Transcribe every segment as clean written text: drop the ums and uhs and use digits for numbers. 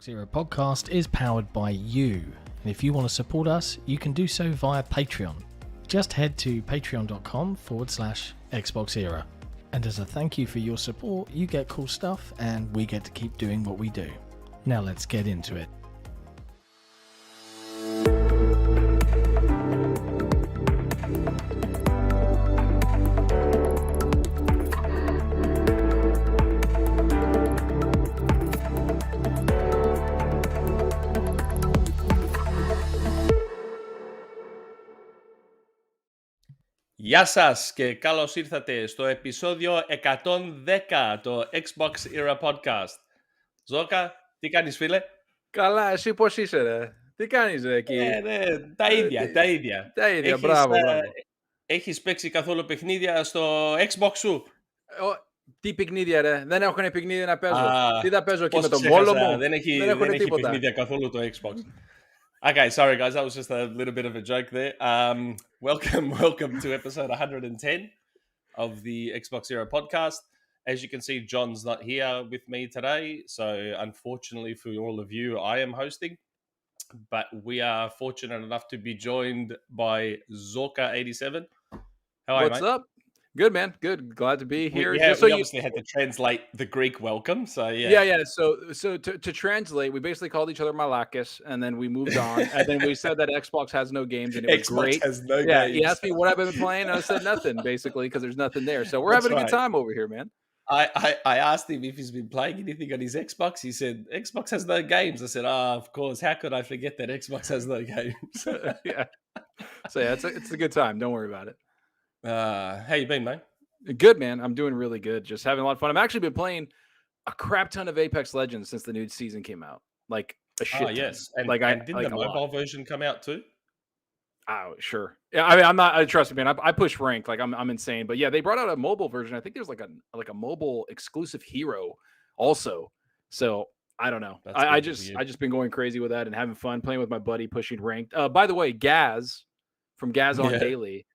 XboxEra podcast is powered by you. And if you want to support us, you can do so via Patreon. Just head to patreon.com/XboxEra. And as a thank you for your support, you get cool stuff and we get to keep doing what we do. Now let's get into it. Γεια σας και καλώς ήρθατε στο επεισόδιο 110 το XboxEra podcast. Ζόκα, τι κάνεις φίλε? Καλά, εσύ πώς είσαι ρε? Τι κάνεις ρε εκεί? Τα ίδια. Μπράβο. Έχεις παίξει καθόλου παιχνίδια στο Xbox σου? Τι παιχνίδια ρε? Δεν έχω παιχνίδια να παίζω. Τι θα παίζω εκεί με τον πόλο μου? Δεν έχει παιχνίδια καθόλου το Xbox. Okay, sorry guys, that was just a little bit of a joke there. Welcome to episode 110 of the XboxEra podcast. As you can see, John's not here with me today, so unfortunately for all of you, I am hosting. But we are fortunate enough to be joined by Zalker87. How are you, mate? What's up? Good, man. Good. Glad to be here. We obviously had to translate the Greek welcome, so yeah. Yeah. So to translate, we basically called each other Malakis, and then we moved on, and then we said that Xbox has no games, and it was Xbox great. Has no games. He asked me what I've been playing, and I said nothing, basically, because there's nothing there. So we're having a good time over here, man. I asked him if he's been playing anything on his Xbox. He said, Xbox has no games. I said, of course. How could I forget that Xbox has no games? Yeah. So yeah, it's a good time. Don't worry about it. How you been, mate? Good, man. I'm doing really good. Just having a lot of fun. I've actually been playing a crap ton of Apex Legends since the new season came out. Like a shit ton. Yes. And, didn't the mobile version come out too? Oh, sure. Yeah, I mean, I'm not. Trust me, man. I push rank like I'm insane. But yeah, they brought out a mobile version. I think there's like a mobile exclusive hero also. So I don't know. I just been going crazy with that and having fun playing with my buddy pushing ranked. By the way, Gaz from Gaz on Daily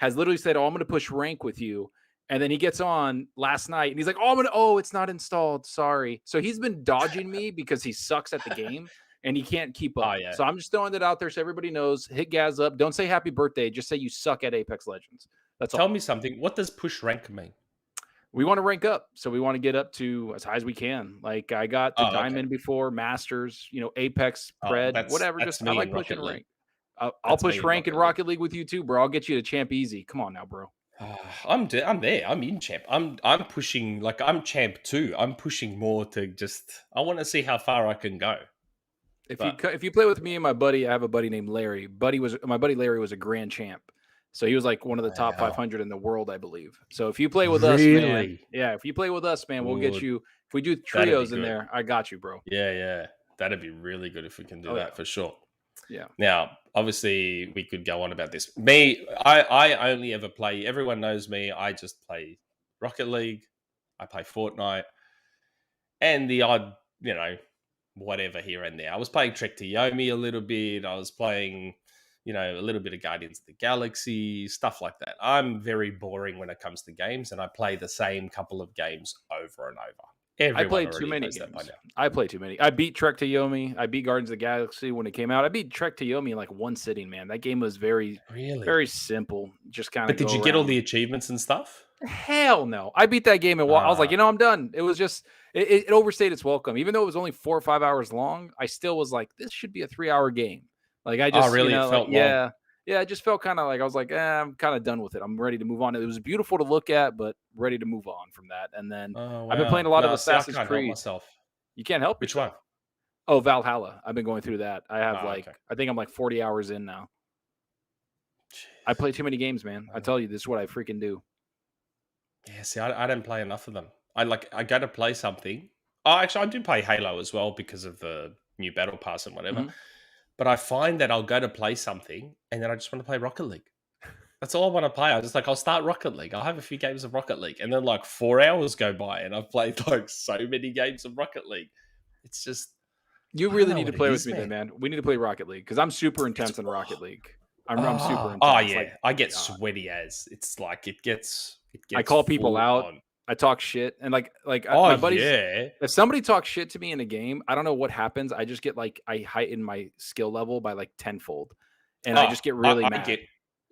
has literally said, "Oh, I'm going to push rank with you." And then he gets on last night and he's like, it's not installed. Sorry. So he's been dodging me because he sucks at the game and he can't keep up. Yeah. So I'm just throwing it out there so everybody knows. Hit Gaz up. Don't say happy birthday. Just say you suck at Apex Legends. That's all. Tell me something. What does push rank mean? We want to rank up. So we want to get up to as high as we can. Like I got to Diamond before, Masters, Apex, Pred, whatever. Just I like pushing rank. I'll push rank in Rocket League with you too, bro. I'll get you to champ easy. Come on now, bro. I'm there. I'm in champ. I'm pushing like I'm champ too. I'm pushing more to I want to see how far I can go. If you play with me and my buddy, I have a buddy named Larry. My buddy Larry was a grand champ, so he was like one of the top 500 in the world, I believe. So if you play with us, man, if you play with us, man, we'll get you. If we do trios in there, I got you, bro. Yeah, that'd be really good if we can do that for sure. Yeah. Now, obviously, we could go on about this. Me, I only ever play. Everyone knows me. I just play Rocket League. I play Fortnite, and the odd, whatever here and there. I was playing Trek to Yomi a little bit. I was playing, a little bit of Guardians of the Galaxy, stuff like that. I'm very boring when it comes to games, and I play the same couple of games over and over. I played too many games. I played too many. I beat Trek to Yomi. I beat Guardians of the Galaxy when it came out. I beat Trek to Yomi in like one sitting, man. That game was very simple. Just kind of. But did you get all the achievements and stuff? Hell no. I beat that game and I was like, I'm done. It was just it overstayed its welcome. Even though it was only 4 or 5 hours long, I still was like, this should be a 3-hour game. Like I just really? It felt long. Yeah, it just felt kind of like I was like, I'm kind of done with it. I'm ready to move on. It was beautiful to look at, but ready to move on from that. And then I've been playing a lot of Assassin's Creed. Myself. You can't help Which yourself. one? Oh, Valhalla. I've been going through that. I have I think I'm like 40 hours in now. Jeez. I play too many games, man. I tell you, this is what I freaking do. Yeah, see, I don't play enough of them. I go to play something. Oh, actually, I do play Halo as well because of the new Battle Pass and whatever. Mm-hmm. But I find that I'll go to play something and then I just want to play Rocket League. That's all I want to play. I'll start Rocket League. I'll have a few games of Rocket League. And then like 4 hours go by and I've played like so many games of Rocket League. It's just... You really need to play with me then, man. We need to play Rocket League because I'm super intense in Rocket League. I'm super intense. Oh, yeah. I get sweaty as. It's like it gets I call people out. I talk shit, and like Oh my buddies. yeah. If somebody talks shit to me in a game, I don't know what happens. I just get like I heighten my skill level by like tenfold, and I just get really mad.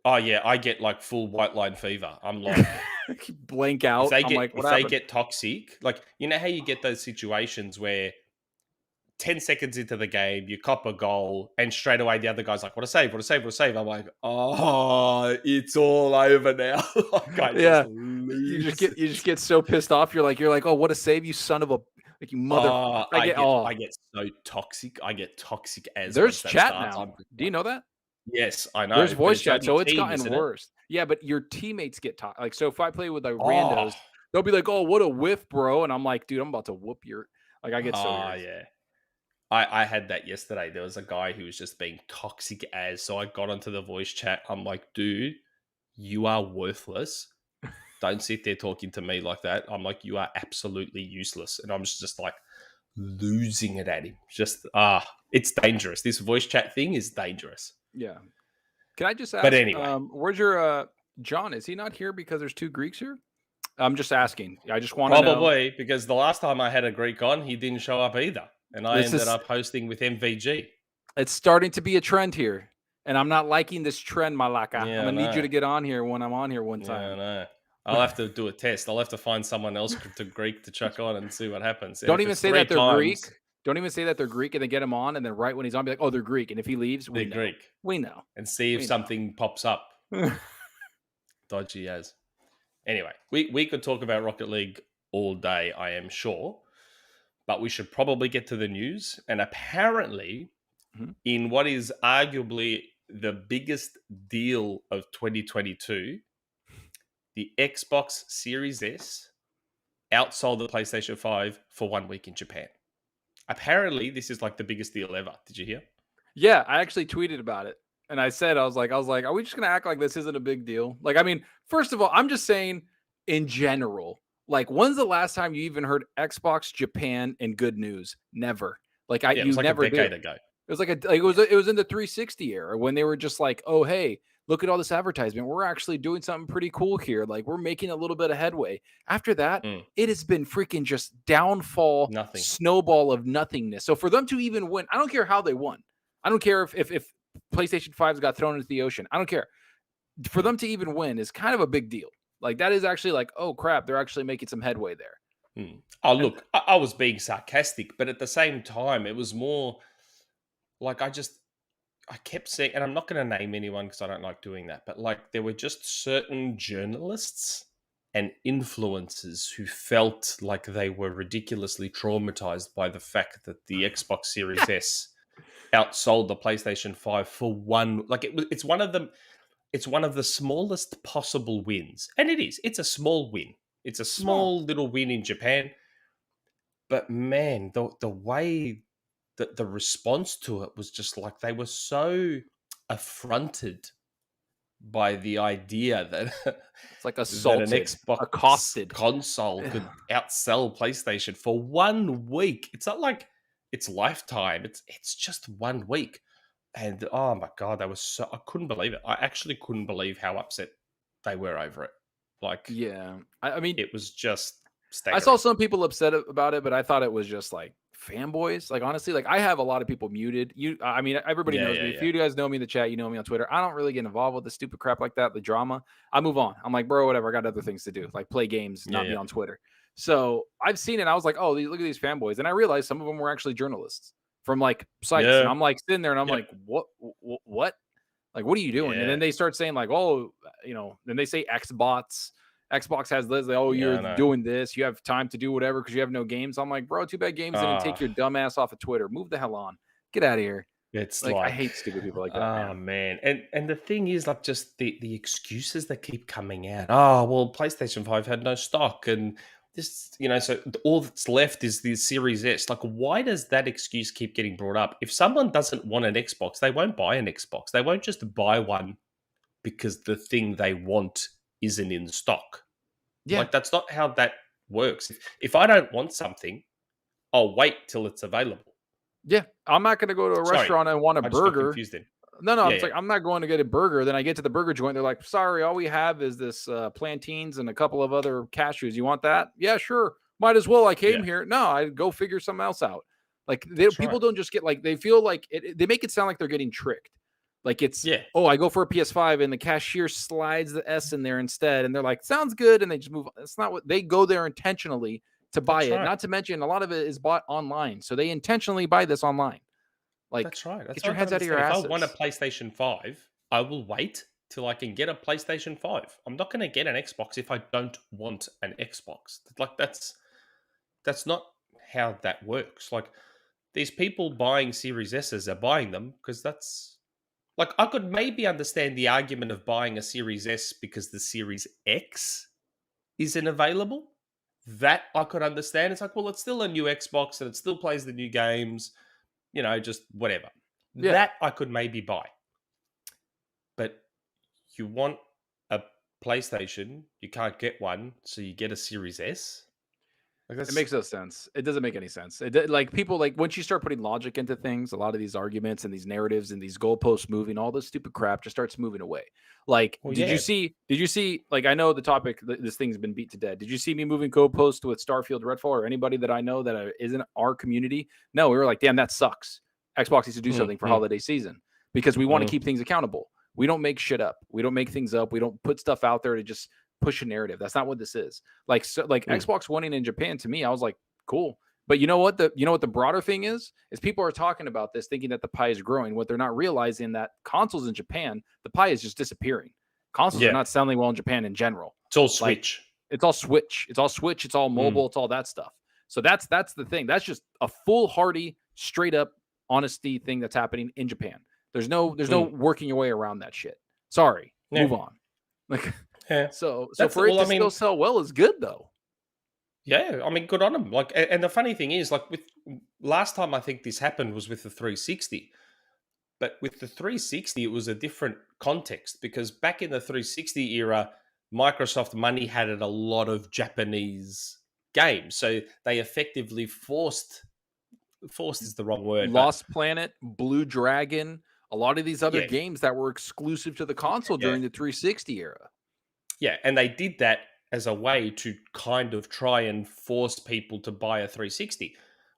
I get like full white line fever. I'm like, blank out. I'm like, what happened? They get toxic, like you know how you get those situations where 10 seconds into the game, you cop a goal, and straight away the other guy's like, what a save, what a save, what a save. I'm like, oh, it's all over now. Like, you just get so pissed off. You're like, oh, what a save, you son of a like you mother. I get so toxic. I get toxic as there's chat now. Do you know that? Yes, I know. There's voice chat, so it's gotten worse. Yeah, but your teammates get like, so if I play with like randos, they'll be like, oh, what a whiff, bro. And I'm like, dude, I'm about to whoop your, like, I get so yeah. I had that yesterday. There was a guy who was just being toxic as, so I got onto the voice chat. I'm like, dude, you are worthless. Don't sit there talking to me like that. I'm like, you are absolutely useless. And I'm just like losing it at him. Just, it's dangerous. This voice chat thing is dangerous. Yeah. Can I just ask, but anyway, where's your, John, is he not here because there's 2 Greeks here? I'm just asking. I just want to know. Probably, because the last time I had a Greek on, he didn't show up either. And I ended up hosting with MVG. It's starting to be a trend here. And I'm not liking this trend, Malaka. Yeah, I'm going to need you to get on here when I'm on here one time. Yeah, I'll have to do a test. I'll have to find someone else to Greek to chuck on and see what happens. Don't even say that they're Greek. Don't even say that they're Greek and then get him on. And then right when he's on, be like, oh, they're Greek. And if he leaves, they're Greek. We know. And see if something pops up. Dodgy as. Anyway, we could talk about Rocket League all day, I am sure. But we should probably get to the news. And apparently, in what is arguably the biggest deal of 2022, the Xbox Series S outsold the PlayStation 5 for 1 week in Japan. Apparently, this is like the biggest deal ever. Did you hear? Yeah, I actually tweeted about it. And I said, I was like, are we just going to act like this isn't a big deal? Like, I mean, first of all, I'm just saying in general, like, when's the last time you even heard Xbox Japan and good news? Never. Like, you like never a decade did. Ago. It was like it was in the 360 era when they were just like, oh, hey, look at all this advertisement. We're actually doing something pretty cool here. Like, we're making a little bit of headway. After that, it has been freaking just downfall, snowball of nothingness. So for them to even win, I don't care how they won. I don't care if PlayStation 5s got thrown into the ocean. I don't care. For them to even win is kind of a big deal. Like, that is actually like, oh, crap, they're actually making some headway there. Oh, look, I was being sarcastic, but at the same time, it was more like I kept saying, and I'm not going to name anyone because I don't like doing that, but like there were just certain journalists and influencers who felt like they were ridiculously traumatized by the fact that the Xbox Series S outsold the PlayStation 5 for one. Like it's one of the smallest possible wins, and it's a small win. It's a small little win in Japan, but man, the way that the response to it was just like they were so affronted by the idea that it's like assaulted, that an Xbox accosted console could outsell PlayStation for 1 week. It's not like it's lifetime. It's just 1 week. And oh my God, I couldn't believe it. I actually couldn't believe how upset they were over it. Like, yeah, I mean, it was just staggering. I saw some people upset about it, but I thought it was just like fanboys. Like, honestly, like I have a lot of people muted. I mean, everybody knows me. If you guys know me in the chat, you know me on Twitter. I don't really get involved with the stupid crap like that, the drama. I move on. I'm like, bro, whatever. I got other things to do, like play games, not be on Twitter. So I've seen it. I was like, oh, look at these fanboys. And I realized some of them were actually journalists from like sites. Yeah. And I'm like sitting there and I'm like, what? Like, what are you doing? Yeah. And then they start saying like, oh, then they say Xbox has this. Like, oh, you're doing this. You have time to do whatever because you have no games. I'm like, bro, too bad games didn't take your dumb ass off of Twitter. Move the hell on. Get out of here. It's like I hate stupid people like that. Oh, man. And the thing is, like, just the excuses that keep coming out. Oh, well, PlayStation 5 had no stock. And this, so all that's left is the Series S. Like, why does that excuse keep getting brought up? If someone doesn't want an Xbox, they won't buy an Xbox. They won't just buy one because the thing they want isn't in stock. Yeah. Like, that's not how that works. If I don't want something, I'll wait till it's available. Yeah. I'm not going to go to a restaurant and want a burger. No. It's like, I'm not going to get a burger. Then I get to the burger joint. They're like, sorry, all we have is this plantains and a couple of other cashews. You want that? Yeah, sure. Might as well. I came here. No, I go figure something else out. Like people don't just get like, they feel like they make it sound like they're getting tricked. Like it's, I go for a PS5 and the cashier slides the S in there instead. And they're like, sounds good. And they just move. It's not what they go there intentionally to buy it. Not to mention a lot of it is bought online. So they intentionally buy this online. Like, that's right. Get your heads out of your asses. If I want a PlayStation 5, I will wait till I can get a PlayStation 5. I'm not going to get an Xbox if I don't want an Xbox. Like that's not how that works. Like these people buying Series S's are buying them because that's like I could maybe understand the argument of buying a Series S because the Series X isn't available. That I could understand. It's like, well, it's still a new Xbox and it still plays the new games. Just whatever. Yeah. That I could maybe buy. But you want a PlayStation, you can't get one, so you get a Series S? Like it makes no sense. It doesn't make any sense. Like people, like once you start putting logic into things, a lot of these arguments and these narratives and these goalposts moving, all this stupid crap just starts moving away. Like, did you see, like, I know the topic, this thing's been beat to death. Did you see me moving goalposts with Starfield Redfall or anybody that I know that isn't our community? No, we were like, damn, that sucks. Xbox needs to do something for holiday season because we want to keep things accountable. We don't make shit up. We don't make things up. We don't put stuff out there to just push a narrative. That's not what this is. Like, Xbox winning in Japan, to me, I was like, cool. But you know what the broader thing is people are talking about this thinking that the pie is growing. What they're not realizing that consoles in Japan, the pie is just disappearing. Consoles are not selling well in Japan in general. It's all Switch. It's all Switch. It's all mobile. It's all that stuff. So that's the thing. That's just a foolhardy, straight up honesty thing that's happening in Japan. There's no working your way around that shit. Sorry. Move on. Like, so for it to still sell well is good though. Yeah, I mean, good on them. Like, and the funny thing is, like, with last time I think this happened was with the 360, but with the 360 it was a different context because back in the 360 era, Microsoft money had a lot of Japanese games, so they effectively forced is the wrong word. Lost Planet, Blue Dragon, a lot of these other games that were exclusive to the console during the 360 era. Yeah, and they did that as a way to kind of try and force people to buy a 360.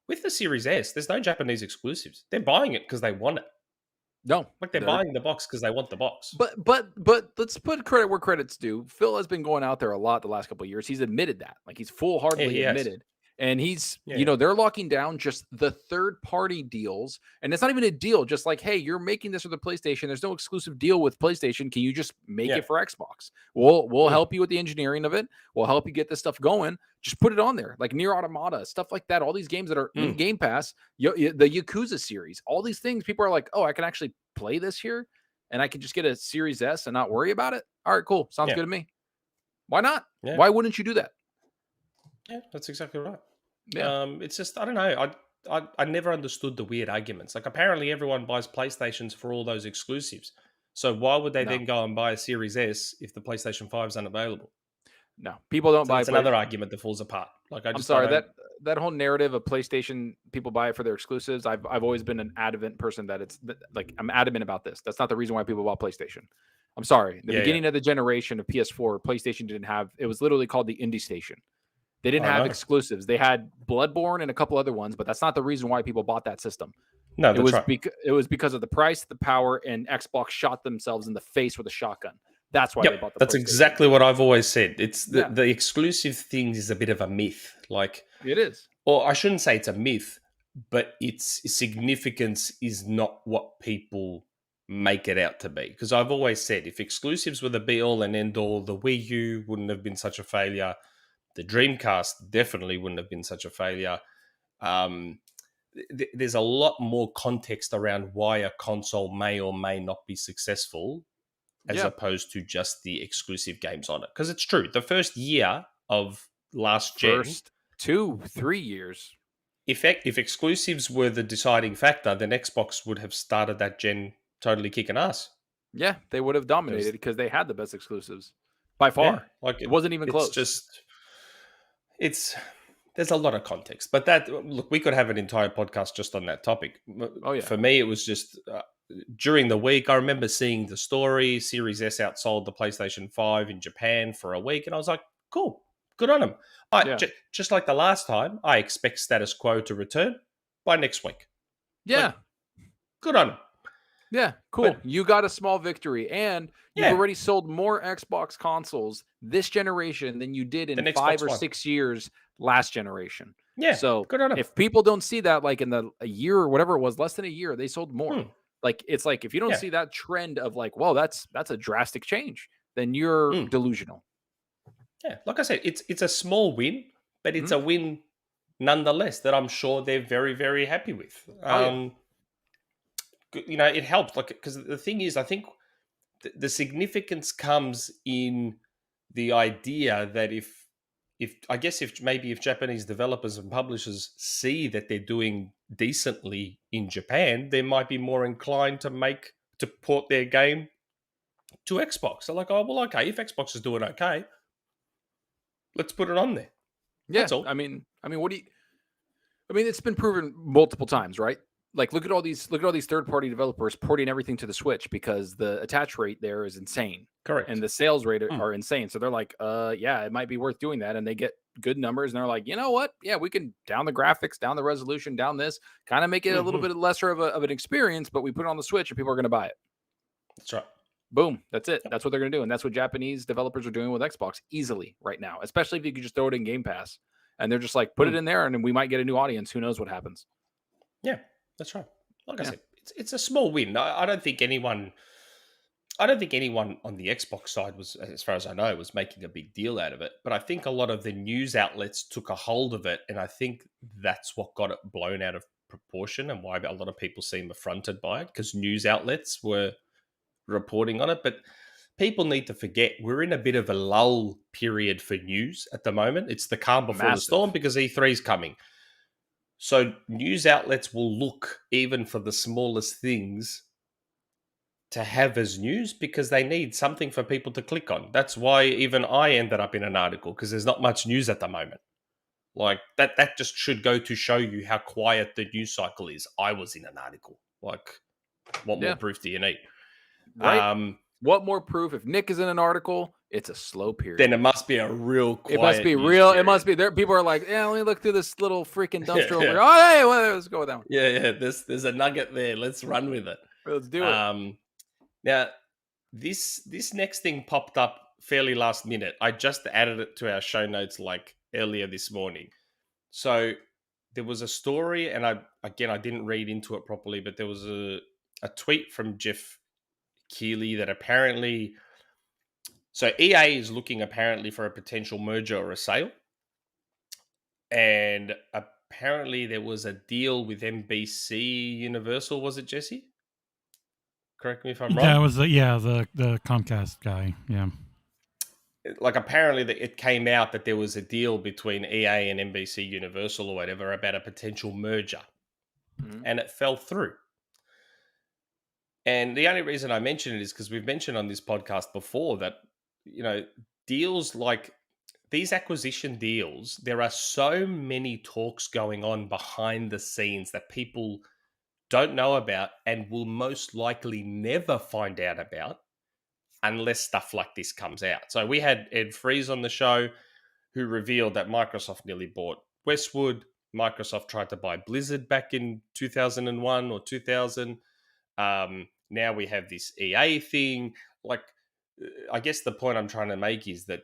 With the Series S, there's no Japanese exclusives. They're buying it because they want it. No. Like they're buying the box because they want the box. But let's put credit where credit's due. Phil has been going out there a lot the last couple of years. He's admitted that. Like he's full-heartedly admitted. And he's, they're locking down just the third-party deals. And it's not even a deal. Just like, hey, you're making this with the PlayStation. There's no exclusive deal with PlayStation. Can you just make it for Xbox? We'll help you with the engineering of it. We'll help you get this stuff going. Just put it on there. Like Nier Automata, stuff like that. All these games that are in Game Pass, the Yakuza series, all these things, people are like, oh, I can actually play this here. And I can just get a Series S and not worry about it. All right, cool. Sounds good to me. Why not? Yeah. Why wouldn't you do that? Yeah, that's exactly right. Yeah. It's just, I don't know. I never understood the weird arguments. Like apparently everyone buys PlayStations for all those exclusives. So why would they then go and buy a Series S if the PlayStation 5 is unavailable? No, people don't buy. That's another argument that falls apart. Like I'm sorry, that whole narrative of PlayStation, people buy it for their exclusives. I've always been an adamant person that it's like, I'm adamant about this. That's not the reason why people bought PlayStation. I'm sorry. The beginning of the generation of PS4, PlayStation didn't have, it was literally called the Indie Station. They didn't have exclusives. They had Bloodborne and a couple other ones, but that's not the reason why people bought that system. No, it was because of the price, the power, and Xbox shot themselves in the face with a shotgun. That's why they bought the PlayStation. That's exactly what I've always said. It's the exclusive thing is a bit of a myth. Like it is. Or I shouldn't say it's a myth, but its significance is not what people make it out to be. Because I've always said if exclusives were the be all and end all, the Wii U wouldn't have been such a failure. The Dreamcast definitely wouldn't have been such a failure. There's a lot more context around why a console may or may not be successful as opposed to just the exclusive games on it. Because it's true. The first year of last gen... First 2-3 years. If exclusives were the deciding factor, then Xbox would have started that gen totally kicking ass. Yeah, they would have dominated because they had the best exclusives. By far. Yeah, like it wasn't even close. There's a lot of context, but look, we could have an entire podcast just on that topic. Oh yeah. For me, it was just during the week, I remember seeing the story. Series S outsold the PlayStation 5 in Japan for a week, and I was like, cool, good on them. Just like the last time, I expect status quo to return by next week. Yeah. Like, good on them. Yeah, cool. But you got a small victory, and you've already sold more Xbox consoles this generation than you did in 5 or 6 years last generation. Yeah, so good on them. If people don't see that, like in a year or whatever it was, less than a year, they sold more. Like it's like if you don't see that trend of like, well, that's a drastic change, then you're delusional. Yeah, like I said, it's a small win, but it's a win nonetheless that I'm sure they're very, very happy with. You know, it helps, like, because the thing is, I think the significance comes in the idea that if Japanese developers and publishers see that they're doing decently in Japan, they might be more inclined to port their game to Xbox. They're like, oh, well, okay, if Xbox is doing okay, let's put it on there. Yeah, that's all. I mean, it's been proven multiple times, right? Like, look at all these third-party developers porting everything to the Switch because the attach rate there is insane. Correct. And the sales rate are insane. So they're like, yeah, it might be worth doing that. And they get good numbers. And they're like, you know what? Yeah, we can down the graphics, down the resolution, down this, kind of make it a little bit lesser of an experience, but we put it on the Switch and people are going to buy it. That's right. Boom. That's it. That's what they're going to do. And that's what Japanese developers are doing with Xbox easily right now, especially if you could just throw it in Game Pass. And they're just like, put it in there and then we might get a new audience. Who knows what happens? Yeah. That's right. Like I said, it's a small win. I don't think anyone on the Xbox side was, as far as I know, was making a big deal out of it. But I think a lot of the news outlets took a hold of it, and I think that's what got it blown out of proportion and why a lot of people seem affronted by it, because news outlets were reporting on it. But people need to forget we're in a bit of a lull period for news at the moment. It's the calm before the storm because E3 is coming. So news outlets will look even for the smallest things to have as news because they need something for people to click on. That's why even I ended up in an article, because there's not much news at the moment. Like that just should go to show you how quiet the news cycle is. I was in an article. Like, what more proof do you need? Right. What more proof? If Nick is in an article, it's a slow period. Then it must be a real quiet. It must be real. Period. It must be there. People are like, yeah, let me look through this little freaking dumpster over here. Oh, hey, well, let's go with that one. Yeah. There's a nugget there. Let's run with it. Let's do it. Now, this next thing popped up fairly last minute. I just added it to our show notes like earlier this morning. So there was a story, and I didn't read into it properly, but there was a tweet from Jeff Keighley that apparently, so EA is looking apparently for a potential merger or a sale, and apparently there was a deal with NBC Universal. Was it, Jesse? Correct me if I'm wrong. Yeah, it was the Comcast guy. Yeah. Like, apparently it came out that there was a deal between EA and NBC Universal or whatever about a potential merger, and it fell through. And the only reason I mention it is because we've mentioned on this podcast before that, you know, deals like these acquisition deals, there are so many talks going on behind the scenes that people don't know about and will most likely never find out about unless stuff like this comes out. So we had Ed Freeze on the show who revealed that Microsoft nearly bought Westwood. Microsoft tried to buy Blizzard back in 2001 or 2000. Now we have this EA thing. Like, I guess the point I'm trying to make is that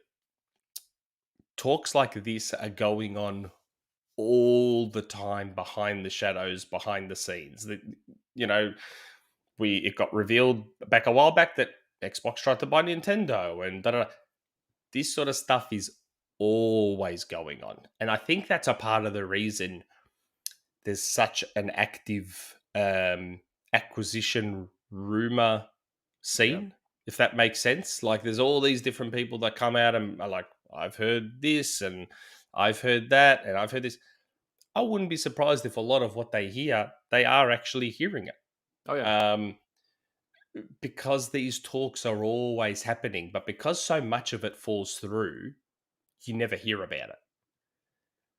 talks like this are going on all the time behind the shadows, behind the scenes. That, you know, it got revealed back a while back that Xbox tried to buy Nintendo and da-da-da. This sort of stuff is always going on. And I think that's a part of the reason there's such an active acquisition rumor scene, if that makes sense. Like, there's all these different people that come out and are like, I've heard this and I've heard that and I've heard this. I wouldn't be surprised if a lot of what they hear, they are actually hearing it. Oh, yeah. Because these talks are always happening, but because so much of it falls through, you never hear about it.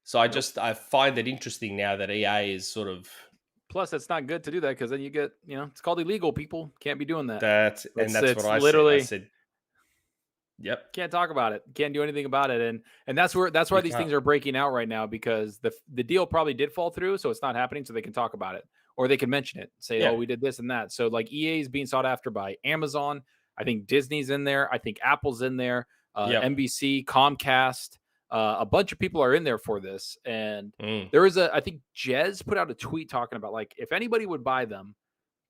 So I find it interesting now that EA is sort of Plus, it's not good to do that because then you get, it's called illegal. People can't be doing that. That's what I literally, said. I said, yep, can't talk about it. Can't do anything about it. And that's why these things are breaking out right now, because the deal probably did fall through, so it's not happening, so they can talk about it or they can mention it, say, oh, we did this and that. So like EA is being sought after by Amazon. I think Disney's in there. I think Apple's in there. NBC, Comcast. A bunch of people are in there for this. And there is I think Jess put out a tweet talking about, like, if anybody would buy them,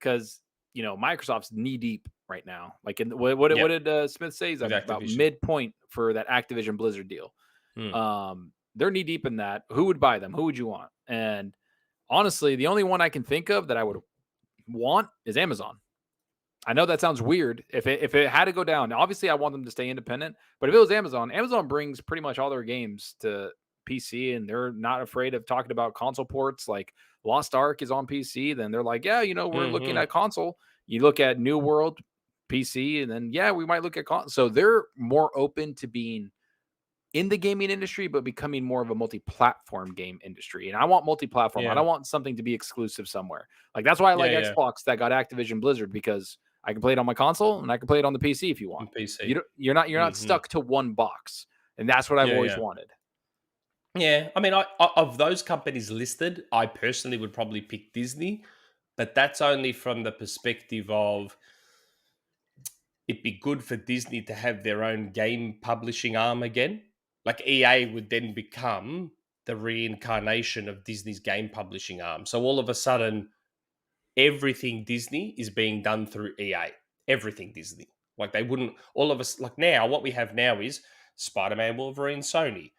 because, Microsoft's knee deep right now. Like, what did Smith say? He's about midpoint for that Activision Blizzard deal. They're knee deep in that. Who would buy them? Who would you want? And honestly, the only one I can think of that I would want is Amazon. I know that sounds weird. If it had to go down, obviously I want them to stay independent. But if it was Amazon brings pretty much all their games to PC, and they're not afraid of talking about console ports. Like Lost Ark is on PC, then they're like, yeah, we're looking at console. You look at New World PC, and then we might look at console. So they're more open to being in the gaming industry, but becoming more of a multi-platform game industry. And I want multi-platform. I don't want something to be exclusive somewhere. Like, that's why I like Xbox that got Activision Blizzard, because I can play it on my console and I can play it on the PC if you want. PC. You're not stuck to one box. And that's what I've always wanted. Yeah. I mean, of those companies listed, I personally would probably pick Disney, but that's only from the perspective of it'd be good for Disney to have their own game publishing arm again. Like, EA would then become the reincarnation of Disney's game publishing arm. So all of a sudden, everything Disney is being done through EA. Everything Disney. Like, they wouldn't, all of us, like now, what we have now is Spider-Man, Wolverine, Sony.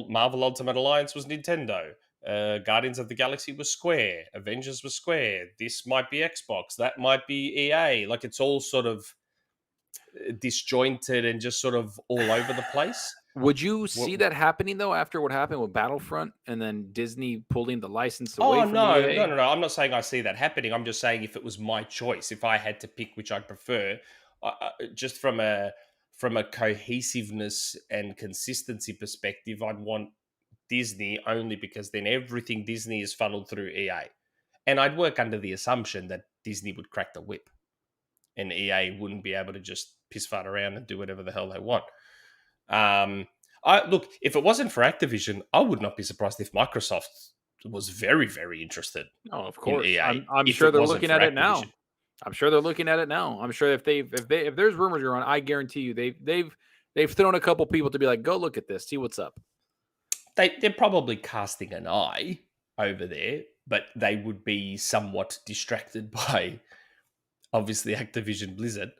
Marvel Ultimate Alliance was Nintendo. Guardians of the Galaxy was Square. Avengers was Square. This might be Xbox. That might be EA. Like, it's all sort of disjointed and just sort of all over the place. Would you see that happening, though, after what happened with Battlefront and then Disney pulling the license away from EA? No. I'm not saying I see that happening. I'm just saying if it was my choice, if I had to pick which I'd prefer, just from a cohesiveness and consistency perspective, I'd want Disney, only because then everything Disney is funneled through EA. And I'd work under the assumption that Disney would crack the whip and EA wouldn't be able to just piss fart around and do whatever the hell they want. Look, if it wasn't for Activision, I would not be surprised if Microsoft was very, very interested. Oh, of course. In EA, I'm sure they're looking at it now. I'm sure they're looking at it now. I'm sure if there's rumors around, I guarantee you they've thrown a couple people to be like, go look at this, see what's up. They're probably casting an eye over there, but they would be somewhat distracted by obviously Activision Blizzard.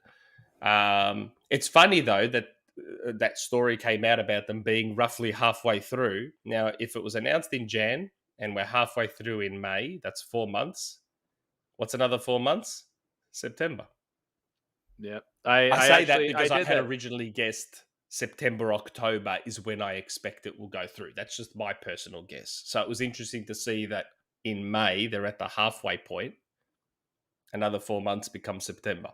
It's funny though that story came out about them being roughly halfway through. Now, if it was announced in Jan and we're halfway through in May, that's 4 months. What's another 4 months? September. Yeah. I say that because I had originally guessed September, October is when I expect it will go through. That's just my personal guess. So it was interesting to see that in May, they're at the halfway point. Another 4 months becomes September.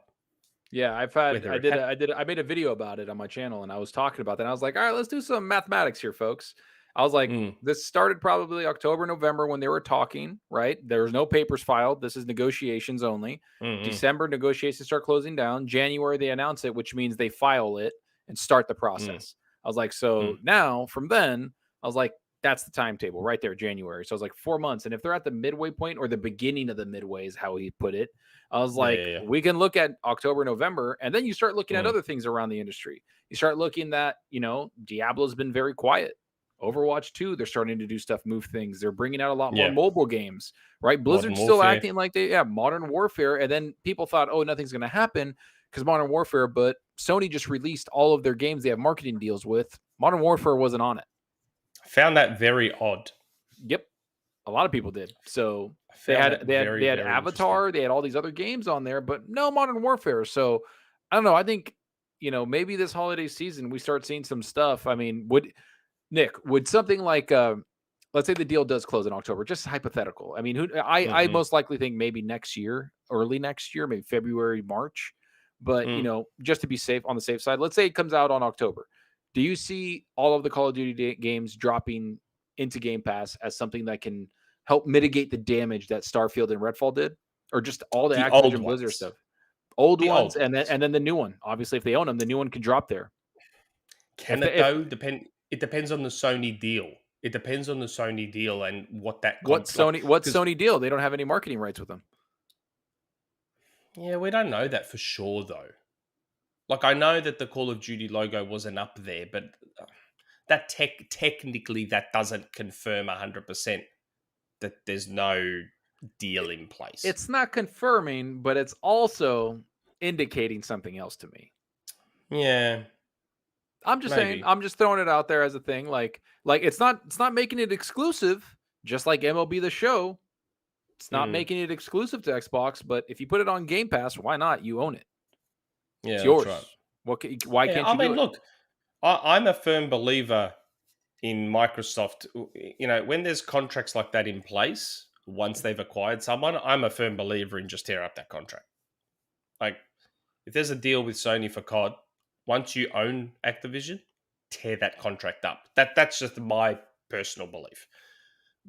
Yeah, I made a video about it on my channel, and I was talking about that. And I was like, all right, let's do some mathematics here, folks. I was like, this started probably October, November when they were talking, right? There was no papers filed. This is negotiations only. December, negotiations start closing down. January, they announce it, which means they file it and start the process. I was like, so now from then, I was like, that's the timetable right there, January. So I was like 4 months. And if they're at the midway point or the beginning of the midway is how he put it, I was like, we can look at October, November, and then you start looking at other things around the industry. You start looking at, Diablo's been very quiet. Overwatch 2, they're starting to do stuff, move things. They're bringing out a lot more mobile games, right? Blizzard's still acting like Modern Warfare. And then people thought, oh, nothing's going to happen because Modern Warfare, but Sony just released all of their games they have marketing deals with. Modern Warfare wasn't on it. I found that very odd. Yep. A lot of people did. So they had Avatar, they had all these other games on there, but no Modern Warfare. So I don't know. I think, maybe this holiday season we start seeing some stuff. I mean, would something like let's say the deal does close in October, just hypothetical. I mean, I most likely think maybe next year, early next year, maybe February, March. But just to be safe on the safe side, let's say it comes out on October. Do you see all of the Call of Duty games dropping into Game Pass as something that can help mitigate the damage that Starfield and Redfall did, or just all the Activision Blizzard stuff. Old ones, and then the new one. Obviously, if they own them, the new one can drop there. Can it though? It depends on the Sony deal. It depends on the Sony deal and what Sony deal? They don't have any marketing rights with them. Yeah, we don't know that for sure though. Like, I know that the Call of Duty logo wasn't up there, but that technically that doesn't confirm 100% that there's no deal in place. It's not confirming, but it's also indicating something else to me. Yeah. I'm just saying, I'm just throwing it out there as a thing. Like it's not making it exclusive, just like MLB The Show. It's not making it exclusive to Xbox, but if you put it on Game Pass, why not? You own it. Yeah, it's yours. Right. Why can't you do it? Look, I'm a firm believer in Microsoft. You know, when there's contracts like that in place, once they've acquired someone, I'm a firm believer in just tear up that contract. Like, if there's a deal with Sony for COD, once you own Activision, tear that contract up. That's just my personal belief.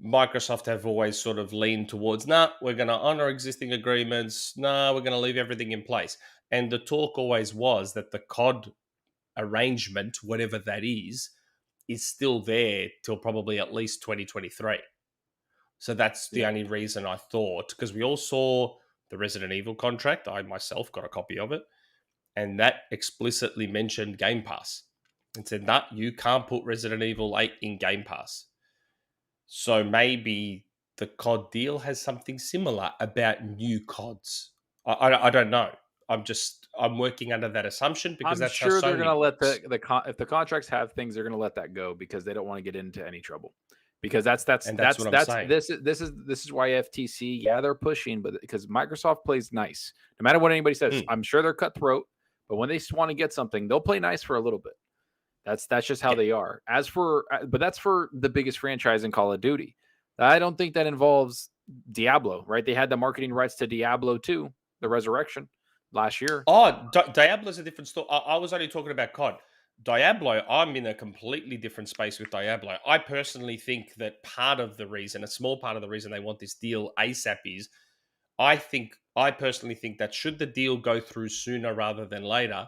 Microsoft have always sort of leaned towards, we're going to honor existing agreements. We're going to leave everything in place. And the talk always was that the COD arrangement, whatever that is still there till probably at least 2023. So that's the only reason I thought, because we all saw the Resident Evil contract. I myself got a copy of it. And that explicitly mentioned Game Pass. It said, you can't put Resident Evil 8 in Game Pass. So maybe the COD deal has something similar about new CODs. I don't know. I'm working under that assumption because I'm that's sure how they're going to let works. if the contracts have things, they're going to let that go because they don't want to get into any trouble. Because that's what I'm saying. This is why FTC, they're pushing, but because Microsoft plays nice. No matter what anybody says, I'm sure they're cutthroat, but when they want to get something, they'll play nice for a little bit. That's just how they are. But that's for the biggest franchise in Call of Duty. I don't think that involves Diablo, right? They had the marketing rights to Diablo 2, the Resurrection, last year. Oh, Diablo's a different story. I was only talking about COD. Diablo, I'm in a completely different space with Diablo. I personally think that a small part of the reason they want this deal ASAP is, I personally think that should the deal go through sooner rather than later,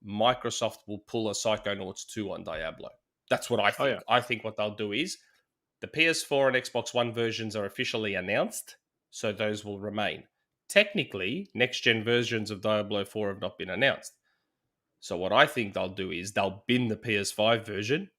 Microsoft will pull a Psychonauts 2 on Diablo. That's what I think. Oh, yeah. I think what they'll do is the PS4 and Xbox One versions are officially announced, so those will remain. Technically, next-gen versions of Diablo 4 have not been announced. So what I think they'll do is they'll bin the PS5 version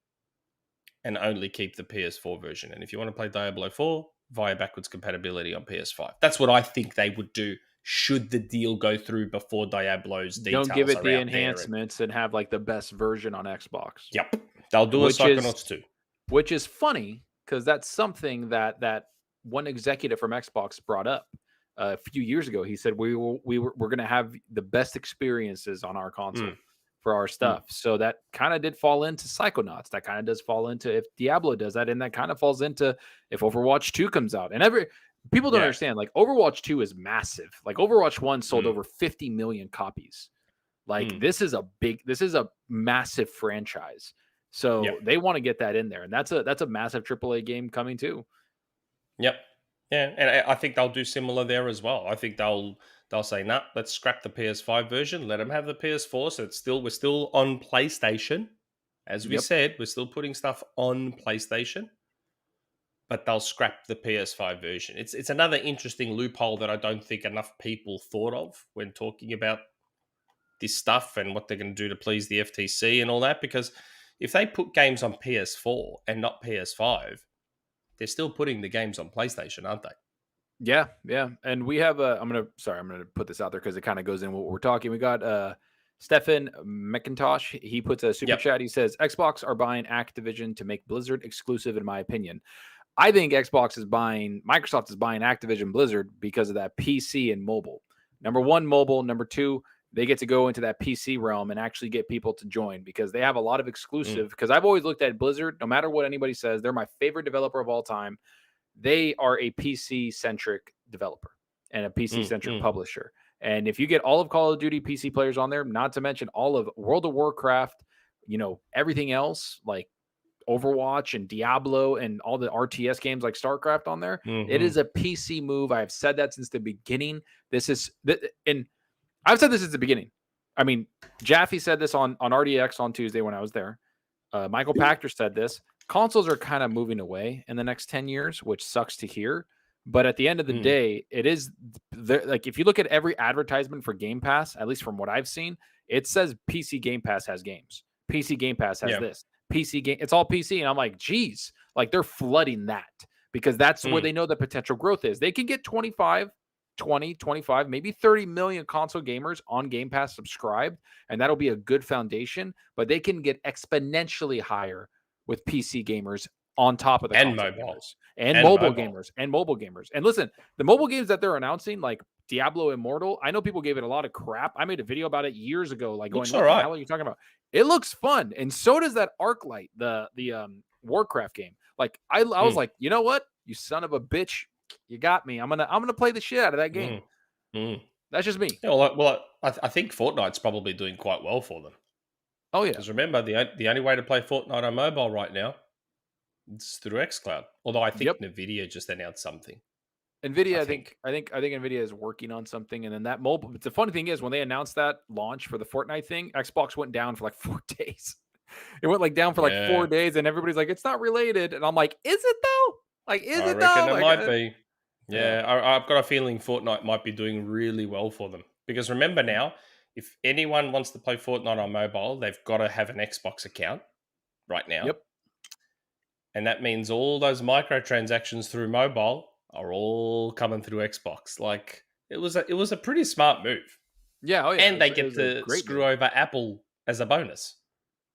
and only keep the PS4 version. And if you want to play Diablo 4, via backwards compatibility on PS5. That's what I think they would do should the deal go through before Diablo's details. Don't give it are the out enhancements and have like the best version on Xbox. Yep. They'll do a Psychonauts 2. Which is funny because that's something that one executive from Xbox brought up a few years ago. He said we're going to have the best experiences on our console for our stuff. So that kind of did fall into Psychonauts. That kind of does fall into if Diablo does that, and that kind of falls into if Overwatch 2 comes out. And people don't understand, like Overwatch 2 is massive. Like Overwatch 1 sold over 50 million copies. Like this is a massive franchise. So they want to get that in there, and that's a massive AAA game coming too. Yep. Yeah, and I think they'll do similar there as well. I think they'll say, let's scrap the PS5 version, let them have the PS4. So we're still on PlayStation, as we said, we're still putting stuff on PlayStation, but they'll scrap the PS5 version. It's another interesting loophole that I don't think enough people thought of when talking about this stuff and what they're going to do to please the FTC and all that. Because if they put games on PS4 and not PS5, they're still putting the games on PlayStation, aren't they? Yeah. And we have I'm going to put this out there because it kind of goes in what we're talking. We got Stefan McIntosh. He puts a super chat. He says, Xbox are buying Activision to make Blizzard exclusive, in my opinion. I think Microsoft is buying Activision Blizzard because of that PC and mobile. Number one, mobile. Number two, they get to go into that PC realm and actually get people to join because they have a lot of exclusive. Because I've always looked at Blizzard, no matter what anybody says, they're my favorite developer of all time. They are a PC-centric developer and a PC-centric publisher. And if you get all of Call of Duty PC players on there, not to mention all of World of Warcraft, everything else, like Overwatch and Diablo and all the RTS games like StarCraft on there. It is a PC move. I have said that since the beginning. And I've said this since the beginning. I mean, Jaffe said this on RDX on Tuesday when I was there. Michael Pachter said this. Consoles are kind of moving away in the next 10 years, which sucks to hear. But at the end of the day, it is like if you look at every advertisement for Game Pass, at least from what I've seen, it says PC Game Pass has games. PC Game Pass has this. PC game, it's all PC. And I'm like, geez, like they're flooding that because that's where they know the potential growth is. They can get 25, maybe 30 million console gamers on Game Pass subscribed, and that'll be a good foundation, but they can get exponentially higher with PC gamers on top of the and console mobile gamers and mobile gamers. And listen, the mobile games that they're announcing, like Diablo Immortal, I know people gave it a lot of crap. I made a video about it years ago, like going, what the hell are you talking about? It looks fun, and so does that Arclight, the Warcraft game. Like I was like, you know what, you son of a bitch, you got me. I'm gonna play the shit out of that game. That's just me. Yeah, well, I think Fortnite's probably doing quite well for them. Oh yeah, because remember the only way to play Fortnite on mobile right now is through xCloud. Although I think Nvidia just announced something. Nvidia, I think Nvidia is working on something, and then that mobile. But the funny thing is, when they announced that launch for the Fortnite thing, Xbox went down for like 4 days. It went like down for like 4 days, and everybody's like, "It's not related," and I'm like, "Is it though? Like, is it though?" I reckon it might be. Yeah, I've got a feeling Fortnite might be doing really well for them because remember now, if anyone wants to play Fortnite on mobile, they've got to have an Xbox account right now. Yep. And that means all those microtransactions through mobile are all coming through Xbox. Like it was a pretty smart move. Yeah, oh yeah. And they get to screw over Apple as a bonus.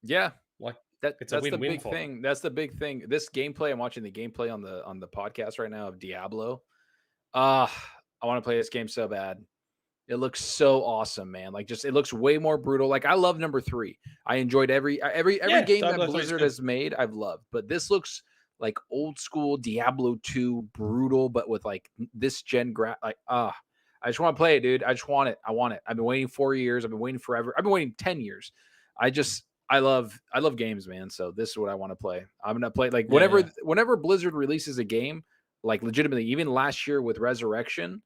Yeah. Like that's a win-win the big thing. That's the big thing. This gameplay, I'm watching the gameplay on the podcast right now of Diablo. I want to play this game so bad. It looks so awesome, man. Like just it looks way more brutal. Like I love number 3. I enjoyed every game that Blizzard has made. I've loved, but this looks like old school Diablo 2 brutal, but with like this gen I just want to play it, dude. I just want it. I want it. I've been waiting 4 years. I've been waiting forever. I've been waiting 10 years. I love games, man. So this is what I want to play. I'm gonna play like whenever Blizzard releases a game, like legitimately, even last year with Resurrection.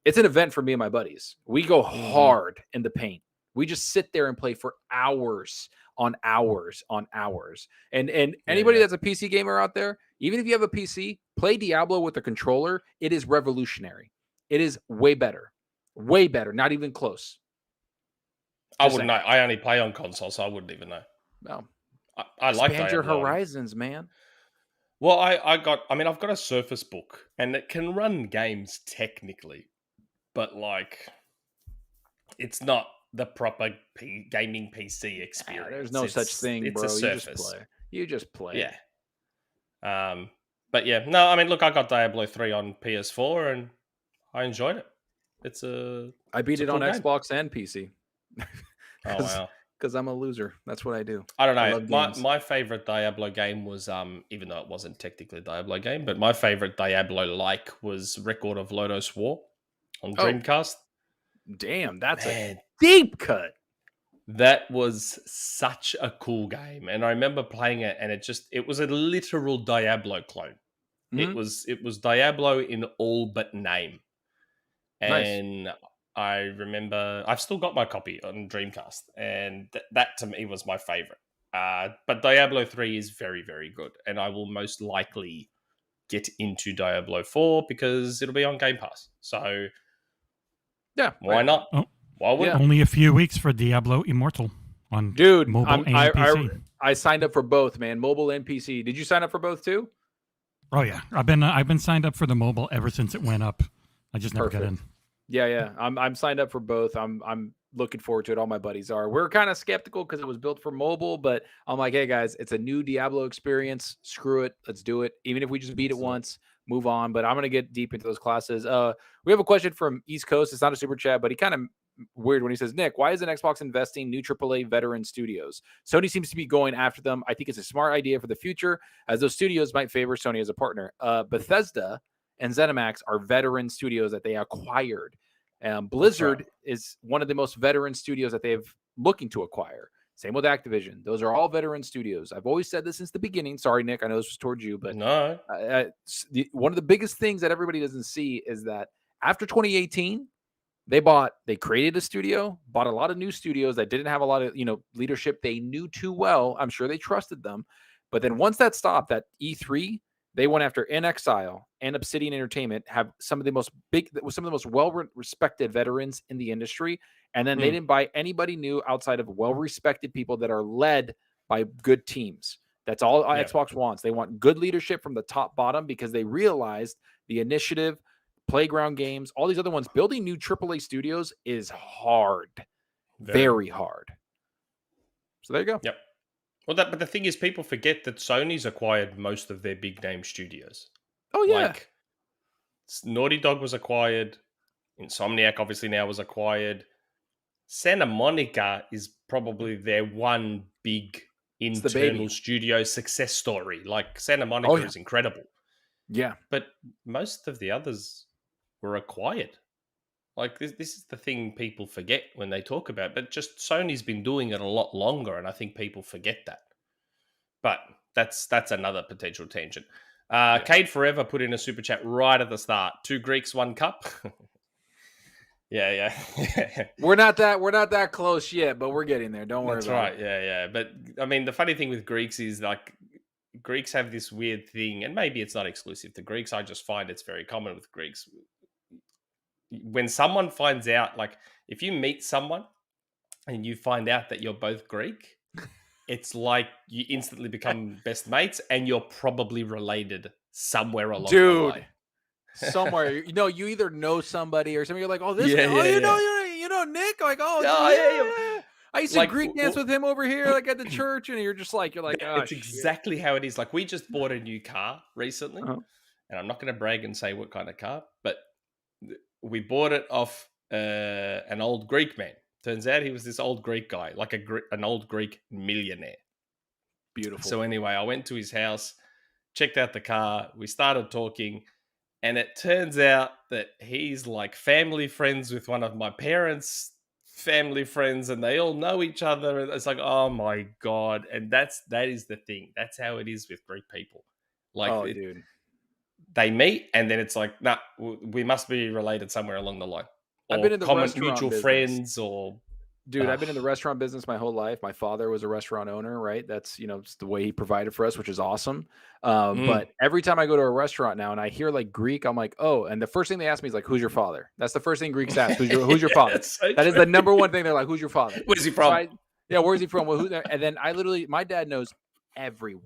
It's an event for me and my buddies. We go hard in the paint. We just sit there and play for hours on hours on hours. And anybody that's a PC gamer out there, even if you have a PC, play Diablo with a controller. It is revolutionary. It is way better. Way better. Not even close. I wouldn't know. I only play on console, so I wouldn't even know. No. I like Expand your horizons, man. Well, I've got a Surface Book, and it can run games technically. But like, it's not the proper gaming PC experience. There's no such thing, bro. It's a Surface. You just play. Yeah. But yeah, no. I mean, look, I got Diablo 3 on PS4, and I enjoyed it. I beat it on Xbox and PC. Oh wow. Because I'm a loser. That's what I do. I don't know. My favorite Diablo game was even though it wasn't technically a Diablo game, but my favorite Diablo-like was Record of Lodoss War on Dreamcast. Damn, that's a deep cut. That was such a cool game. And I remember playing it and it was a literal Diablo clone. Mm-hmm. It was Diablo in all but name. And nice. I remember I've still got my copy on Dreamcast, and that to me was my favorite. But Diablo 3 is very, very good, and I will most likely get into Diablo 4 because it'll be on Game Pass. So yeah, why not? Oh, why wouldn't? Only a few weeks for Diablo Immortal on mobile and PC. I signed up for both, man, mobile and PC. Did you sign up for both too? Oh yeah, I've been signed up for the mobile ever since it went up. I just never got in. Yeah. I'm signed up for both. I'm looking forward to it. All my buddies are. We're kind of skeptical because it was built for mobile, but I'm like, hey guys, it's a new Diablo experience. Screw it. Let's do it. Even if we just beat it once, move on. But I'm going to get deep into those classes. We have a question from East Coast. It's not a super chat, but he kind of weird when he says, Nick, why isn't Xbox investing new AAA veteran studios? Sony seems to be going after them. I think it's a smart idea for the future, as those studios might favor Sony as a partner. Bethesda and ZeniMax are veteran studios that they acquired. Blizzard is one of the most veteran studios that they've looking to acquire. Same with Activision. Those are all veteran studios. I've always said this since the beginning. Sorry, Nick. I know this was towards you, but No. one of the biggest things that everybody doesn't see is that after 2018, they created a studio, bought a lot of new studios that didn't have a lot of, leadership they knew too well. I'm sure they trusted them. But then once that stopped, that E3, they went after In Exile and Obsidian Entertainment, have some of the most well-respected veterans in the industry. And then they didn't buy anybody new outside of well-respected people that are led by good teams. That's all Xbox wants. They want good leadership from the top bottom because they realized the initiative, Playground Games, all these other ones, building new AAA studios is hard. Very hard. So there you go. Yep. Well, but the thing is, people forget that Sony's acquired most of their big name studios. Oh, yeah. Like, Naughty Dog was acquired. Insomniac obviously now was acquired. Santa Monica is probably their one big internal studio success story. Like, Santa Monica is incredible. Yeah. But most of the others were acquired. Like, this is the thing people forget when they talk about it. But just Sony's been doing it a lot longer, and I think people forget that. But that's another potential tangent. Cade Forever put in a super chat right at the start. 2 Greeks, 1 cup. Yeah. We're not that close yet, but we're getting there. Don't worry about it. Yeah. But I mean, the funny thing with Greeks is, like, Greeks have this weird thing, and maybe it's not exclusive to Greeks. I just find it's very common with Greeks. When someone finds out, like, if you meet someone and you find out that you're both Greek, it's like you instantly become best mates, and you're probably related somewhere along the line. Somewhere, you either know somebody or somebody. You're like, oh, this guy, you know Nick, like, yeah. I used to Greek dance with him over here, like at the church, and you're like, oh, it's exactly how it is. Like, we just bought a new car recently, and I'm not going to brag and say what kind of car, but we bought it off an old Greek man. Turns out he was this old Greek guy, like an old Greek millionaire. Beautiful. So anyway, I went to his house, checked out the car, we started talking. And it turns out that he's like family friends with one of my parents' family friends, and they all know each other. And it's like, oh my God. And that is the thing. That's how it is with Greek people. Like, dude. They meet, and then it's like, nah, we must be related somewhere along the line. Or I've been in the common restaurant mutual business. friends, or dude, I've been in the restaurant business my whole life. My father was a restaurant owner, right? That's, it's the way he provided for us, which is awesome. But every time I go to a restaurant now and I hear like Greek, I'm like, oh, and the first thing they ask me is like, who's your father? That's the first thing Greeks ask. Who's your father? So that is the number one thing. They're like, who's your father? Where's he from? So where's he from? Well, and then my dad knows everyone,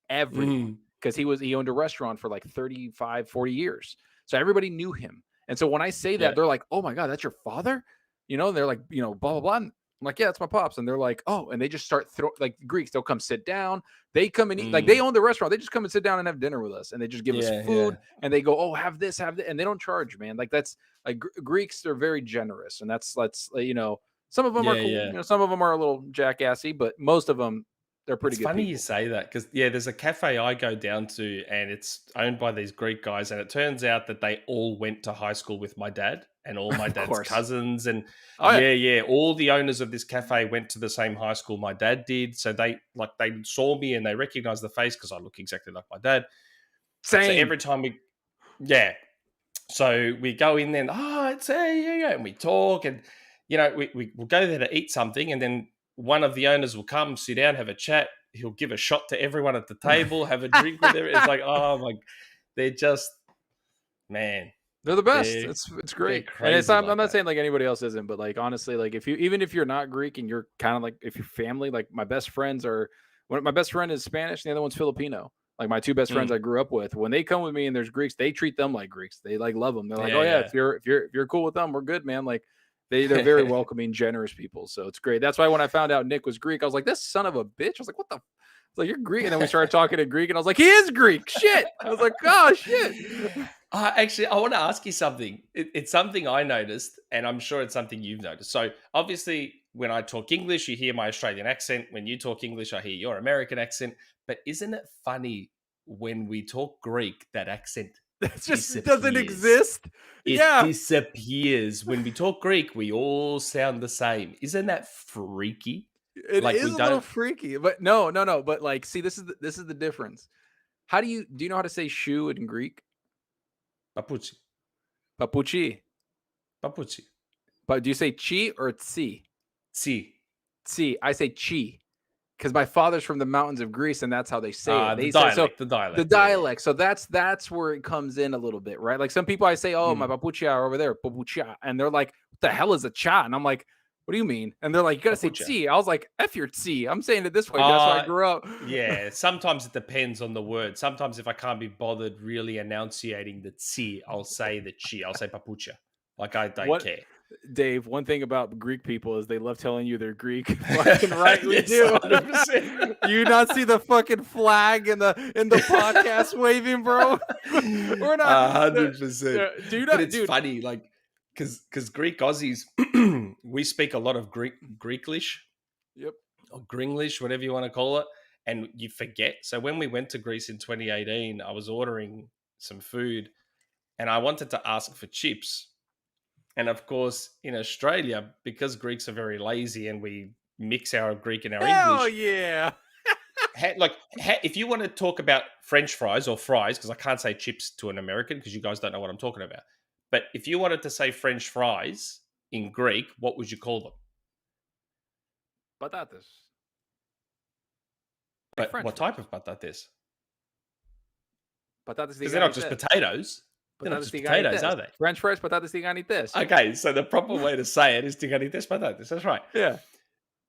because he owned a restaurant for like 35, 40 years. So everybody knew him. And so when I say that, they're like, oh my God, that's your father? They're like, blah, blah, blah. I'm like, yeah, that's my pops. And they're like, oh, and they just start like Greeks. They'll come sit down. They come and eat, like they own the restaurant. They just come and sit down and have dinner with us. And they just give us food and they go, oh, have this. And they don't charge, man. Like that's like Greeks, they're very generous. And that's some of them are cool. Some of them are a little jackassy, but most of them, they're pretty good. It's funny people. You say that because, there's a cafe I go down to and it's owned by these Greek guys. And it turns out that they all went to high school with my dad and all my dad's cousins. And all the owners of this cafe went to the same high school my dad did. So they saw me and they recognized the face because I look exactly like my dad. Same. So every time so we go in then, and we talk and, we'll go there to eat something and then one of the owners will come, sit down, have a chat. He'll give a shot to everyone at the table, have a drink with everyone. It's like, oh my, they're just, man. They're the best. It's great. And I'm not saying like anybody else isn't, but like, honestly, like even if you're not Greek and you're kind of like, if you're family, like my best friend is Spanish and the other one's Filipino. Like my two best friends I grew up with, when they come with me and there's Greeks, they treat them like Greeks. They like love them. They're like, if you're cool with them, we're good, man. Like, they're very welcoming, generous people. So it's great. That's why when I found out Nick was Greek, I was like, this son of a bitch. I was like, what the? It's like, you're Greek. And then we started talking in Greek and I was like, he is Greek. Shit. I was like, oh, shit. Actually, I want to ask you something. It's something I noticed and I'm sure it's something you've noticed. So obviously when I talk English, you hear my Australian accent. When you talk English, I hear your American accent. But isn't it funny when we talk Greek, that accent just doesn't exist? It disappears. When we talk Greek, we all sound the same. Isn't that freaky? It Like, is we a little don't- freaky, but no. But like, see, this is the difference. How do you know how to say shoe in Greek? Papuchi. Papuchi. Papuchi. But do you say chi or tsi? Si. Tsi. I say chi because my father's from the mountains of Greece, and that's how they say it. They The say dialect. so. The dialect. The yeah, yeah. dialect. So that's where it comes in a little bit, right? Like some people I say, oh, my papucha are over there, papucha. And they're like, what the hell is a cha? And I'm like, what do you mean? And they're like, you got to say Papucha. tsi. I was like, F your tsi. I'm saying it this way. That's why I grew up. Yeah, sometimes it depends on the word. Sometimes if I can't be bothered really enunciating the tsi, I'll say the chi. I'll say papucha. Like, I don't care. Dave, one thing about Greek people is they love telling you they're Greek. Fucking right, we Yes, do. 100%. You not see the fucking flag in the podcast waving, bro? We're not 100%. Dude, But it's funny, like, because Greek Aussies, we speak a lot of Greeklish. Yep. Or Gringlish, whatever you want to call it, and you forget. So when we went to Greece in 2018, I was ordering some food, and I wanted to ask for chips. And of course, in Australia, because Greeks are very lazy and we mix our Greek and our Hell English. yeah. If you want to talk about French fries or fries, because I can't say chips to an American because you guys don't know what I'm talking about. But if you wanted to say French fries in Greek, what would you call them? Patatas. But French what fries. type of patatas? Patatas Because they're not just potatoes. They're not just potatoes, are they? French fries, patatas tiganites. Okay, so the proper way to say it is tiganites patatas. That's right. Yeah.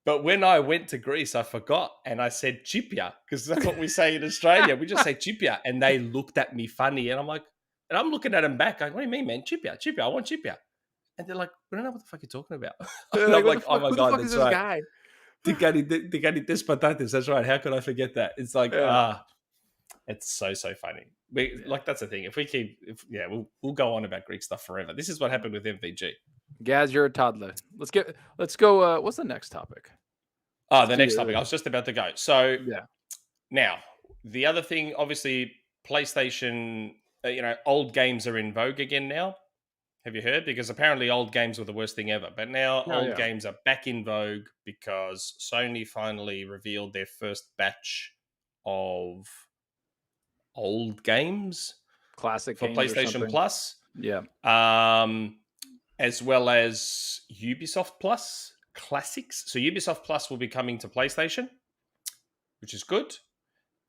But when I went to Greece, I forgot and I said chipia because that's what we say in Australia. We just say chipia, and they looked at me funny, and I'm like, and I'm looking at them back. Like, what do you mean, man? Chipia, chipia. I want chipia. And they're like, we don't know what the fuck you're talking about. And I'm like, oh my god, that's right. Tiganites patatas. That's right. How could I forget that? It's like, it's so funny. Like, that's the thing. If we keep, we'll go on about Greek stuff forever. This is what happened with MVG. Gaz, you're a toddler. Let's go. What's the next topic? Oh, the next topic. I was just about to go. So yeah. Now, the other thing, obviously, PlayStation, old games are in vogue again now. Have you heard? Because apparently old games were the worst thing ever. But now old games are back in vogue because Sony finally revealed their first batch of old games. Classic for games PlayStation Plus. Yeah. As well as Ubisoft Plus Classics. So Ubisoft Plus will be coming to PlayStation, which is good.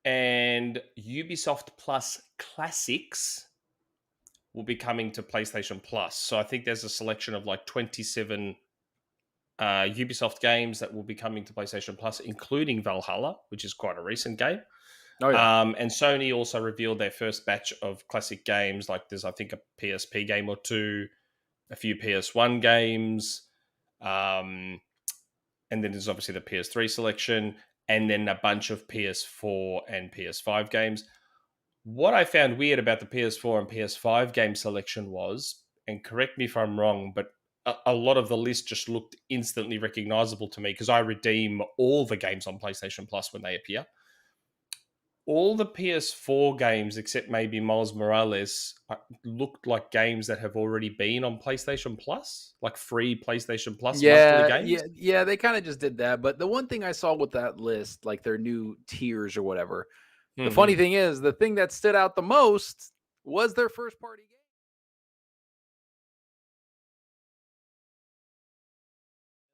And Ubisoft Plus Classics will be coming to PlayStation Plus. So I think there's a selection of like 27 Ubisoft games that will be coming to PlayStation Plus, including Valhalla, which is quite a recent game. Oh, yeah. And Sony also revealed their first batch of classic games. Like there's, I think, a PSP game or two, a few PS1 games, and then there's obviously the PS3 selection, and then a bunch of PS4 and PS5 games. What I found weird about the PS4 and PS5 game selection was, and correct me if I'm wrong, but a lot of the list just looked instantly recognizable to me because I redeem all the games on PlayStation Plus when they appear. All the PS4 games, except maybe Miles Morales, looked like games that have already been on PlayStation Plus, like free PlayStation Plus monthly games. Yeah, they kind of just did that. But the one thing I saw with that list, like their new tiers or whatever, the funny thing is, the thing that stood out the most was their first party game.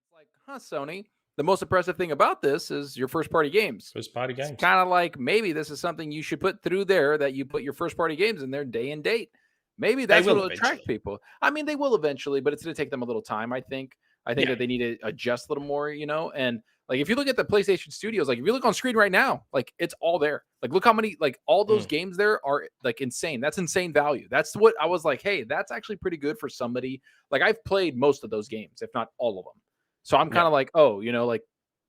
It's like, Sony. The most impressive thing about this is your first party games. First party games. It's kind of like maybe this is something you should put through there, that you put your first party games in there day and date. Maybe that's what will attract people. I mean, they will eventually, but it's going to take them a little time, I think. I think that they need to adjust a little more, and like if you look at the PlayStation Studios, like if you look on screen right now, like it's all there. Like look how many, like all those games there are like insane. That's insane value. That's what I was like, hey, that's actually pretty good for somebody. Like I've played most of those games, if not all of them. So I'm kind of like, like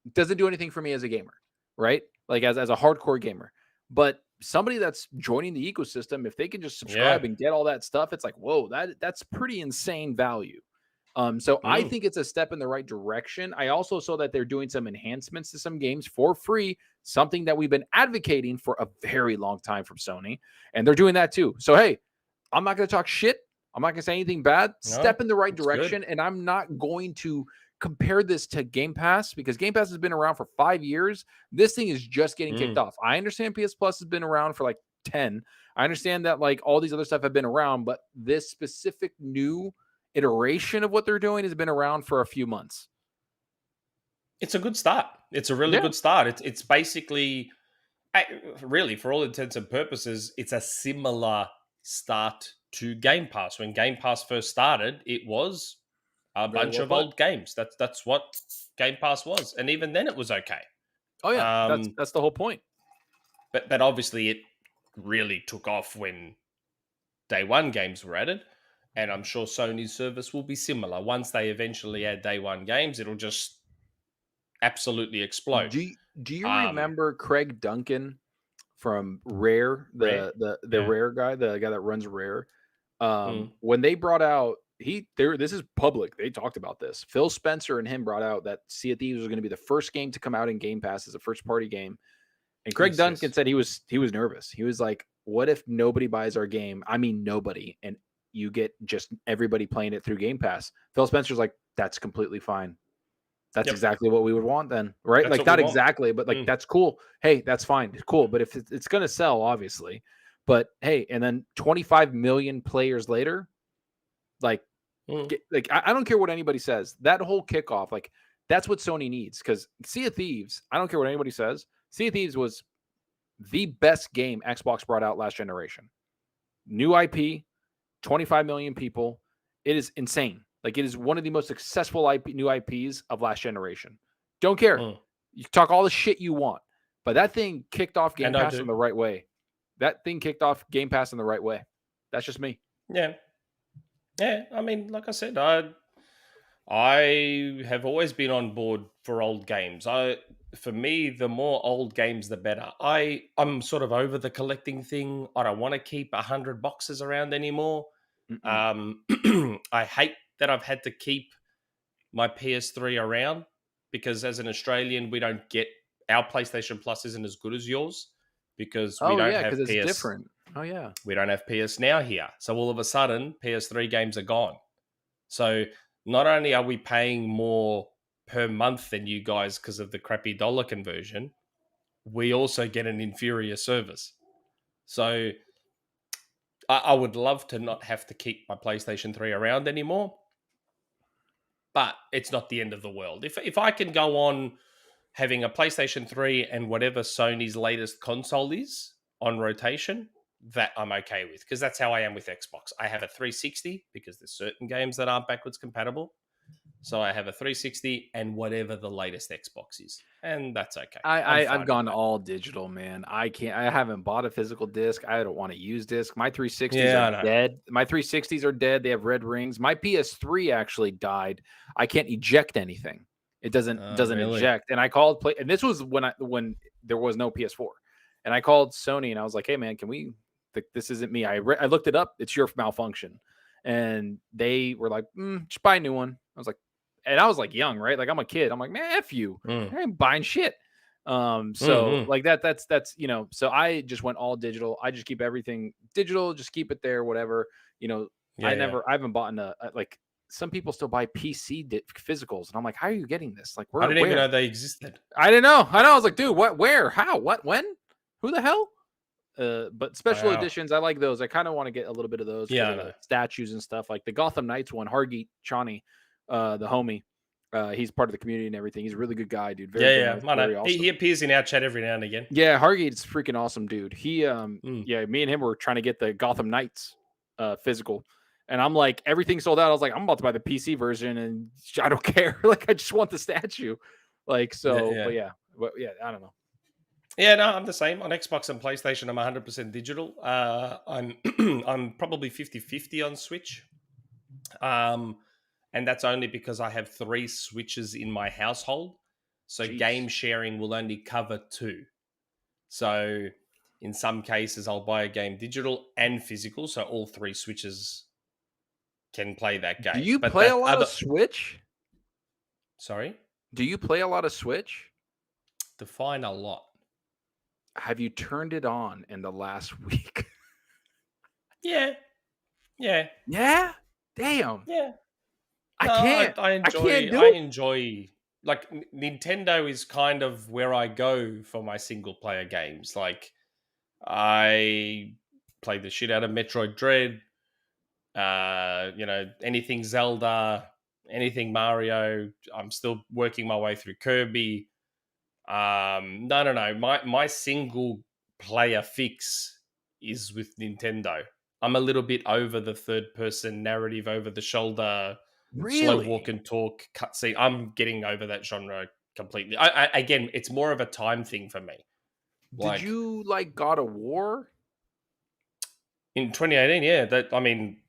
it doesn't do anything for me as a gamer, right? Like as a hardcore gamer. But somebody that's joining the ecosystem, if they can just subscribe and get all that stuff, it's like, whoa, that's pretty insane value. So I think it's a step in the right direction. I also saw that they're doing some enhancements to some games for free, something that we've been advocating for a very long time from Sony, and they're doing that too. So, hey, I'm not going to talk shit. I'm not going to say anything bad. Step in the right direction, and I'm not going to compare this to Game Pass, because Game Pass has been around for 5 years. This thing is just getting kicked off. I understand PS Plus has been around for like 10. I understand that like all these other stuff have been around, but this specific new iteration of what they're doing has been around for a few months. It's a good start. It's a really good start. It's basically, really, for all intents and purposes, it's a similar start to Game Pass. When Game Pass first started, it was a bunch of old games. That's what Game Pass was, and even then, it was okay. Oh yeah, that's the whole point. But obviously, it really took off when Day One games were added, and I'm sure Sony's service will be similar. Once they eventually add Day One games, it'll just absolutely explode. Do you remember Craig Duncan from Rare, the Rare guy, the guy that runs Rare? When they brought out this is public. They talked about this. Phil Spencer and him brought out that Sea of Thieves was going to be the first game to come out in Game Pass as a first party game. And Craig Duncan said he was nervous. He was like, "What if nobody buys our game? I mean, nobody, and you get just everybody playing it through Game Pass." Phil Spencer's like, "That's completely fine. That's exactly what we would want then, right? That's like not exactly, but like that's cool. Hey, that's fine. It's cool. But if it's going to sell, obviously, but hey, and then 25 million players later, like I don't care what anybody says. That whole kickoff, like that's what Sony needs. Because Sea of Thieves, I don't care what anybody says. Sea of Thieves was the best game Xbox brought out last generation. New IP, 25 million people. It is insane. Like, it is one of the most successful new IPs of last generation. Don't care. You talk all the shit you want. But that thing kicked off Game Pass in the right way. That's just me. Yeah. Yeah. I mean, like I said, I have always been on board for old games. For me, the more old games, the better. I'm sort of over the collecting thing. I don't want to keep 100 boxes around anymore. I hate that I've had to keep my PS3 around, because as an Australian, we don't get, our PlayStation Plus isn't as good as yours, because we don't have PS. It's different. Oh yeah. We don't have PS Now here. So all of a sudden, PS3 games are gone. So not only are we paying more per month than you guys because of the crappy dollar conversion, we also get an inferior service. So I would love to not have to keep my PlayStation 3 around anymore, but it's not the end of the world. If I can go on having a PlayStation 3 and whatever Sony's latest console is on rotation, that I'm okay with, because that's how I am with Xbox. I have a 360 because there's certain games that aren't backwards compatible. So I have a 360 and whatever the latest Xbox is, and that's okay. I've gone all digital, man. I haven't bought a physical disc. I don't want to use disc. My 360s are dead. My 360s are dead. They have red rings. My PS3 actually died. I can't eject anything. It doesn't really eject. And I called and this was when there was no PS4. And I called Sony and I was like, "Hey man, can we? This isn't me. I looked it up. It's your malfunction." And they were like, "Just buy a new one." I was like. And I was like young, right? Like I'm a kid. I'm like, man, F you. I ain't buying shit. Like that's so I just went all digital. I just keep everything digital, just keep it there, whatever. I haven't bought like some people still buy PC physicals. And I'm like, how are you getting this? Like, I didn't even know they existed. I didn't know. I was like, dude, what, where, how, what, when, who the hell? But special editions, I like those. I kind of want to get a little bit of those. The statues and stuff, like the Gotham Knights one, Hargeet Chani. The homie, he's part of the community and everything. He's a really good guy, dude. Very awesome. He appears in our chat every now and again. Yeah, Hargeet's freaking awesome, dude. He me and him were trying to get the Gotham Knights physical, and I'm like, everything sold out. I was like, I'm about to buy the PC version, and I don't care. Like, I just want the statue. Like, so, but I don't know. Yeah, no, I'm the same on Xbox and PlayStation. I'm 100% digital. I'm probably 50-50 on Switch. And that's only because I have 3 Switches in my household. So game sharing will only cover 2. So in some cases, I'll buy a game digital and physical. So all 3 Switches can play that game. Do you play a lot of Switch? Sorry? Do you play a lot of Switch? Define a lot. Have you turned it on in the last week? Yeah. Yeah? Damn. Yeah. I No, can't. I I can't do I it. enjoy like Nintendo is kind of where I go for my single player games. Like I play the shit out of Metroid Dread, anything Zelda, anything Mario. I'm still working my way through Kirby. No. My single player fix is with Nintendo. I'm a little bit over the third person narrative, over the shoulder, slow walk Really? and talk cutscene. I'm getting over that genre completely. Again, it's more of a time thing for me. Did Like you like God of War? in 2018, yeah.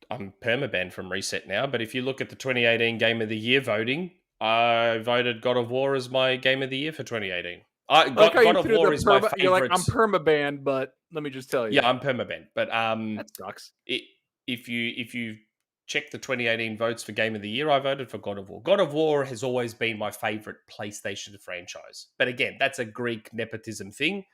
I'm permabanned from Reset now, but if you look at the 2018 Game of the Year voting, I voted God of War as my Game of the Year for 2018. I like how God you of threw War the is my perma. You're like, favorite. I'm permabanned, but let me just tell you, Yeah, I'm permabanned. But that sucks. if you check the 2018 votes for Game of the Year, I voted for God of War. God of War has always been my favorite PlayStation franchise. But again, that's a Greek nepotism thing.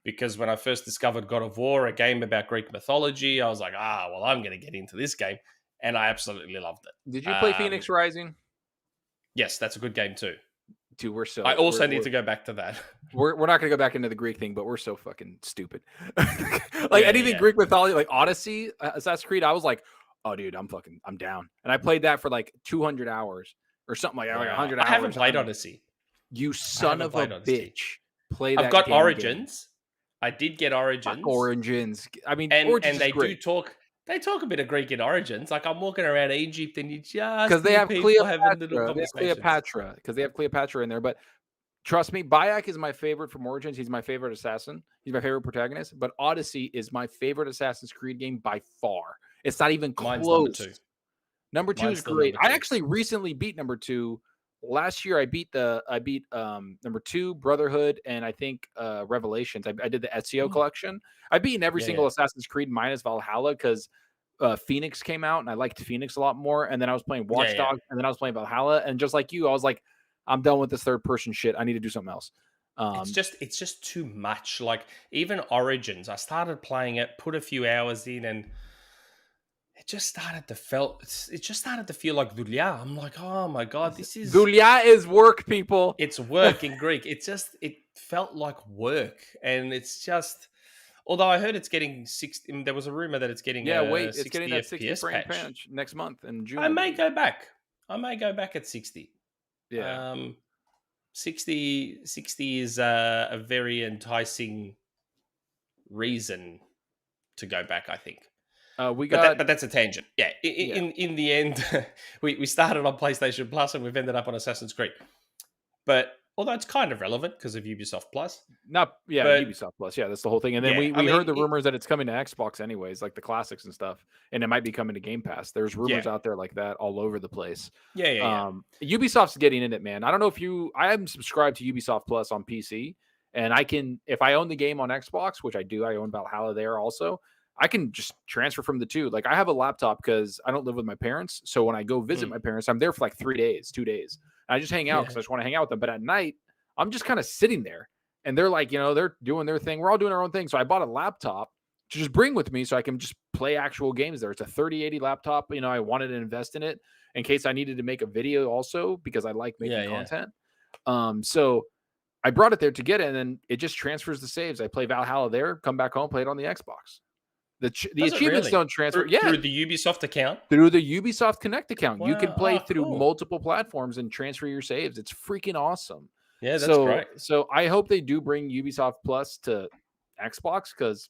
Because when I first discovered God of War, a game about Greek mythology, I was like, I'm going to get into this game. And I absolutely loved it. Did you play Phoenix Rising? Yes, that's a good game too. Dude, we're so. I also need to go back to that. We're not going to go back into the Greek thing, but we're so fucking stupid. Anything yeah. Greek mythology, like Odyssey, Assassin's Creed, I was like, oh, dude, I'm down. And I played that for like 200 hours or something like that, like 100 hours. I haven't played Odyssey. You son of a bitch. Play that I've got game Origins. Game. I did get Origins. Fuck Origins. I mean, and Origins they is great. They talk a bit of Greek in Origins. Like I'm walking around Egypt and you just because they have Cleopatra. Because they have Cleopatra in there. But trust me, Bayek is my favorite from Origins. He's my favorite assassin. He's my favorite protagonist. But Odyssey is my favorite Assassin's Creed game by far. It's not even close. Mine's number two is great. I actually recently beat number 2. Last year I beat number 2 Brotherhood and I think Revelations. I did the Ezio collection. I've beaten every single Assassin's Creed minus Valhalla because Phoenix came out and I liked Phoenix a lot more. And then I was playing Watch Dogs and then I was playing Valhalla. And just like you, I was like, I'm done with this third person shit. I need to do something else. It's just too much. Like even Origins, I started playing it, put a few hours in, and it just started to feel like Gya. I'm like, oh my god, this is Gya is work, people. It's work in Greek. It felt like work, and it's just. Although I heard it's getting 60. There was a rumor that it's getting it's getting that 60 FPS frame patch patch next month in June. I may go back. At 60. Yeah. 60 is a very enticing reason to go back, I think. But that's a tangent. Yeah. In the end, we started on PlayStation Plus and we've ended up on Assassin's Creed. But although it's kind of relevant because of Ubisoft Plus. Ubisoft Plus. Yeah, that's the whole thing. And then we heard the rumors that it's coming to Xbox anyways, like the classics and stuff. And it might be coming to Game Pass. There's rumors out there like that all over the place. Yeah. Ubisoft's getting in it, man. I don't know if I am subscribed to Ubisoft Plus on PC. And I can, if I own the game on Xbox, which I do, I own Valhalla there also. I can just transfer from the two. Like I have a laptop because I don't live with my parents. So when I go visit my parents, I'm there for like 2 days. And I just hang out because I just want to hang out with them. But at night, I'm just kind of sitting there and they're like, they're doing their thing. We're all doing our own thing. So I bought a laptop to just bring with me so I can just play actual games there. It's a 3080 laptop. I wanted to invest in it in case I needed to make a video also because I like making content. So I brought it there to get it and then it just transfers the saves. I play Valhalla there, come back home, play it on the Xbox. The achievements don't transfer. Through the Ubisoft account? Through the Ubisoft Connect account. Wow. You can play through multiple platforms and transfer your saves. It's freaking awesome. Yeah, that's great. So I hope they do bring Ubisoft Plus to Xbox because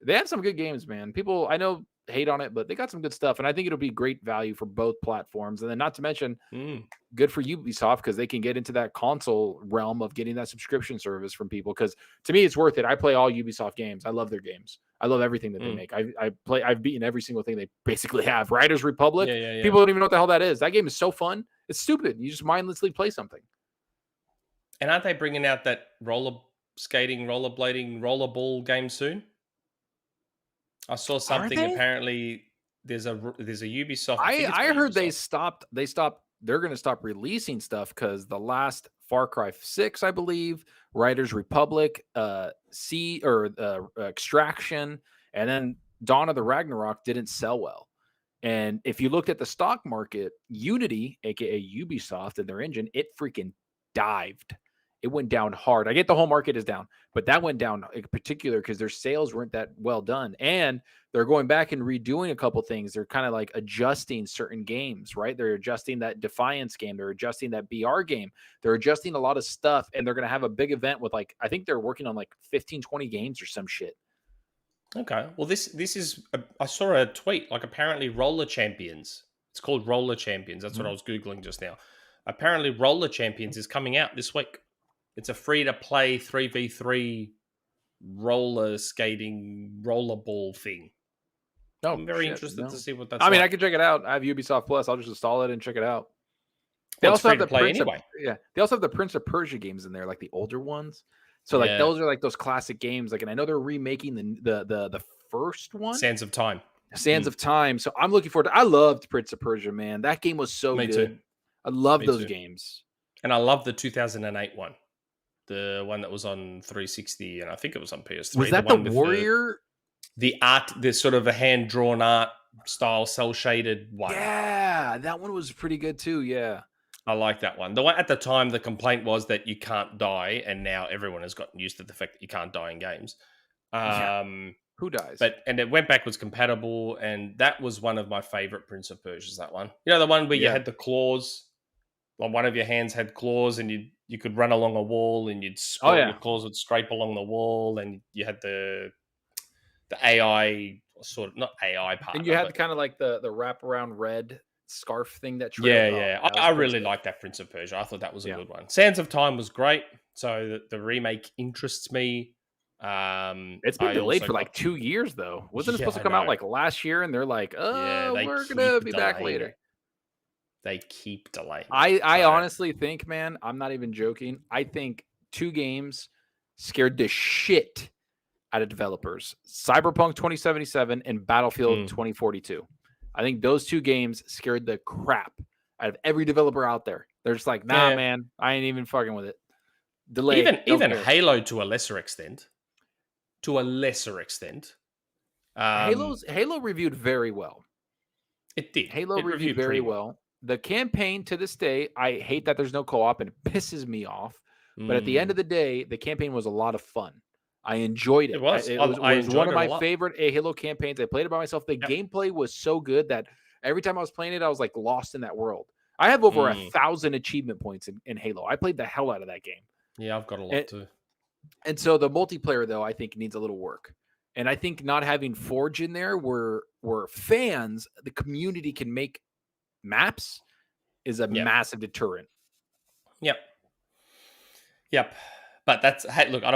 they have some good games, man. People I know hate on it, but they got some good stuff. And I think it'll be great value for both platforms. And then not to mention, good for Ubisoft because they can get into that console realm of getting that subscription service from people. Because to me, it's worth it. I play all Ubisoft games. I love their games. I love everything that they make. I've beaten every single thing they basically have. Riders Republic. People don't even know what the hell that is. That game is so fun. It's stupid. You just mindlessly play something. And aren't they bringing out that roller skating, rollerblading, rollerball game soon? I saw something. Apparently, there's a Ubisoft. I heard they stopped. They're going to stop releasing stuff because the last Far Cry 6, I believe, Riders Republic, Extraction, and then Dawn of the Ragnarok didn't sell well. And if you looked at the stock market, Unity, aka Ubisoft and their engine, it freaking dived. It went down hard. I get the whole market is down, but that went down in particular because their sales weren't that well done. And they're going back and redoing a couple things. They're kind of like adjusting certain games, right? They're adjusting that Defiance game. They're adjusting that BR game. They're adjusting a lot of stuff. And they're going to have a big event with I think they're working on 15, 20 games or some shit. Okay. Well, this is, I saw a tweet, apparently Roller Champions. It's called Roller Champions. That's what I was Googling just now. Apparently Roller Champions is coming out this week. It's a free-to-play 3v3 roller skating rollerball thing. Oh, I'm very interested to see what that's I can check it out. I have Ubisoft Plus. I'll just install it and check it out. They also have the Prince They also have the Prince of Persia games in there, like the older ones. So those are those classic games. And I know they're remaking the first one, Sands of Time. of Time. So I'm looking forward to. I loved Prince of Persia, man. That game was so good. Too. I love those games. And I love the 2008 one. The one that was on 360, and I think it was on PS3. Was that the Warrior? The art, the sort of a hand-drawn art style, cel-shaded one. Yeah, that one was pretty good too, yeah. I like that one. The one at the time, the complaint was that you can't die, and now everyone has gotten used to the fact that you can't die in games. Who dies? And it went backwards compatible, and that was one of my favorite Prince of Persia's, that one. You know, the one where you had the claws, one of your hands had claws, and you could run along a wall, and your claws would scrape along the wall, and you had the AI sort of, not AI part. And you had kind of like the wraparound red scarf thing that I really liked that Prince of Persia. I thought that was a good one. Sands of Time was great. So the remake interests me. It's been delayed for 2 years though. Wasn't it supposed to come out last year? And they're like, we're gonna be back later. They keep delaying. I honestly think, man, I'm not even joking. I think 2 games scared the shit out of developers: Cyberpunk 2077 and Battlefield 2042. I think those 2 games scared the crap out of every developer out there. They're just like, nah, man, I ain't even fucking with it. Delay. Even Halo to a lesser extent. Halo reviewed very well. It did. Halo reviewed very well. The campaign to this day, I hate that there's no co-op and it pisses me off. But at the end of the day, the campaign was a lot of fun. I enjoyed it. It was one of my favorite Halo campaigns. I played it by myself. The gameplay was so good that every time I was playing it, I was lost in that world. I have over 1,000 achievement points in Halo. I played the hell out of that game. Yeah, I've got a lot too. And so the multiplayer, though, I think needs a little work. And I think not having Forge in there where fans, the community can make maps is a massive deterrent. Yep. But that's, hey, look, I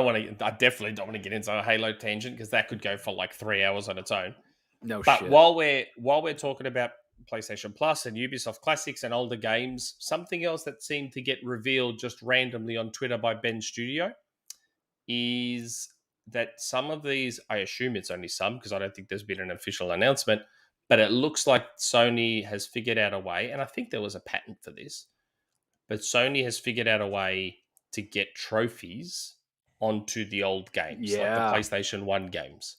definitely don't want to get into a Halo tangent because that could go for 3 hours on its own. But while we're talking about PlayStation Plus and Ubisoft Classics and older games, something else that seemed to get revealed just randomly on Twitter by Ben Studio is that some of these, I assume it's only some because I don't think there's been an official announcement, but it looks like Sony has figured out a way, and I think there was a patent for this, but Sony has figured out a way to get trophies onto the old games, like the PlayStation 1 games.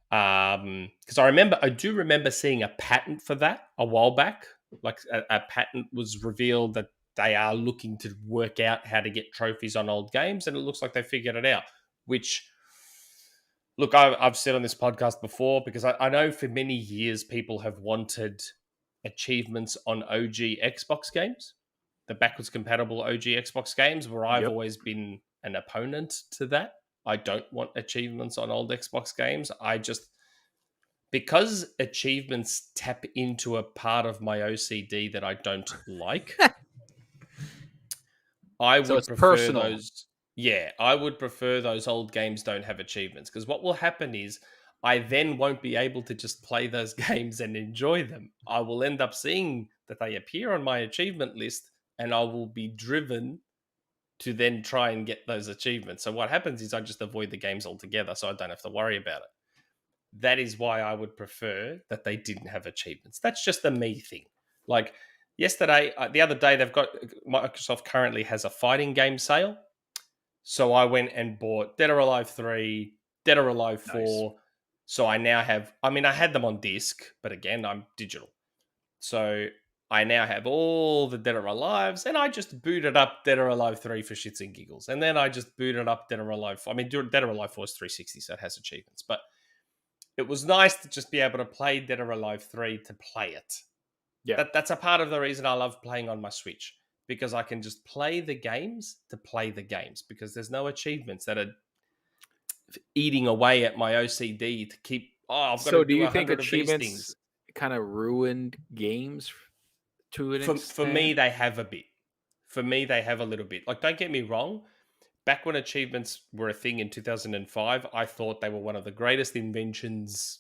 Because I do remember seeing a patent for that a while back. Like a patent was revealed that they are looking to work out how to get trophies on old games, and it looks like they figured it out. Which, look, I've said on this podcast before, because I know for many years people have wanted achievements on OG Xbox games, the backwards compatible OG Xbox games, where I've always been an opponent to that. I don't want achievements on old Xbox games. Because achievements tap into a part of my OCD that I don't like. I would prefer those. Yeah, I would prefer those old games don't have achievements, because what will happen is I then won't be able to just play those games and enjoy them. I will end up seeing that they appear on my achievement list, and I will be driven to then try and get those achievements. So what happens is I just avoid the games altogether, so I don't have to worry about it. That is why I would prefer that they didn't have achievements. That's just a me thing. Like the other day, Microsoft currently has a fighting game sale. So I went and bought Dead or Alive 3, Dead or Alive 4, So I now have, I mean, I had them on disc, but again, I'm digital. So I now have all the Dead or Alives, and I just booted up Dead or Alive 3 for shits and giggles. And then I just booted up Dead or Alive. I mean, Dead or Alive 4 is 360, so it has achievements. But it was nice to just be able to play Dead or Alive 3 to play it. Yeah. That's a part of the reason I love playing on my Switch, because I can just play the games to play the games, because there's no achievements that are eating away at my OCD to keep, I've got So to do do you think 100 of these achievements things. kind of ruined games to an extent? For me, they have a bit. For me, they have a little bit. Like, don't get me wrong. Back when achievements were a thing in 2005, I thought they were one of the greatest inventions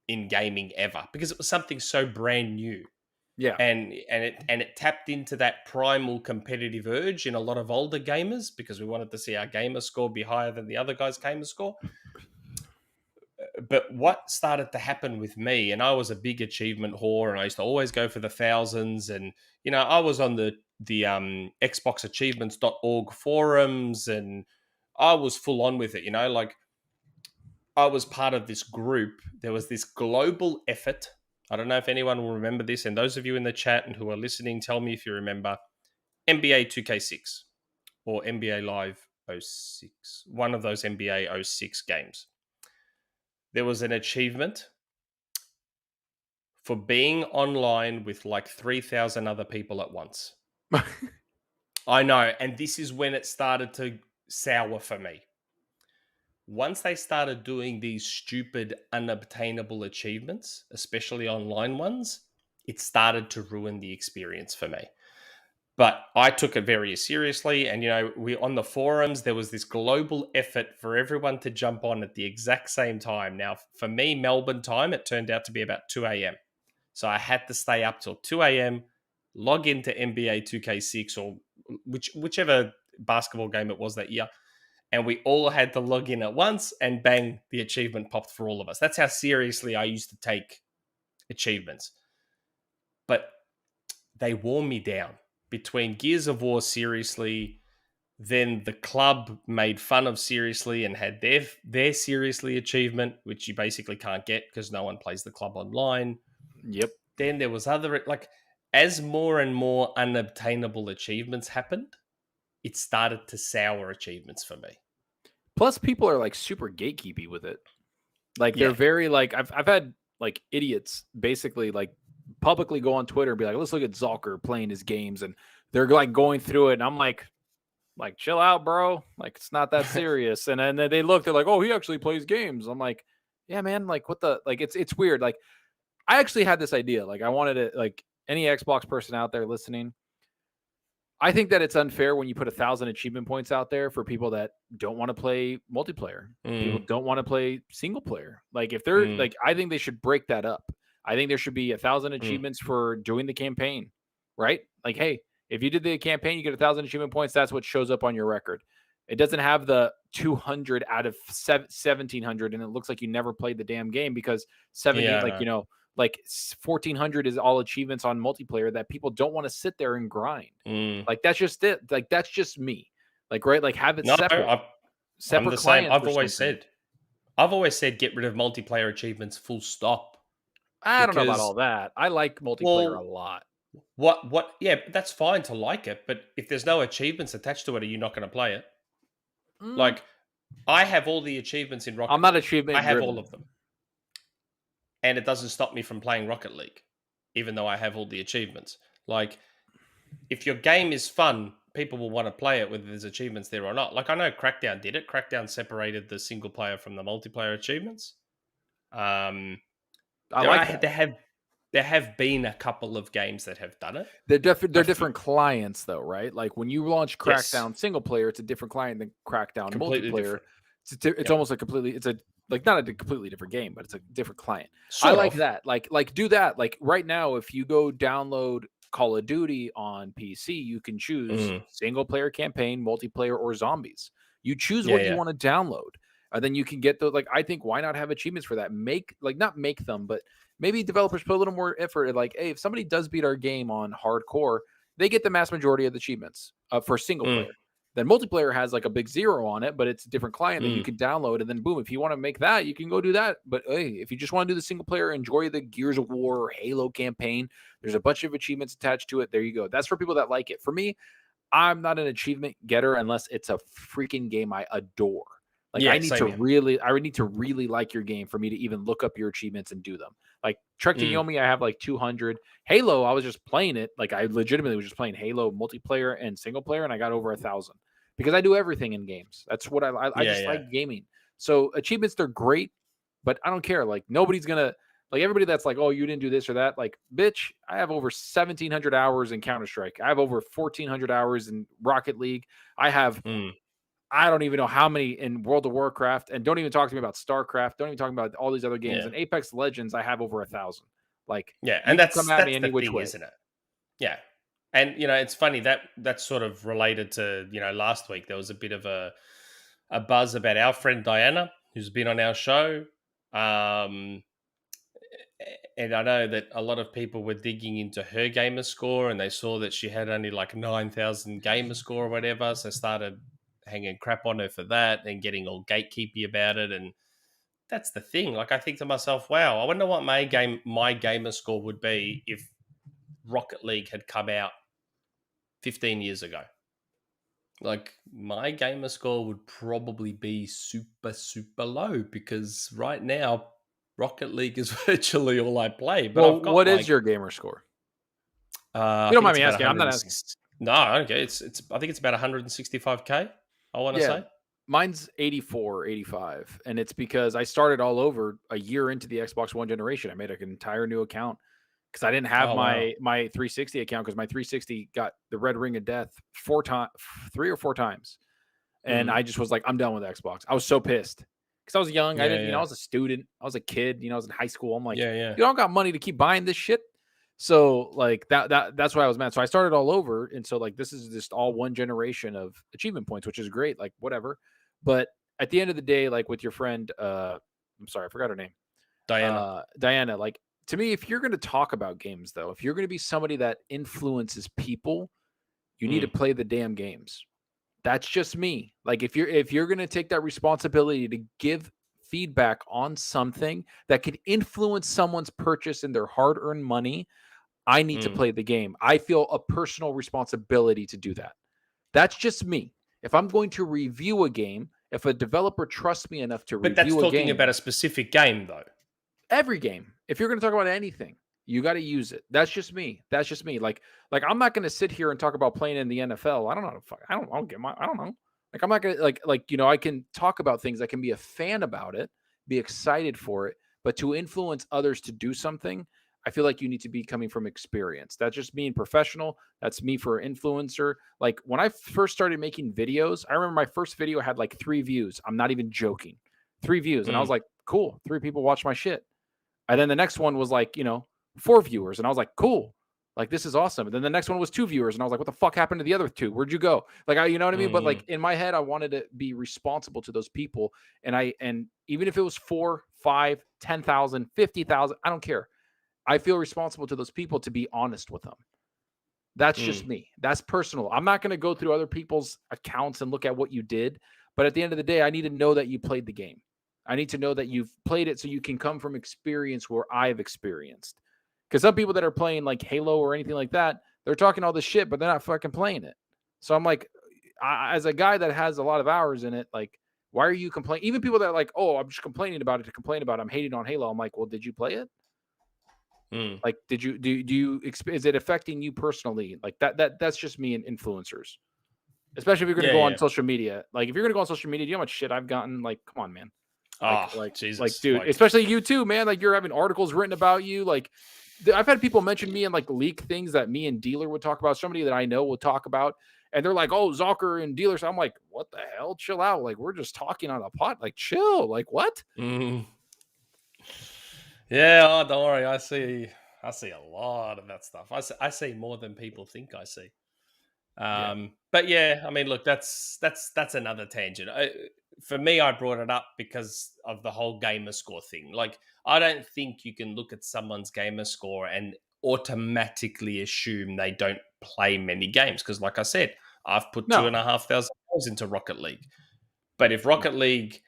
in gaming ever, because it was something so brand new. Yeah. And it tapped into that primal competitive urge in a lot of older gamers, because we wanted to see our gamer score be higher than the other guy's gamer score. But what started to happen with me, and I was a big achievement whore, and I used to always go for the thousands, and I was on the xboxachievements.org forums, and I was full on with it. Like, I was part of this group. There was this global effort. I don't know if anyone will remember this, and those of you in the chat and who are listening, tell me if you remember NBA 2K6 or NBA Live 06, one of those NBA 06 games. There was an achievement for being online with like 3,000 other people at once. I know, and this is when it started to sour for me. Once they started doing these stupid, unobtainable achievements, especially online ones, it started to ruin the experience for me. But I took it very seriously. And, we on the forums, there was this global effort for everyone to jump on at the exact same time. Now, for me, Melbourne time, it turned out to be about 2 a.m. So I had to stay up till 2 a.m., log into NBA 2K6 or whichever basketball game it was that year. And we all had to log in at once, and bang, the achievement popped for all of us. That's how seriously I used to take achievements. But they wore me down. Between Gears of War seriously, then the club made fun of seriously and had their seriously achievement, which you basically can't get because no one plays the club online. Yep. Then there was other, like, as more and more unobtainable achievements happened, it started to sour achievements for me. Plus, people are like super gatekeepy with it. Like, they're very like, I've had like idiots basically like publicly go on Twitter and be like, let's look at Zalker playing his games, and they're like going through it, and I'm like chill out, bro. Like, it's not that serious. And then they look, they're like, oh, he actually plays games. I'm like, yeah, man. Like, what the, like, it's weird. Like, I actually had this idea. Like, I wanted to, like, any Xbox person out there listening, I think that it's unfair when you put 1,000 achievement points out there for people that don't want to play multiplayer. People don't want to play single player. Like, if they're like, I think they should break that up. I think there should be 1,000 achievements for doing the campaign, right? Like, hey, if you did the campaign, you get 1,000 achievement points. That's what shows up on your record. It doesn't have the 200 out of 1,700, and it looks like you never played the damn game because 1,400 is all achievements on multiplayer that people don't want to sit there and grind. Like, that's just it. Like, that's just me. Like, right? Like, have it separate. I'm the same. I've always said get rid of multiplayer achievements, full stop. I don't know about all that. I like multiplayer a lot. What? Yeah, that's fine to like it, but if there's no achievements attached to it, are you not going to play it? Like, I have all the achievements in Rocket. I'm not achievement. I have all of them, and it doesn't stop me from playing Rocket League, even though I have all the achievements. Like, if your game is fun, people will want to play it whether there's achievements there or not. Like, I know Crackdown did it. Crackdown separated the single player from the multiplayer achievements. There have been a couple of games that have done it. They're different clients, though, right? Like, when you launch Crackdown single player, it's a different client than Crackdown multiplayer. Different. It's almost like not a completely different game, but it's a different client. Sort I like of. that. Like do that. Like, right now, if you go download Call of Duty on PC, you can choose single player campaign, multiplayer, or zombies. You choose what you want to download. And then you can get those. Like, I think, why not have achievements for that? Not make them, but maybe developers put a little more effort. Like, hey, if somebody does beat our game on hardcore, they get the mass majority of the achievements for single player. Then multiplayer has like a big 0 on it, but it's a different client that you can download. And then boom, if you want to make that, you can go do that. But hey, if you just want to do the single player, enjoy the Gears of War or Halo campaign, there's a bunch of achievements attached to it. There you go. That's for people that like it. For me, I'm not an achievement getter unless it's a freaking game I adore. Like I need to really like your game for me to even look up your achievements and do them. Like Trek to Yomi, I have like 200. Halo, I was just playing it. Like I legitimately was just playing Halo multiplayer and single player, and I got over 1,000 because I do everything in games. That's what I just like gaming. So achievements, they're great, but I don't care. Like nobody's gonna like everybody that's like, oh, you didn't do this or that. Like, bitch, I have over 1,700 hours in Counter-Strike. I have over 1,400 hours in Rocket League. I have. I don't even know how many in World of Warcraft, and don't even talk to me about StarCraft. Don't even talk about all these other games. And Apex Legends, I have over 1,000. Like, and that's come at me the any which thing, way, isn't it? Yeah, and it's funny that's sort of related to last week there was a bit of a buzz about our friend Diana, who's been on our show, and I know that a lot of people were digging into her gamer score, and they saw that she had only like 9,000 gamer score or whatever, so started hanging crap on her for that and getting all gatekeepy about it. And that's the thing. Like I think to myself, wow, I wonder what my gamer score would be if Rocket League had come out 15 years ago. Like my gamer score would probably be super, super low because right now Rocket League is virtually all I play. But well, I've got what is your gamer score? You don't mind me asking. I'm not asking. No, okay. I think it's about 165K. I want to say. Mine's 84, 85. And it's because I started all over a year into the Xbox One generation. I made an entire new account because I didn't have my 360 account because my 360 got the red ring of death 3 or 4 times. And I just was like, I'm done with Xbox. I was so pissed because I was young. I didn't, I was a student. I was a kid. I was in high school. I'm like, you don't got money to keep buying this shit. So like that's why I was mad. So I started all over. And so like, this is just all one generation of achievement points, which is great. Like whatever. But at the end of the day, like with your friend, I'm sorry, I forgot her name. Diana, like to me, if you're going to talk about games though, if you're going to be somebody that influences people, you need to play the damn games. That's just me. Like if you're going to take that responsibility to give feedback on something that could influence someone's purchase and their hard-earned money, I need to play the game. I feel a personal responsibility to do that. That's just me. If I'm going to review a game, if a developer trusts me enough to review a game. But that's talking about a specific game, though. Every game. If you're going to talk about anything, you got to use it. That's just me. That's just me. Like I'm not going to sit here and talk about playing in the NFL. I don't know. I don't know. Like I'm not going to I can talk about things. I can be a fan about it, be excited for it, but to influence others to do something, I feel like you need to be coming from experience. That's just being professional. That's me for an influencer. Like when I first started making videos, I remember my first video had like 3 views. I'm not even joking. 3 views. And I was like, cool. 3 people watch my shit. And then the next one was like, 4 viewers. And I was like, cool. Like, this is awesome. And then the next one was 2 viewers. And I was like, what the fuck happened to the other 2? Where'd you go? Like, you know what I mean? But like in my head, I wanted to be responsible to those people. And even if it was 4, 5, 10,000, 50,000, I don't care. I feel responsible to those people to be honest with them. That's just me. That's personal. I'm not going to go through other people's accounts and look at what you did. But at the end of the day, I need to know that you played the game. I need to know that you've played it so you can come from experience where I've experienced. Because some people that are playing like Halo or anything like that, they're talking all this shit, but they're not fucking playing it. So I'm like, as a guy that has a lot of hours in it, like, why are you complaining? Even people that are like, oh, I'm just complaining about it to complain about it. I'm hating on Halo. I'm like, well, did you play it? Like, did you is it affecting you personally? Like that's just me and influencers, especially if you're going to go on social media. Like if you're going to go on social media, do you know how much shit I've gotten? Like, come on, man. Like, Jesus. Like, dude, especially you too, man. Like you're having articles written about you. Like I've had people mention me and like leak things that me and Dealer would talk about. Somebody that I know will talk about. And they're like, oh, Zalker and Dealer. So I'm like, what the hell? Chill out. Like, we're just talking on a pot. Like, chill. Like, what? Yeah, don't worry. I see a lot of that stuff. I see more than people think I see. But yeah, I mean, look, that's another tangent. For me, I brought it up because of the whole gamer score thing. Like, I don't think you can look at someone's gamer score and automatically assume they don't play many games. Because, like I said, I've put 2,500 was into Rocket League. But if Rocket League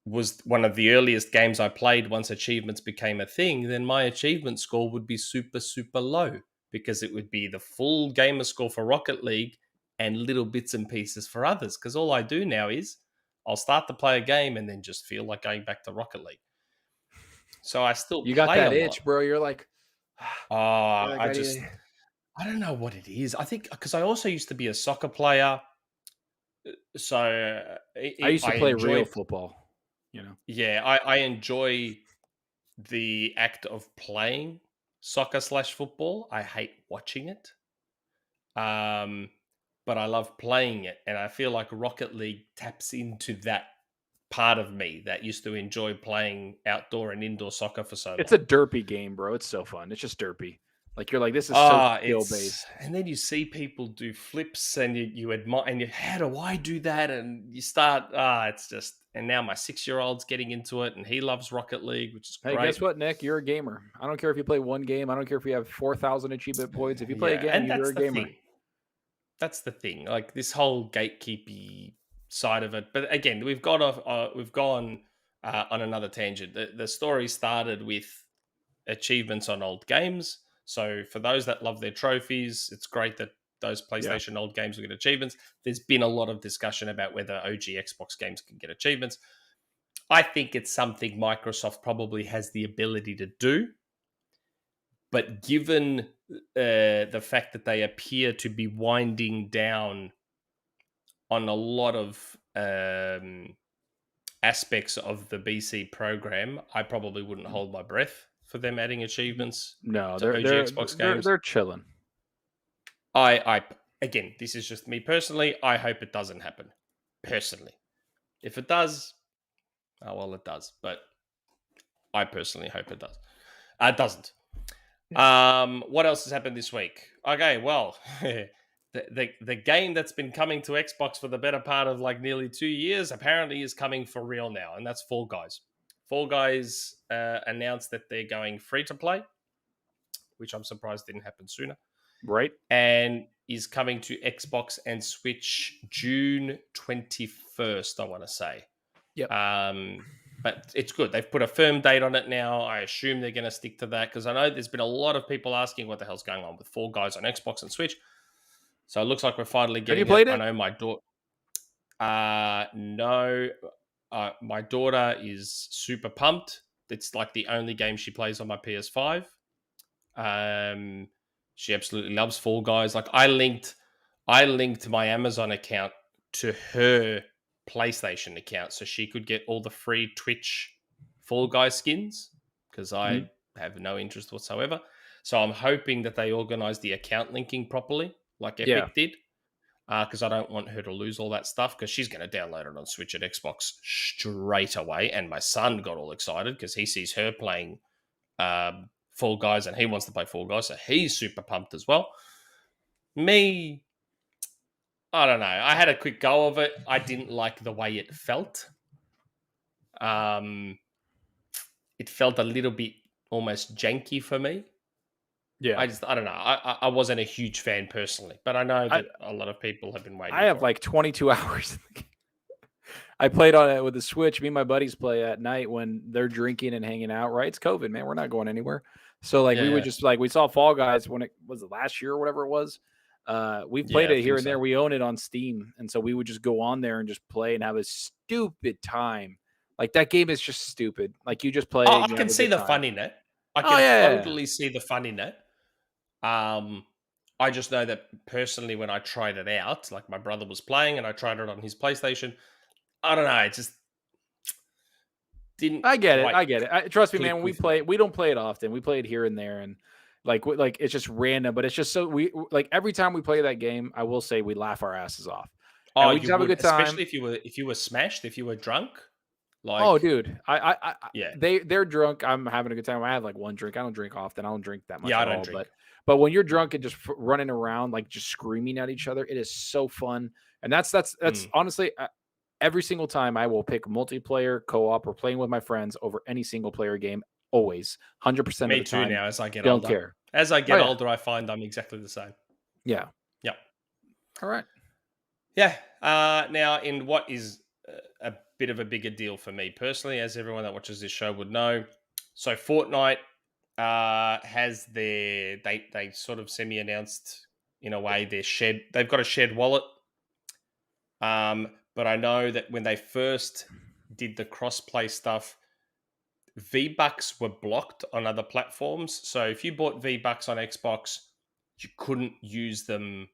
was one of the earliest games I played once achievements became a thing, then my achievement score would be super, super low because it would be the full gamer score for Rocket League and little bits and pieces for others. Because all I do now is I'll start to play a game and then just feel like going back to Rocket League. So I still You play got that a itch, lot. bro. You're like, I don't know what it is. I think because I also used to be a soccer player. So I used to play real football, you know. Yeah, I enjoy the act of playing soccer/football. I hate watching it. But I love playing it, and I feel like Rocket League taps into that part of me that used to enjoy playing outdoor and indoor soccer for so long. It's a derpy game, bro. It's so fun. It's just derpy. Like you're like, this is so skill based. And then you see people do flips, and you admire, and how do I do that? And you start, it's just. And now my 6-year-old's getting into it, and he loves Rocket League, which is great. Hey, guess what, Nick? You're a gamer. I don't care if you play one game. I don't care if you have 4,000 achievement points. If you play a game, you're a gamer. That's the thing. Like this whole gatekeeping side of it. But again, we've gone on another tangent. The story started with achievements on old games. So for those that love their trophies, it's great that those PlayStation old games will get achievements. There's been a lot of discussion about whether OG Xbox games can get achievements. I think it's something Microsoft probably has the ability to do. But given the fact that they appear to be winding down on a lot of aspects of the BC program, I probably wouldn't hold my breath for them adding achievements. No, to OG Xbox games. They're chilling. I again, this is just me personally. I hope it doesn't happen. Personally, if it does, oh well, it does. But I personally hope it does. It doesn't. What else has happened this week? Okay, well, the game that's been coming to Xbox for the better part of like nearly 2 years apparently is coming for real now, and that's Fall Guys. Fall Guys announced that they're going free to play, which I'm surprised didn't happen sooner. Right. And is coming to Xbox and Switch June 21st, I want to say. Yep. But it's good. They've put a firm date on it now. I assume they're going to stick to that because I know there's been a lot of people asking what the hell's going on with Fall Guys on Xbox and Switch. So it looks like we're finally getting Have you played it? I know my daughter... no. My daughter is super pumped. It's like the only game she plays on my PS5. She absolutely loves Fall Guys. Like I linked my Amazon account to her PlayStation account so she could get all the free Twitch Fall Guys skins because I have no interest whatsoever. So I'm hoping that they organize the account linking properly like Epic did because I don't want her to lose all that stuff because she's going to download it on Switch and Xbox straight away. And my son got all excited because he sees her playing Fall Guys and he wants to play Fall Guys, so he's super pumped as well. Me, I don't know. I had a quick go of it. I didn't like the way it felt. It felt a little bit almost janky for me. Yeah. I don't know. I wasn't a huge fan personally, but I know that a lot of people have been waiting. I have like 22 hours in the game. I played on it with the Switch. Me and my buddies play at night when they're drinking and hanging out, right? It's COVID, man. We're not going anywhere. So like we would just like, we saw Fall Guys when it was last year or whatever it was. We played it here and there. We own it on Steam. And so we would just go on there and just play and have a stupid time. Like that game is just stupid. Like you just play. I can see the fun in it. I can totally see the fun in it. I just know that personally when I tried it out, like my brother was playing and I tried it on his PlayStation. I don't know. It just didn't. I get it. Trust me, man. When we play, we don't play it often. We play it here and there, and like it's just random. But it's just so we like every time we play that game, I will say we laugh our asses off. Oh, we just have a good time, especially if you were smashed, if you were drunk. Like, oh, dude, they're drunk. I'm having a good time. I have like one drink. I don't drink often. I don't drink that much. Yeah, I don't drink. But when you're drunk and just running around, like just screaming at each other, it is so fun. And that's honestly. Every single time I will pick multiplayer, co-op, or playing with my friends over any single player game. Always, 100% of the time. Me too. Now, as I get older, don't care. As I get older, I find I'm exactly the same. Yeah. Yep. All right. Yeah. Now, in what is a bit of a bigger deal for me personally, as everyone that watches this show would know, so Fortnite has they sort of semi-announced in a way they've got a shared wallet. But I know that when they first did the cross-play stuff, V-Bucks were blocked on other platforms. So if you bought V-Bucks on Xbox, you couldn't use them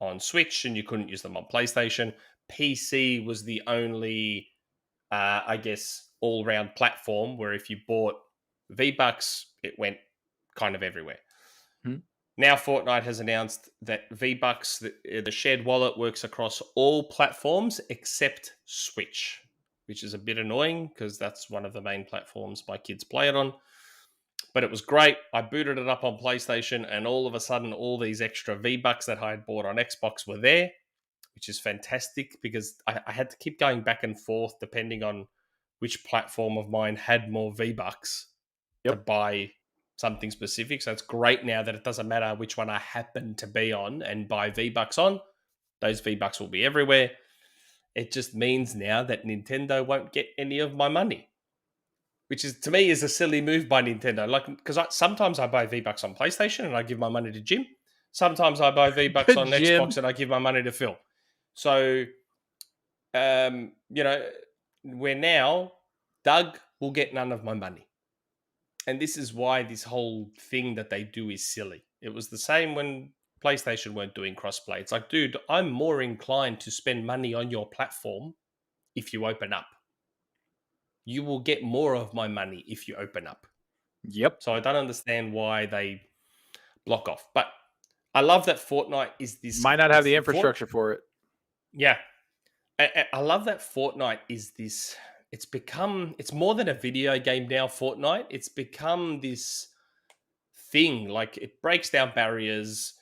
on Switch and you couldn't use them on PlayStation. PC was the only, I guess, all-round platform where if you bought V-Bucks, it went kind of everywhere. Now Fortnite has announced that V-Bucks, the shared wallet, works across all platforms except Switch, which is a bit annoying because that's one of the main platforms my kids play it on. But it was great. I booted it up on PlayStation, and all of a sudden, all these extra V-Bucks that I had bought on Xbox were there, which is fantastic because I had to keep going back and forth depending on which platform of mine had more V-Bucks to buy something specific. So it's great now that it doesn't matter which one I happen to be on and buy V-Bucks on. Those V-Bucks will be everywhere. It just means now that Nintendo won't get any of my money, which is, to me, is a silly move by Nintendo. Like, because sometimes I buy V-Bucks on PlayStation and I give my money to Jim. Sometimes I buy V-Bucks on Xbox and I give my money to Phil. So, where now Doug will get none of my money. And this is why this whole thing that they do is silly. It was the same when PlayStation weren't doing crossplay. It's like, dude, I'm more inclined to spend money on your platform if you open up. You will get more of my money if you open up. Yep. So I don't understand why they block off. But I love that Fortnite is this... Might not have the infrastructure for it. Yeah. I love that Fortnite is this... It's more than a video game now, Fortnite. It's become this thing. Like, it breaks down barriers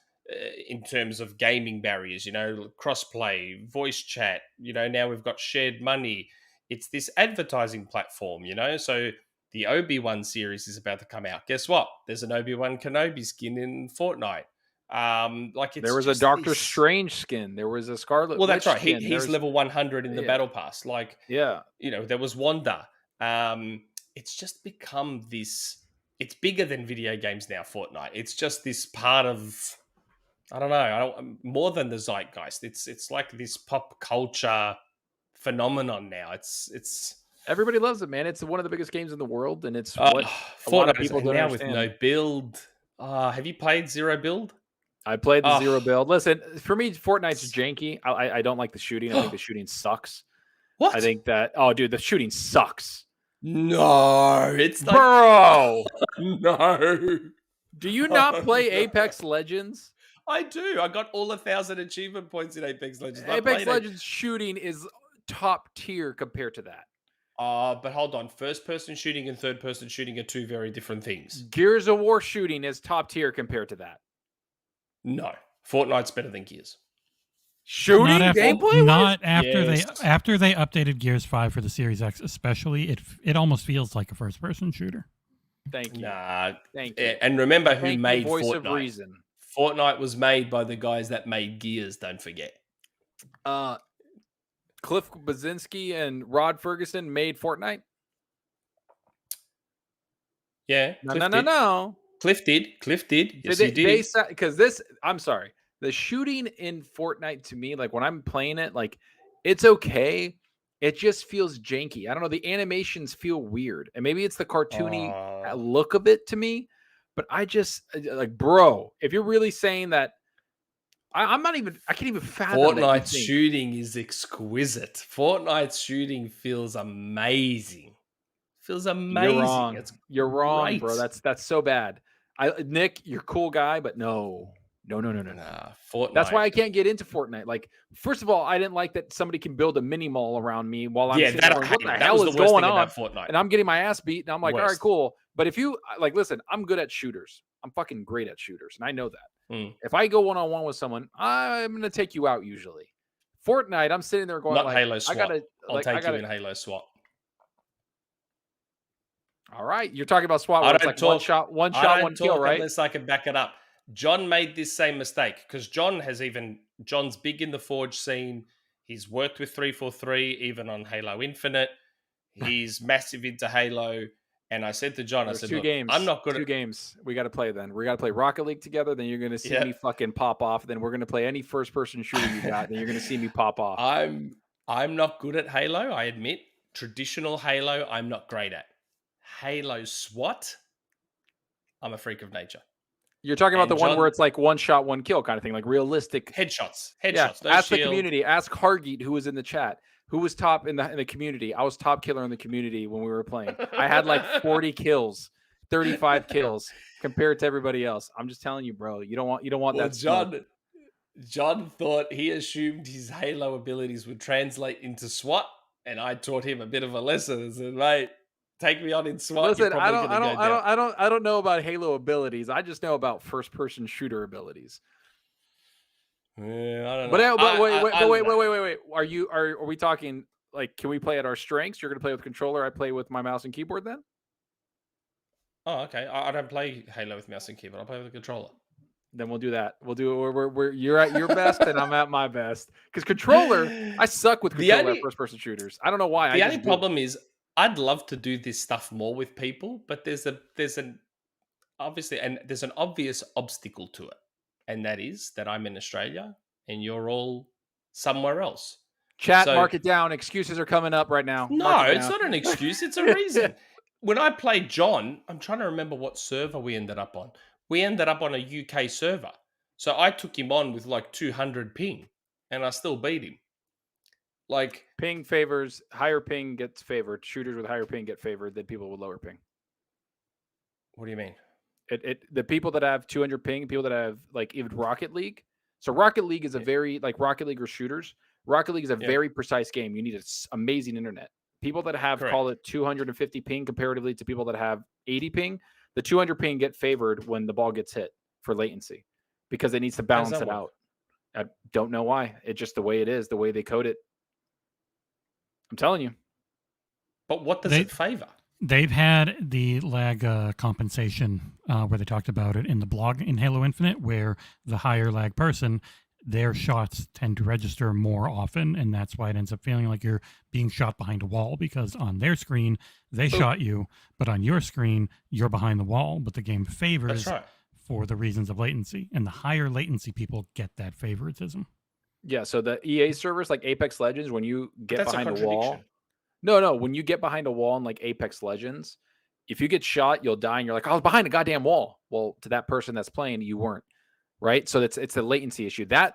in terms of gaming barriers, crossplay, voice chat, now we've got shared money. It's this advertising platform, so the Obi-Wan series is about to come out. Guess what? There's an Obi-Wan Kenobi skin in Fortnite. There was a Doctor Strange skin. There was a Scarlet Witch that's right. skin. He's level 100 in the battle pass. There was Wanda. It's just become this. It's bigger than video games now. Fortnite. It's just this part of. I don't know. More than the zeitgeist. It's like this pop culture phenomenon now. It's. Everybody loves it, man. It's one of the biggest games in the world, and it's what Fortnite, a lot of people don't now understand. With no build. Have you played Zero Build? I played the Zero Build. Listen, for me, Fortnite's janky. I don't like the shooting. I think the shooting sucks. What? I think that... Oh, dude, the shooting sucks. No, it's like... Bro! No. Do you not play Apex Legends? I do. I got all 1,000 achievement points in Apex Legends. Apex Legends shooting is top tier compared to that. But hold on. First-person shooting and third-person shooting are two very different things. Gears of War shooting is top tier compared to that. No. Fortnite's better than Gears. Shooting gameplay? Not after they updated Gears 5 for the Series X, especially. It almost feels like a first-person shooter. Thank you. Thank you. And remember who made Voice Fortnite. Of reason. Fortnite was made by the guys that made Gears, don't forget. Cliff Basinski and Rod Ferguson made Fortnite? Yeah. No. Cliff did. Yes, he did. Because I'm sorry. The shooting in Fortnite, to me, like when I'm playing it, like it's okay. It just feels janky. I don't know. The animations feel weird. And maybe it's the cartoony look of it to me. But I just, like, bro, if you're really saying that, I can't even fathom Fortnite's shooting is exquisite. Fortnite's shooting feels amazing. You're wrong, great. bro. That's so bad. Nick, you're a cool guy, but no. Fortnite. That's why I can't get into Fortnite. Like, first of all, I didn't like that somebody can build a mini mall around me while I'm sitting there going, what the hell is going on? And I'm getting my ass beat, and I'm like, all right, cool. But if you like, listen, I'm good at shooters. I'm fucking great at shooters, and I know that. If I go one-on-one with someone, I'm gonna take you out usually. Fortnite, I'm sitting there going, not like, Halo SWAT. I'll take you in Halo SWAT. All right, you're talking about SWAT. Where it's like one shot, one kill, right? Unless I can back it up. John made this same mistake because John's big in the Forge scene. He's worked with 343 even on Halo Infinite. He's massive into Halo. And I said to John, There's I said, two look, games. I'm not good two at games. We got to play then. We got to play Rocket League together. Then you're going to see me fucking pop off. Then we're going to play any first person shooter you got. Then you're going to see me pop off. I'm not good at Halo. I admit traditional Halo, I'm not great at. Halo SWAT, I'm a freak of nature. You're talking about the one where it's like one shot, one kill kind of thing, like realistic headshots. Yeah. No ask shield. the community. Ask Hargeet, who was in the chat. Who was top in the community? I was top killer in the community when we were playing. I had like 40 kills, 35 kills compared to everybody else. I'm just telling you, bro. You don't want that. John thought he assumed his Halo abilities would translate into SWAT, and I taught him a bit of a lesson. I said, mate, take me on in SWAT. Listen, I don't know about Halo abilities. I just know about first person shooter abilities. Yeah, I don't know. But wait. Are we talking like, can we play at our strengths? You're going to play with controller. I play with my mouse and keyboard then? Oh, okay. I don't play Halo with mouse and keyboard. I play with a controller. Then we'll do that. We'll do it. You're at your best and I'm at my best. Because controller, I suck with controller first person shooters. I don't know why. The only problem is I'd love to do this stuff more with people, but there's an obvious obstacle to it. And that is that I'm in Australia and you're all somewhere else. Chat, mark it down. Excuses are coming up right now. No, it's not an excuse. It's a reason. When I played John, I'm trying to remember what server we ended up on. We ended up on a UK server. So I took him on with like 200 ping and I still beat him. Like ping favors, higher ping gets favored. Shooters with higher ping get favored than people with lower ping. What do you mean? The people that have 200 ping, people that have like even Rocket League. So Rocket League is a very like Rocket League or shooters. Rocket League is a very precise game. You need amazing internet. People that have call it 250 ping comparatively to people that have 80 ping, the 200 ping get favored when the ball gets hit for latency because it needs to balance it out. I don't know why. It's just the way it is, the way they code it. I'm telling you. But what does it favor? They've had the lag compensation where they talked about it in the blog in Halo Infinite, where the higher lag person, their shots tend to register more often, and that's why it ends up feeling like you're being shot behind a wall, because on their screen, they shot you, but on your screen, you're behind the wall, but the game favors for the reasons of latency, and the higher latency people get that favoritism. Yeah, so the EA servers like Apex Legends, when you get behind a wall... No. When you get behind a wall in like Apex Legends, if you get shot, you'll die, and you're like, I was behind a goddamn wall. Well, to that person that's playing, you weren't, right? So it's the latency issue. That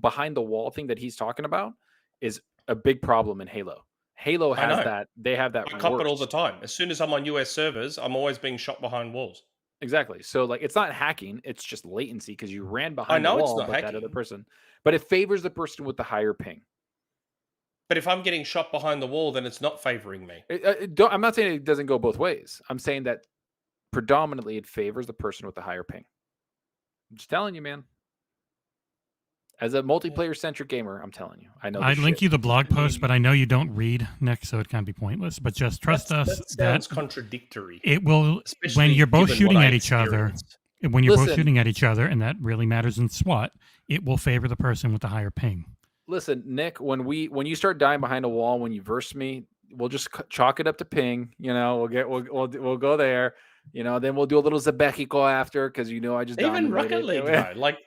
behind the wall thing that he's talking about is a big problem in Halo. Halo has that. They have that. I cop it all the time. As soon as I'm on US servers, I'm always being shot behind walls. Exactly. So like, it's not hacking. It's just latency because you ran behind the wall, it's not but hacking. that other person. But it favors the person with the higher ping. But if I'm getting shot behind the wall, then it's not favoring me. I'm not saying it doesn't go both ways. I'm saying that predominantly it favors the person with the higher ping. I'm just telling you, man. As a multiplayer-centric gamer, I'm telling you. I know. I'd link you the blog post, but I know you don't read, Nick, so it can be pointless. But just trust us. That sounds contradictory. It will, when you're both shooting at each other, and that really matters in SWAT, it will favor the person with the higher ping. Listen, Nick, when you start dying behind a wall, when you verse me, we'll just chalk it up to ping. You know, we'll go there. You know, then we'll do a little Zabekiko after because I just even Rocket League though. Like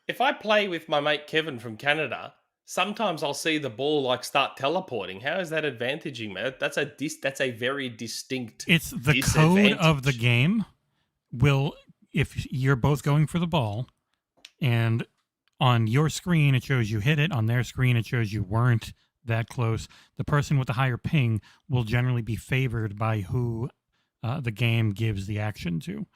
if I play with my mate Kevin from Canada, sometimes I'll see the ball like start teleporting. How is that advantaging, man? That's a very distinct. It's the code of the game. If you're both going for the ball, and on your screen, it shows you hit it. On their screen, it shows you weren't that close. The person with the higher ping will generally be favored by who the game gives the action to.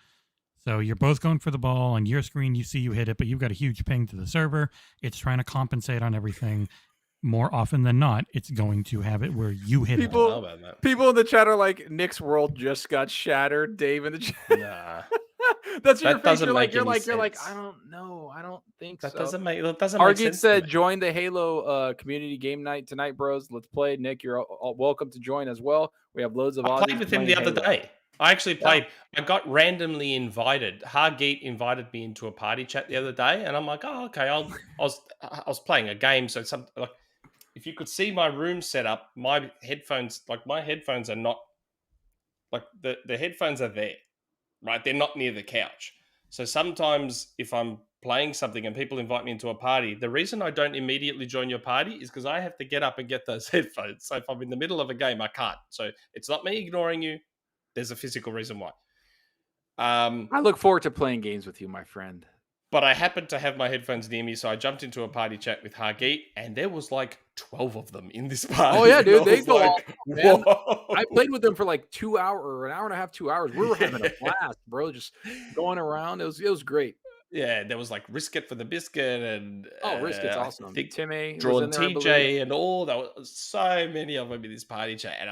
So you're both going for the ball. On your screen, you see you hit it, but you've got a huge ping to the server. It's trying to compensate on everything. More often than not, it's going to have it where you hit it. People in the chat are like, Nick's world just got shattered. Dave in the chat. Nah. That's your face. You're like, I don't know. I don't think that so. Doesn't make sense. Argent said, join the Halo community game night tonight, bros. Let's play. Nick, you're all welcome to join as well. We have loads of. I played with him the other day. I actually played. I got randomly invited. Hargeet invited me into a party chat the other day, and I'm like, oh, okay. I was playing a game, so some like if you could see my room set up, my headphones are not like the headphones are there, right? They're not near the couch. So sometimes if I'm playing something and people invite me into a party, the reason I don't immediately join your party is because I have to get up and get those headphones. So if I'm in the middle of a game, I can't. So it's not me ignoring you. There's a physical reason why. I look forward to playing games with you, my friend. But I happened to have my headphones near me, so I jumped into a party chat with Hargeet, and there was like 12 of them in this party. Oh yeah, dude, they go like, man. I played with them for like 2 hours or an hour and a half, 2 hours. We were having a blast, bro. Just going around. It was great. Yeah, there was like Risket for the Biscuit, and Risket's awesome. I think Timmy, Drawn TJ, and all. There was so many of them in this party chat, and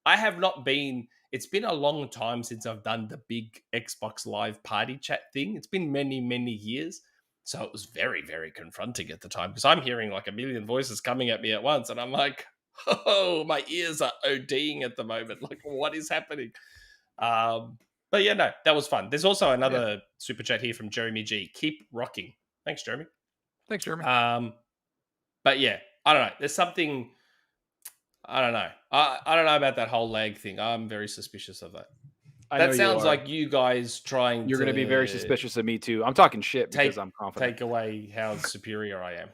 I have not been. It's been a long time since I've done the big Xbox Live party chat thing. It's been many, many years. So it was very, very confronting at the time because I'm hearing like a million voices coming at me at once. And I'm like, oh, my ears are ODing at the moment. Like, what is happening? But yeah, no, that was fun. There's also another super chat here from Jeremy G. Keep rocking. Thanks, Jeremy. Thanks, Jeremy. But yeah, I don't know. There's something... I don't know. I don't know about that whole lag thing. I'm very suspicious of that. That sounds like you guys trying You're going to be very suspicious of me too. I'm talking shit because I'm confident. Take away how superior I am.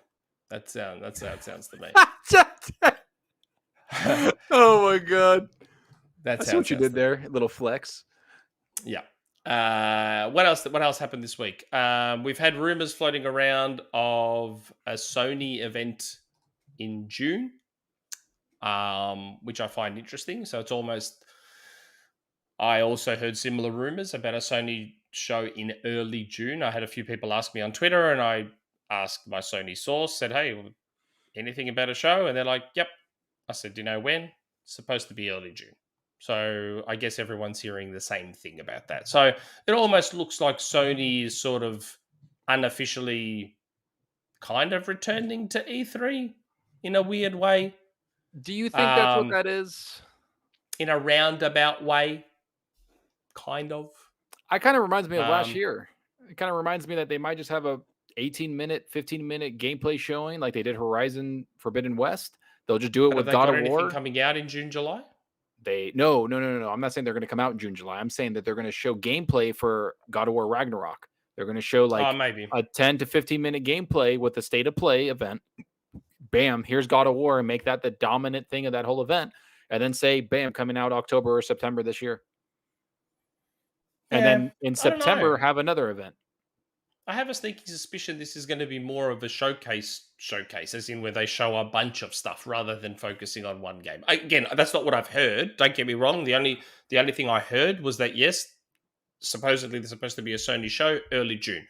That's how it sounds to me. Oh my god. That's what you did there. A little flex. Yeah. What else happened this week? We've had rumors floating around of a Sony event in June. Which I find interesting. So it's almost... I also heard similar rumors about a Sony show in early June. I had a few people ask me on Twitter, and I asked my Sony source, said, hey, anything about a show? And they're like, yep. I said, do you know when? It's supposed to be early June. So I guess everyone's hearing the same thing about that. So it almost looks like Sony is sort of unofficially kind of returning to E3 in a weird way. Do you think that's what that is? In a roundabout way, kind of. It kind of reminds me of last year. It kind of reminds me that they might just have a 18-minute, 15-minute gameplay showing like they did Horizon Forbidden West. They'll just do it with God of War. Coming out in June, July? No. I'm not saying they're going to come out in June, July. I'm saying that they're going to show gameplay for God of War Ragnarok. They're going to show like maybe a 10 to 15-minute gameplay with the state of play event. Bam, here's God of War, and make that the dominant thing of that whole event. And then say, bam, coming out October or September this year. And then in September, have another event. I have a sneaky suspicion this is going to be more of a showcase, as in where they show a bunch of stuff rather than focusing on one game. Again, that's not what I've heard. Don't get me wrong. The only thing I heard was that, yes, supposedly there's supposed to be a Sony show early June.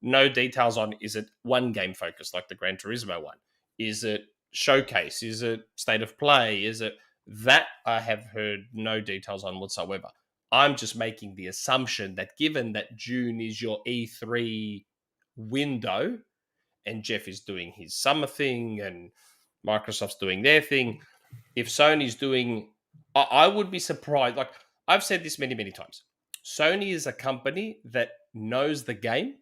No details on, is it one game focused like the Gran Turismo one? Is it showcase? Is it state of play? Is it... That I have heard no details on whatsoever. I'm just making the assumption that given that June is your E3 window and Jeff is doing his summer thing and Microsoft's doing their thing, if Sony's doing... I would be surprised. Like, I've said this many, many times. Sony is a company that knows the game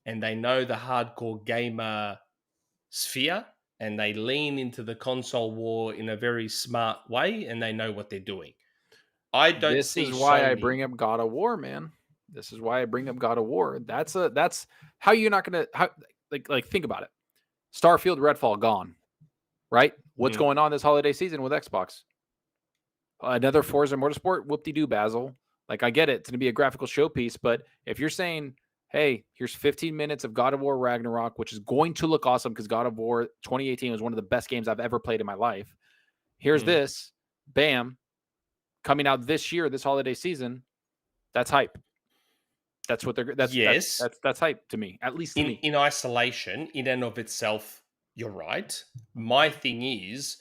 and they know the hardcore gamer sphere, and they lean into the console war in a very smart way, and they know what they're doing. I don't see... This is why I bring up God of War, man. This is why I bring up God of War. That's how you're not going to... Like, think about it. Starfield, Redfall, gone. Right? What's going on this holiday season with Xbox? Another Forza Motorsport? Whoop-de-doo, Basil. Like, I get it. It's going to be a graphical showpiece, but if you're saying... hey, here's 15 minutes of God of War Ragnarok, which is going to look awesome because God of War 2018 was one of the best games I've ever played in my life. Here's this, bam, coming out this year, this holiday season. That's hype. That's what they're... That's hype to me, at least to me. In isolation, in and of itself, you're right. My thing is,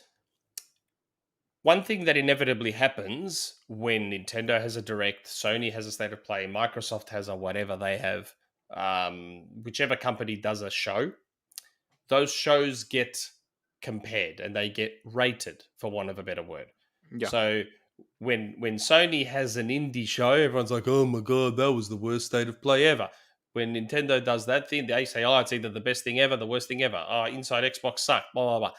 one thing that inevitably happens when Nintendo has a direct, Sony has a state of play, Microsoft has a whatever they have, whichever company does a show, those shows get compared and they get rated, for want of a better word. Yeah. So when Sony has an indie show, everyone's like, "Oh my god, that was the worst state of play ever." When Nintendo does that thing, they say, "Oh, it's either the best thing ever, the worst thing ever." Oh, inside Xbox sucked. Blah blah blah.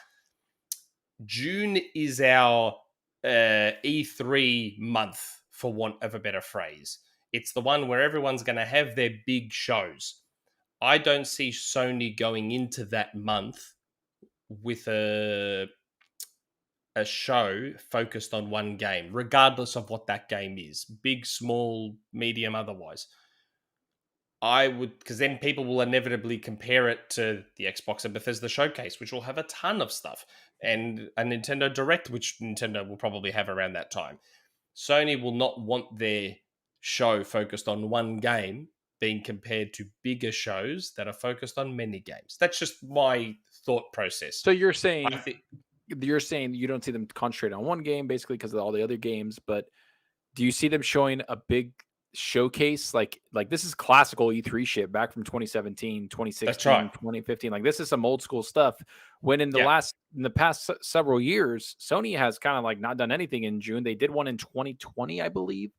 June is our E3 month, for want of a better phrase. It's the one where everyone's going to have their big shows. I don't see Sony going into that month with a show focused on one game, regardless of what that game is, big, small, medium, otherwise. I would, because then people will inevitably compare it to the Xbox and Bethesda Showcase, which will have a ton of stuff, and a Nintendo Direct, which Nintendo will probably have around that time. Sony will not want their show focused on one game being compared to bigger shows that are focused on many games. That's just my thought process. So you're saying you don't see them concentrate on one game basically because of all the other games, but do you see them showing a big showcase like this is classical E3 shit back from 2017, 2016, right. 2015? Like this is some old school stuff. When in the past several years, Sony has kind of like not done anything in June. They did one in 2020, I believe.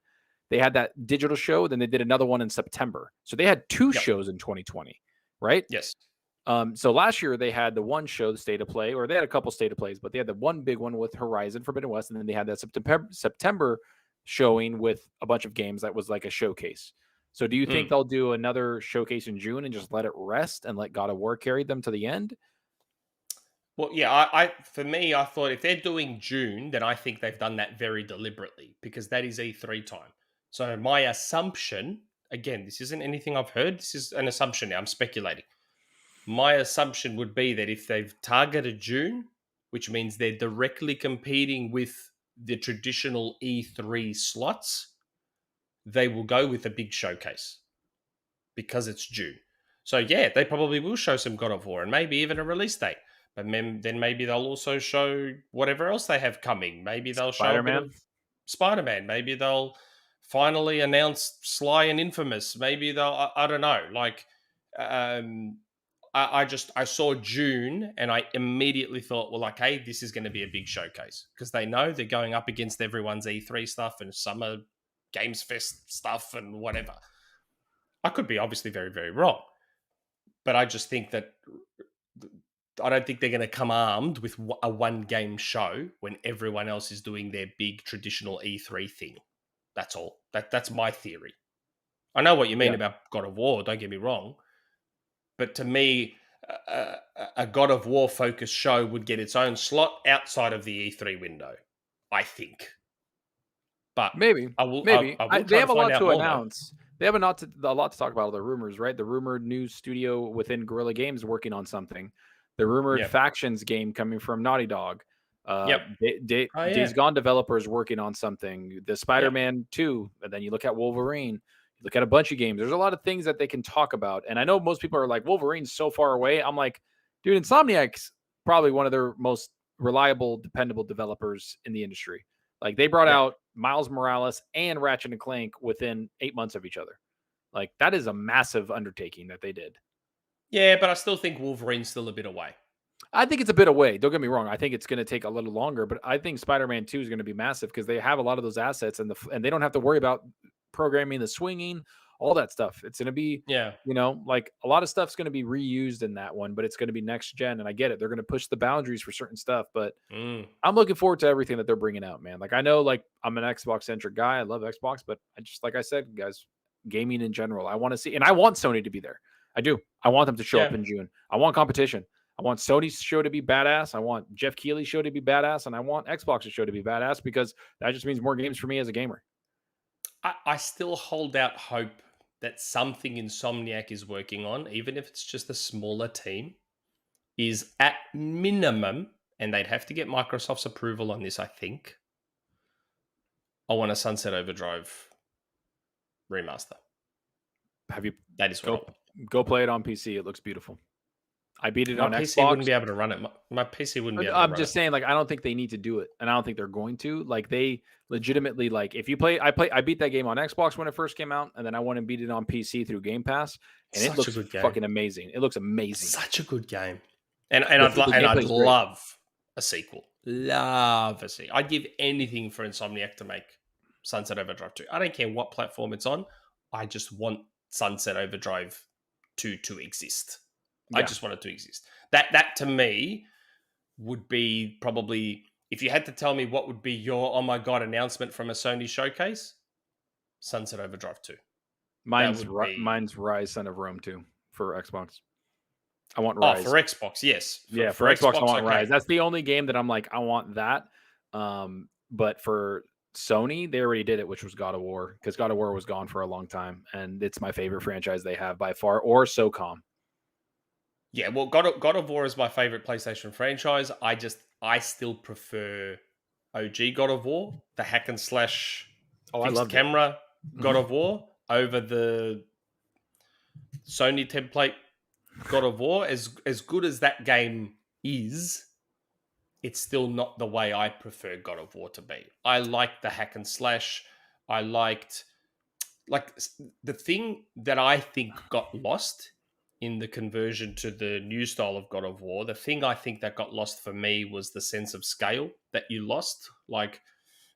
They had that digital show, then they did another one in September. So they had two shows in 2020, right? Yes. So last year they had the one show, the State of Play, or they had a couple State of Plays, but they had the one big one with Horizon Forbidden West, and then they had that September showing with a bunch of games that was like a showcase. So do you think they'll do another showcase in June and just let it rest and let God of War carry them to the end? Well, yeah, for me, I thought if they're doing June, then I think they've done that very deliberately because that is E3 time. So my assumption, again, this isn't anything I've heard. This is an assumption now. I'm speculating. My assumption would be that if they've targeted June, which means they're directly competing with the traditional E3 slots, they will go with a big showcase because it's June. So yeah, they probably will show some God of War and maybe even a release date. But then maybe they'll also show whatever else they have coming. Maybe they'll show a bit of Spider-Man. Maybe they'll finally announce Sly and Infamous. Maybe they'll, I don't know. Like, I saw June and I immediately thought, well, okay, this is going to be a big showcase because they know they're going up against everyone's E3 stuff and Summer Games Fest stuff and whatever. I could be obviously very, very wrong, but I just think that I don't think they're going to come armed with a one game show when everyone else is doing their big traditional E3 thing. That's all. That's my theory. I know what you mean about God of War. Don't get me wrong. But to me, a God of War focused show would get its own slot outside of the E3 window, I think. But maybe. They have a lot to announce. They have a lot to talk about. All the rumors, right? The rumored new studio within Guerrilla Games working on something. The rumored Factions game coming from Naughty Dog. Days Gone developers working on something. The Spider-Man 2. And then you look at Wolverine. You look at a bunch of games. There's a lot of things that they can talk about. And I know most people are like, Wolverine's so far away. I'm like, dude, Insomniac's probably one of their most reliable, dependable developers in the industry. Like they brought out Miles Morales and Ratchet and Clank within 8 months of each other. Like that is a massive undertaking that they did. Yeah, but I still think Wolverine's still a bit away. I think it's a bit away. Don't get me wrong. I think it's going to take a little longer, but I think Spider-Man 2 is going to be massive because they have a lot of those assets and they don't have to worry about programming, the swinging, all that stuff. It's going to be, like a lot of stuff's going to be reused in that one, but it's going to be next gen. And I get it. They're going to push the boundaries for certain stuff, but I'm looking forward to everything that they're bringing out, man. Like I know, like I'm an Xbox centric guy. I love Xbox, but I just, like I said, guys, gaming in general, I want to see, and I want Sony to be there. I do. I want them to show up in June. I want competition. I want Sony's show to be badass. I want Jeff Keighley's show to be badass. And I want Xbox's show to be badass because that just means more games for me as a gamer. I still hold out hope that something Insomniac is working on, even if it's just a smaller team, is at minimum, and they'd have to get Microsoft's approval on this, I think. I want a Sunset Overdrive remaster. That is what Go play it on PC. It looks beautiful. I beat it on Xbox. My PC wouldn't be able to run it. My PC wouldn't be able to run it. I'm just saying, like, I don't think they need to do it, and I don't think they're going to. Like, they legitimately, like, if you play, I beat that game on Xbox when it first came out, and then I went and beat it on PC through Game Pass, and it looks fucking amazing. It looks amazing. Such a good game, and I'd love a sequel. love a sequel. I'd give anything for Insomniac to make Sunset Overdrive 2. I don't care what platform it's on. I just want Sunset Overdrive 2 to exist. I just want it to exist. That to me would be probably, if you had to tell me what would be your oh my god announcement from a Sony showcase, Sunset Overdrive 2. Mine's Rise Son of Rome 2 for Xbox. I want Oh, Rise. for Xbox, yes. For Xbox, I want Rise. That's the only game that I'm like, I want that. But for Sony, they already did it, which was God of War, because God of War was gone for a long time, and it's my favorite franchise they have by far, or SOCOM. Yeah, well, God of War is my favorite PlayStation franchise. I still prefer OG God of War, the hack and slash fixed camera God of War, over the Sony template God of War. As good as that game is, it's still not the way I prefer God of War to be. I like the hack and slash. I liked, like, the thing that I think got lost in the conversion to the new style of God of War, the thing I think that got lost for me was the sense of scale that you lost. Like,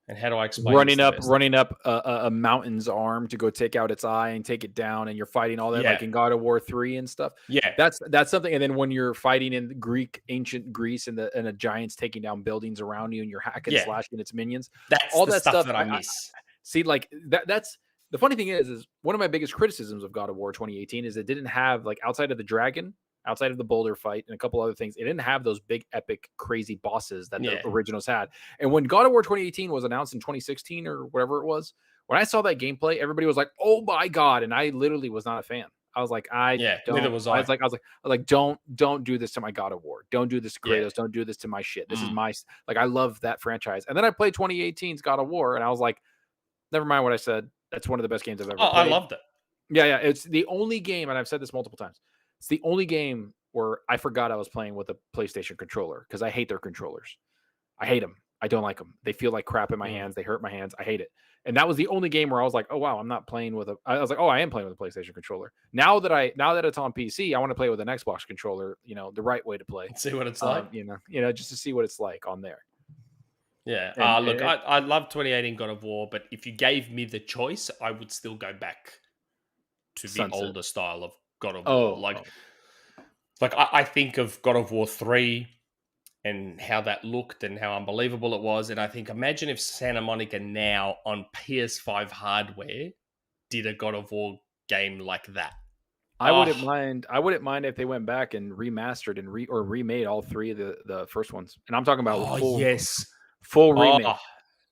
and how do I explain running up a mountain's arm to go take out its eye and take it down, and you're fighting all that like in God of War 3 and stuff. Yeah, that's something. And then when you're fighting in ancient Greece, and a giant's taking down buildings around you, and you're hacking slashing its minions. That's all that stuff that I miss. See, like that's the funny thing is one of my biggest criticisms of God of War 2018 is it didn't have, like, outside of the dragon, outside of the boulder fight and a couple other things, it didn't have those big, epic, crazy bosses that the originals had. And when God of War 2018 was announced in 2016 or whatever it was, when I saw that gameplay, everybody was like, "Oh my god!" And I literally was not a fan. I was like, neither was I. I was like, don't do this to my God of War. Don't do this to Kratos. Don't do this to my shit. This is my, like, I love that franchise. And then I played 2018's God of War, and I was like, never mind what I said. That's one of the best games I've ever played. I loved it. Yeah. It's the only game, and I've said this multiple times, it's the only game where I forgot I was playing with a PlayStation controller, because I hate their controllers. I hate them. I don't like them. They feel like crap in my hands. They hurt my hands. I hate it. And that was the only game where I was like, oh, wow, I'm not playing with I was like, oh, I am playing with a PlayStation controller. Now that it's on PC, I want to play with an Xbox controller, the right way to play. See what it's like. Just to see what it's like on there. Yeah. Look, I love 2018 God of War, but if you gave me the choice, I would still go back to the older style of God of War. Like I think of God of War 3 and how that looked and how unbelievable it was. And I think, imagine if Santa Monica now on PS5 hardware did a God of War game like that. I wouldn't mind if they went back and remastered and remade all three of the first ones. And I'm talking about full remake.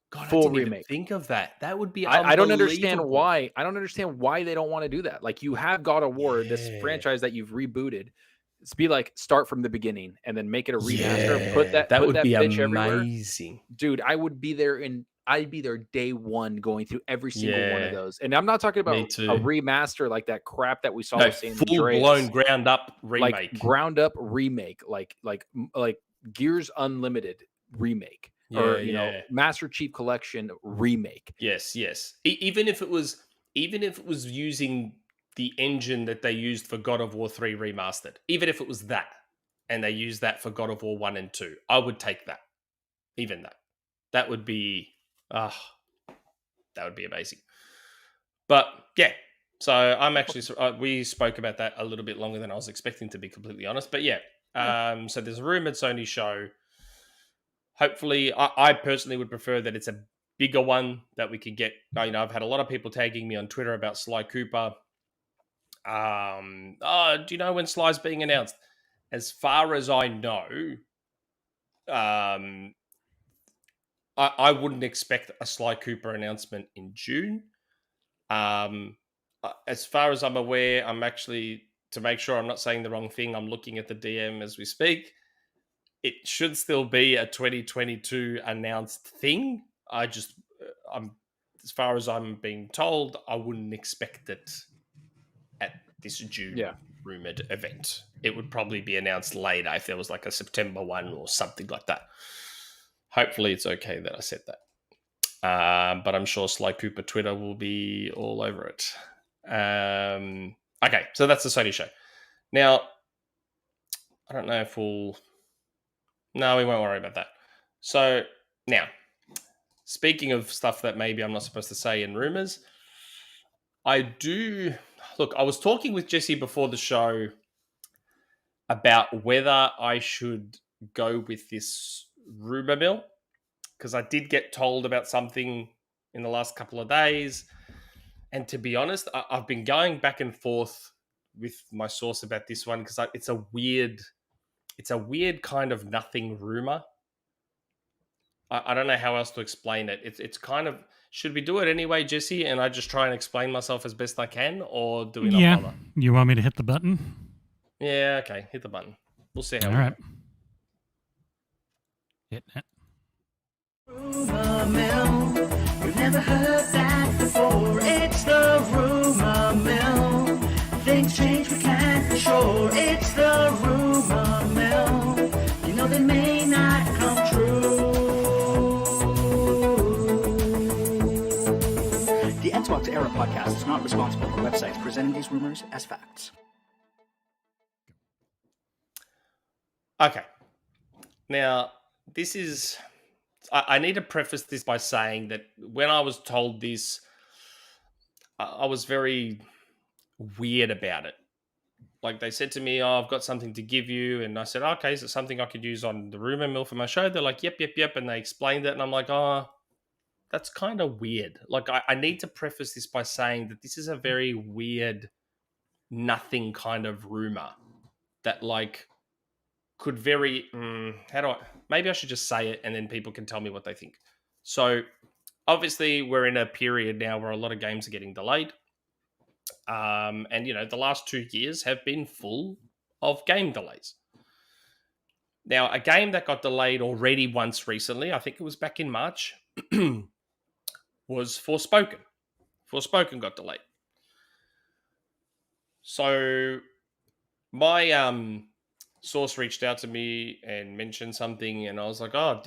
God, full remake. Think of that. That would be I don't understand why. I don't understand why they don't want to do that. Like, you have God of War, this franchise that you've rebooted. It's be like, start from the beginning and then make it a remaster. Put that would be amazing. Everywhere. Dude, I'd be there day one going through every single one of those. And I'm not talking about a remaster like that crap that we saw with San Andreas. Full-blown ground up remake. Like ground up remake, like Gears Unlimited remake. Master Chief Collection remake. Yes. Even if it was using the engine that they used for God of War 3 remastered, even if it was that, and they used that for God of War 1 and 2, I would take that. Even that would be amazing. But yeah, so I'm actually we spoke about that a little bit longer than I was expecting, to be completely honest. But so there's a rumored Sony show. Hopefully, I personally would prefer that it's a bigger one that we can get. I've had a lot of people tagging me on Twitter about Sly Cooper. Do you know when Sly's being announced? As far as I know, I wouldn't expect a Sly Cooper announcement in June. As far as I'm aware, I'm actually, to make sure I'm not saying the wrong thing, I'm looking at the DM as we speak. It should still be a 2022 announced thing. As far as I'm being told, I wouldn't expect it at this June rumored event. It would probably be announced later if there was like a September 1 or something like that. Hopefully it's okay that I said that. But I'm sure Sly Cooper Twitter will be all over it. Okay, so that's the Sony show. Now, I don't know if no, we won't worry about that. So now, speaking of stuff that maybe I'm not supposed to say in rumors, I was talking with Jesse before the show about whether I should go with this Rumourmill, because I did get told about something in the last couple of days. And to be honest, I've been going back and forth with my source about this one because it's a weird kind of nothing rumor. I don't know how else to explain it. It's kind of, should we do it anyway, Jesse? And I just try and explain myself as best I can, or do we not bother? You want me to hit the button? Yeah, okay. Hit the button. We'll see how All we right. go. Hitting it. Rumourmill, we've never heard that before. It's the Rumourmill. Things change, we can't be sure. It's the Rumourmill. You know they may not come true. The XboxEra podcast is not responsible for websites presenting these rumors as facts. Okay. Now, this is... I need to preface this by saying that when I was told this, I was very weird about it. Like, they said to me, "Oh, I've got something to give you." And I said, "Okay, is it something I could use on the Rumourmill for my show?" They're like, yep. And they explained it. And I'm like, oh, that's kind of weird. Like, I need to preface this by saying that this is a very weird, nothing kind of rumor that, like, could very... maybe I should just say it and then people can tell me what they think. So, obviously, we're in a period now where a lot of games are getting delayed. And, the last 2 years have been full of game delays. Now, a game that got delayed already once recently, I think it was back in March, was Forspoken. Forspoken got delayed. So, my source reached out to me and mentioned something, and I was like, oh,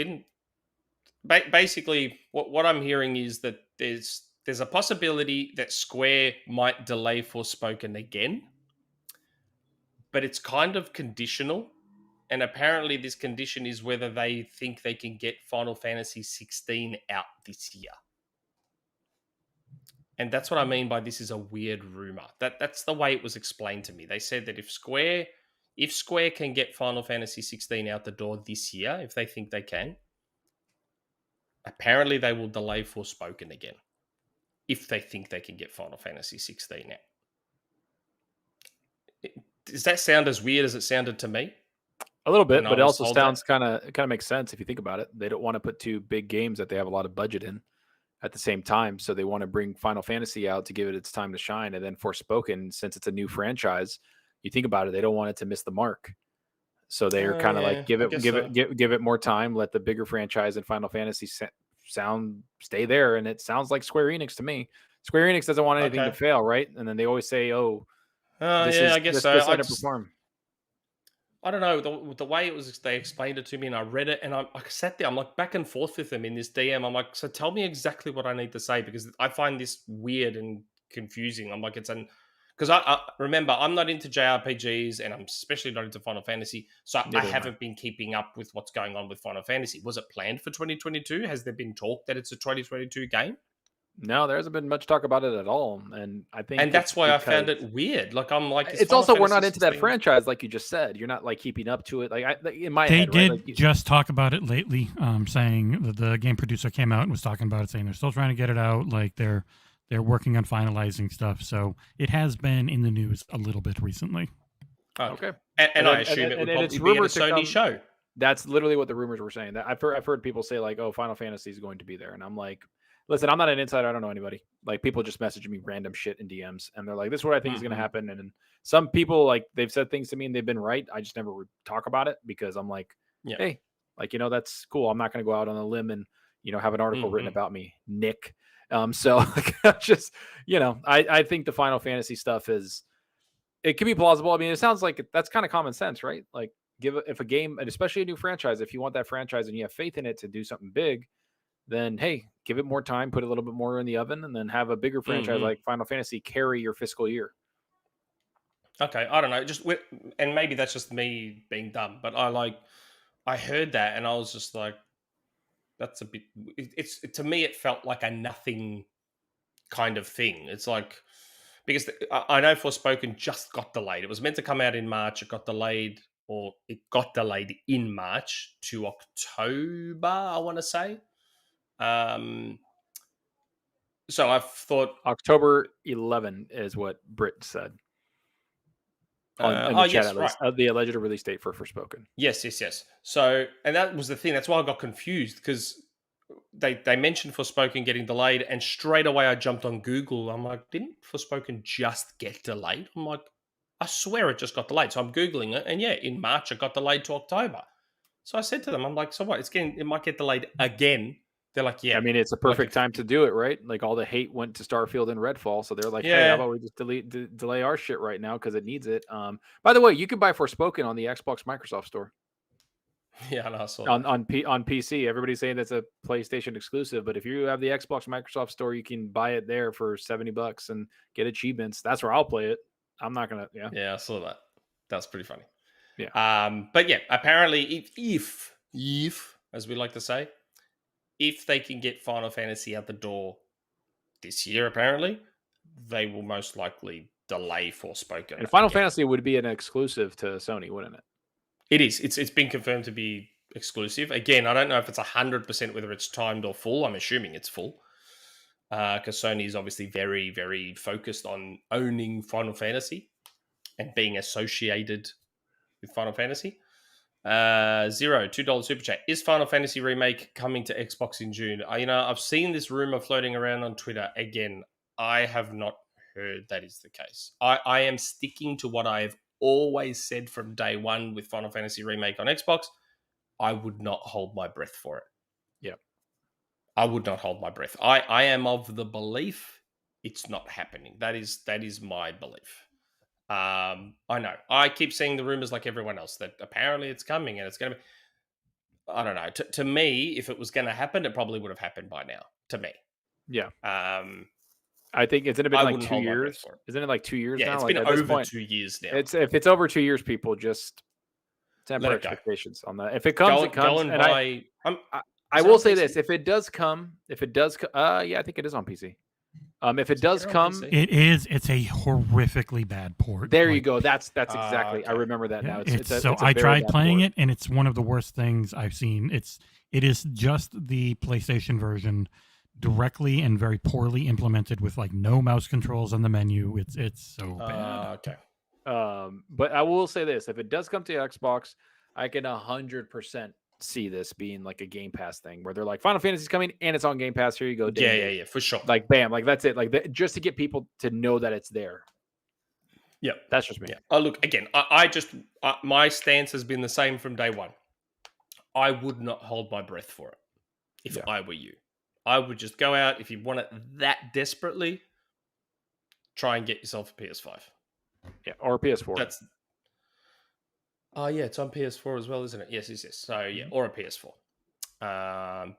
basically, what I'm hearing is that there's a possibility that Square might delay Forspoken again, but it's kind of conditional. And apparently this condition is whether they think they can get Final Fantasy 16 out this year. And that's what I mean by this is a weird rumor. That's the way it was explained to me. They said that if Square can get Final Fantasy 16 out the door this year, if they think they can, apparently they will delay Forspoken again. If they think they can get Final Fantasy 16 out. Does that sound as weird as it sounded to me? A little bit, but it also sounds kind of makes sense if you think about it. They don't want to put two big games that they have a lot of budget in at the same time, so they want to bring Final Fantasy out to give it its time to shine, and then Forspoken, since it's a new franchise, you think about it, they don't want it to miss the mark. So they're kind of like give it more time, let the bigger franchise and Final Fantasy stay there, and it sounds like Square Enix to me. Square Enix doesn't want anything to fail, right? And then they always say, "Oh, I guess so." This underperform. I don't know, the way it was, they explained it to me and I read it and I sat there, I'm like back and forth with them in this DM. I'm like, so tell me exactly what I need to say, because I find this weird and confusing. I'm like, because I remember, I'm not into JRPGs and I'm especially not into Final Fantasy. So I haven't been keeping up with what's going on with Final Fantasy. Was it planned for 2022? Has there been talk that it's a 2022 game? No, there hasn't been much talk about it at all, and I think, and that's why I found it weird. Like, I'm like, it's also we're not into that franchise, like you just said. You're not like keeping up to it. Like in my head, they did right? Like, just talk about it lately, saying that the game producer came out and was talking about it, saying they're still trying to get it out. Like they're working on finalizing stuff. So it has been in the news a little bit recently. Okay, and I assume it would probably be at a Sony show. That's literally what the rumors were saying. That I've heard people say like, "Oh, Final Fantasy is going to be there," and I'm like, listen, I'm not an insider. I don't know anybody. Like, people just message me random shit in DMs, and they're like, "This is what I think is going to happen." And some people, like, they've said things to me and they've been right. I just never talk about it because I'm like, hey, like, that's cool. I'm not going to go out on a limb and have an article written about me, Nick. So like, just I think the Final Fantasy stuff it can be plausible. I mean, it sounds like that's kind of common sense, right? Like, if a game, and especially a new franchise, if you want that franchise and you have faith in it to do something big, then hey, give it more time, put a little bit more in the oven, and then have a bigger franchise like Final Fantasy carry your fiscal year. Okay, I don't know, and maybe that's just me being dumb, but I heard that and I was just like, that's a bit. It's to me, it felt like a nothing kind of thing. It's like because I know Forspoken just got delayed. It was meant to come out in March. It got delayed, or it got delayed in March to October. I want to say. So I've thought October 11 is what BRiT said in the chat, at least. The alleged release date for Forspoken. Yes. So, and that was the thing. That's why I got confused because they mentioned Forspoken getting delayed, and straight away I jumped on Google. I'm like, didn't Forspoken just get delayed? I'm like, I swear it just got delayed. So I'm Googling it, and yeah, in March it got delayed to October. So I said to them, I'm like, so what? It might get delayed again. They're like, yeah. I mean, it's a perfect time to do it, right? Like all the hate went to Starfield and Redfall, so they're like, hey, how about we just delay our shit right now because it needs it. By the way, you can buy Forspoken on the Xbox Microsoft Store. Yeah, I saw on PC. Everybody's saying that's a PlayStation exclusive, but if you have the Xbox Microsoft Store, you can buy it there for $70 and get achievements. That's where I'll play it. I'm not gonna. Yeah, I saw that. That's pretty funny. Yeah. But yeah, apparently, if as we like to say, if they can get Final Fantasy out the door this year, apparently, they will most likely delay Forspoken. And Final Fantasy would be an exclusive to Sony, wouldn't it? It is. It's been confirmed to be exclusive. Again, I don't know if it's 100% whether it's timed or full. I'm assuming it's full. Because Sony is obviously very, very focused on owning Final Fantasy and being associated with Final Fantasy. Zero, $2 super chat. Is Final Fantasy Remake coming to Xbox in June? I've seen this rumor floating around on Twitter. Again, I have not heard that is the case. I am sticking to what I have always said from day one with Final Fantasy Remake on Xbox. I would not hold my breath for it. Yeah. I would not hold my breath. I am of the belief it's not happening. That is my belief. I know. I keep seeing the rumors like everyone else that apparently it's coming and it's going to be... I don't know. To me, if it was going to happen, it probably would have happened by now. To me. Yeah. I think it's been like 2 years. Isn't it like 2 years now? It's like been over 2 years now. If it's over 2 years, people just temper expectations on that. If it comes, it comes. And I will say this: if it does come, yeah, I think it is on PC. If it does come, it is. It's a horrifically bad port. There you go. That's exactly. Okay. I remember that now. I tried playing it, and it's one of the worst things I've seen. It is just the PlayStation version, directly and very poorly implemented with like no mouse controls on the menu. It's so bad. Okay. But I will say this: if it does come to Xbox, I can 100% see this being like a Game Pass thing where they're like, Final Fantasy's coming and it's on Game Pass. Here you go. Yeah, for sure. Like, bam, like that's it. Like just to get people to know that it's there. Yeah, that's just me. Yeah. Oh, look, again, my stance has been the same from day one. I would not hold my breath for it if I were you. I would just go out if you want it that desperately. Try and get yourself a PS5. Yeah, or a PS4. Oh, yeah, it's on PS4 as well, isn't it? Yes. So, yeah, or a PS4.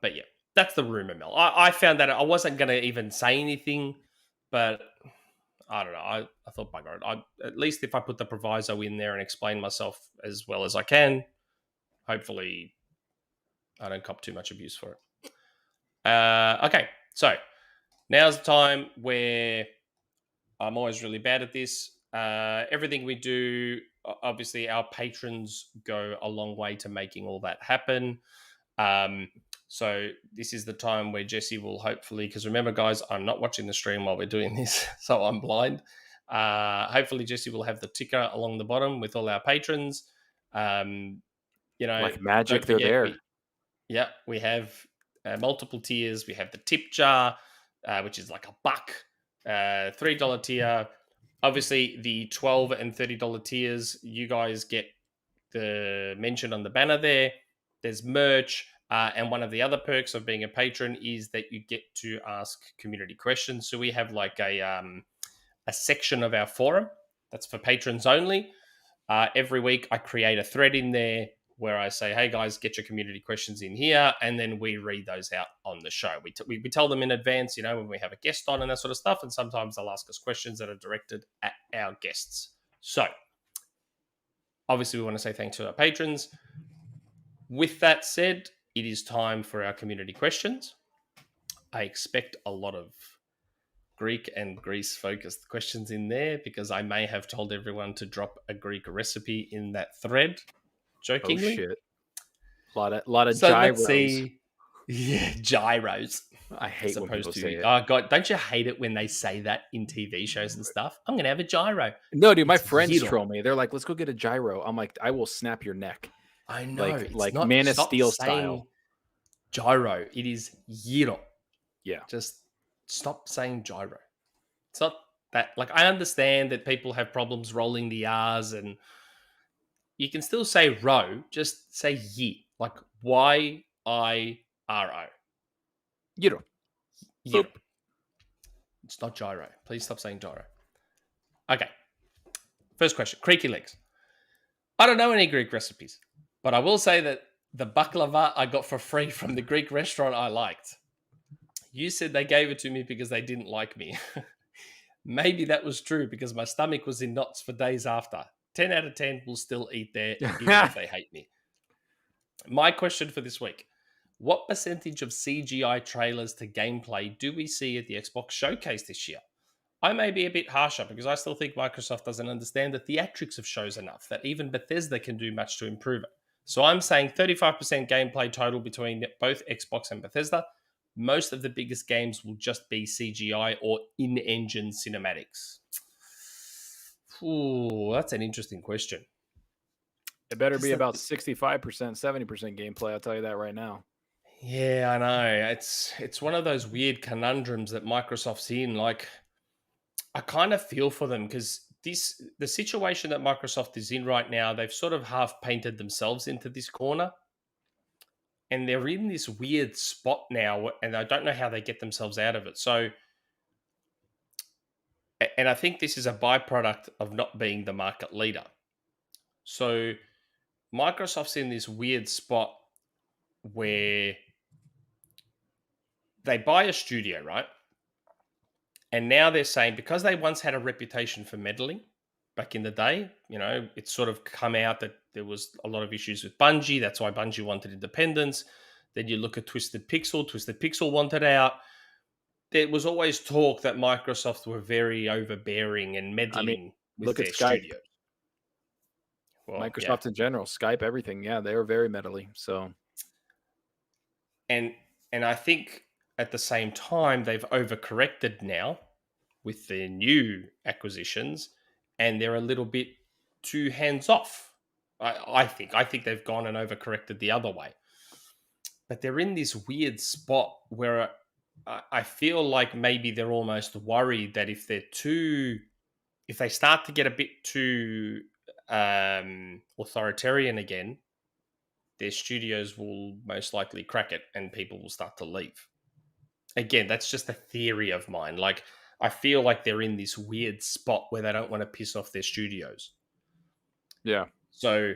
But, yeah, that's the rumor mill. I found that I wasn't going to even say anything, but I don't know. I thought, by God, at least if I put the proviso in there and explain myself as well as I can, hopefully I don't cop too much abuse for it. Okay, so now's the time where I'm always really bad at this. Everything we do, obviously our patrons go a long way to making all that happen. So this is the time where Jesse will hopefully, because remember guys, I'm not watching the stream while we're doing this, so I'm blind. Hopefully Jesse will have the ticker along the bottom with all our patrons. Like magic, they're there. We have multiple tiers. We have the tip jar, which is like $1, $3 tier. Obviously, the $12 and $30 tiers, you guys get the mention on the banner there. There's merch. And one of the other perks of being a patron is that you get to ask community questions. So we have like a section of our forum that's for patrons only. Every week, I create a thread in there where I say, hey, guys, get your community questions in here. And then we read those out on the show. We tell them in advance, when we have a guest on and that sort of stuff. And sometimes they'll ask us questions that are directed at our guests. So obviously, we want to say thanks to our patrons. With that said, it is time for our community questions. I expect a lot of Greek and Greece focused questions in there because I may have told everyone to drop a Greek recipe in that thread, jokingly. Oh shit! A lot of So gyros. let's see. Yeah, gyros. I hate when people say it. Oh god, don't you hate it when they say that in TV shows and stuff? I'm gonna have a gyro. No, dude, my It's friends Yeero. troll me. They're like, "Let's go get a gyro." I'm like, "I will snap your neck." I know, Like Man of stop Steel saying style. Gyro. It is Yeero. Yeah. Just stop saying gyro. It's not that. Like, I understand that people have problems rolling the R's, and you can still say ro. Just say ye, like YIRO. Gyro. Yeero. It's not gyro. Please stop saying gyro. Okay. First question. Creaky legs. I don't know any Greek recipes, but I will say that the baklava I got for free from the Greek restaurant I liked. You said they gave it to me because they didn't like me. Maybe that was true because my stomach was in knots for days after. 10 out of 10 will still eat there even if they hate me. My question for this week. What percentage of CGI trailers to gameplay do we see at the Xbox showcase this year? I may be a bit harsher because I still think Microsoft doesn't understand the theatrics of shows enough, that even Bethesda can do much to improve it. So I'm saying 35% gameplay total between both Xbox and Bethesda. Most of the biggest games will just be CGI or in-engine cinematics. Ooh, that's an interesting question. It better be about 65%, 70% gameplay. I'll tell you that right now. Yeah, I know. It's one of those weird conundrums that Microsoft's in. Like, I kind of feel for them because the situation that Microsoft is in right now, they've sort of half painted themselves into this corner. And they're in this weird spot now, and I don't know how they get themselves out of it. So, and I think this is a byproduct of not being the market leader. So, Microsoft's in this weird spot where they buy a studio, right? And now they're saying, because they once had a reputation for meddling back in the day, you know, it's sort of come out that there was a lot of issues with Bungie. That's why Bungie wanted independence. Then you look at Twisted Pixel wanted out. There was always talk that Microsoft were very overbearing and meddling with look their at Skype. studios. Well, Microsoft in general, Skype, everything. Yeah, they were very meddly. So, and I think at the same time they've overcorrected now with their new acquisitions, and they're a little bit too hands off. I think they've gone and overcorrected the other way, but they're in this weird spot where I feel like maybe they're almost worried that if they start to get a bit too authoritarian again, their studios will most likely crack it and people will start to leave. Again, that's just a theory of mine. Like, I feel like they're in this weird spot where they don't want to piss off their studios. yeah. So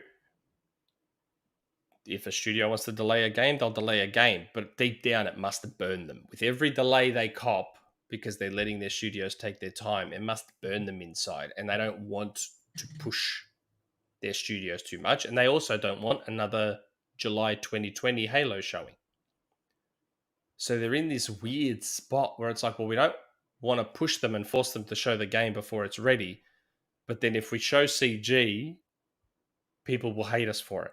if a studio wants to delay a game, they'll delay a game. But deep down, it must burn them. With every delay they cop, because they're letting their studios take their time, it must burn them inside. And they don't want to push their studios too much. And they also don't want another July 2020 Halo showing. So they're in this weird spot where it's like, well, we don't want to push them and force them to show the game before it's ready. But then if we show CG, people will hate us for it.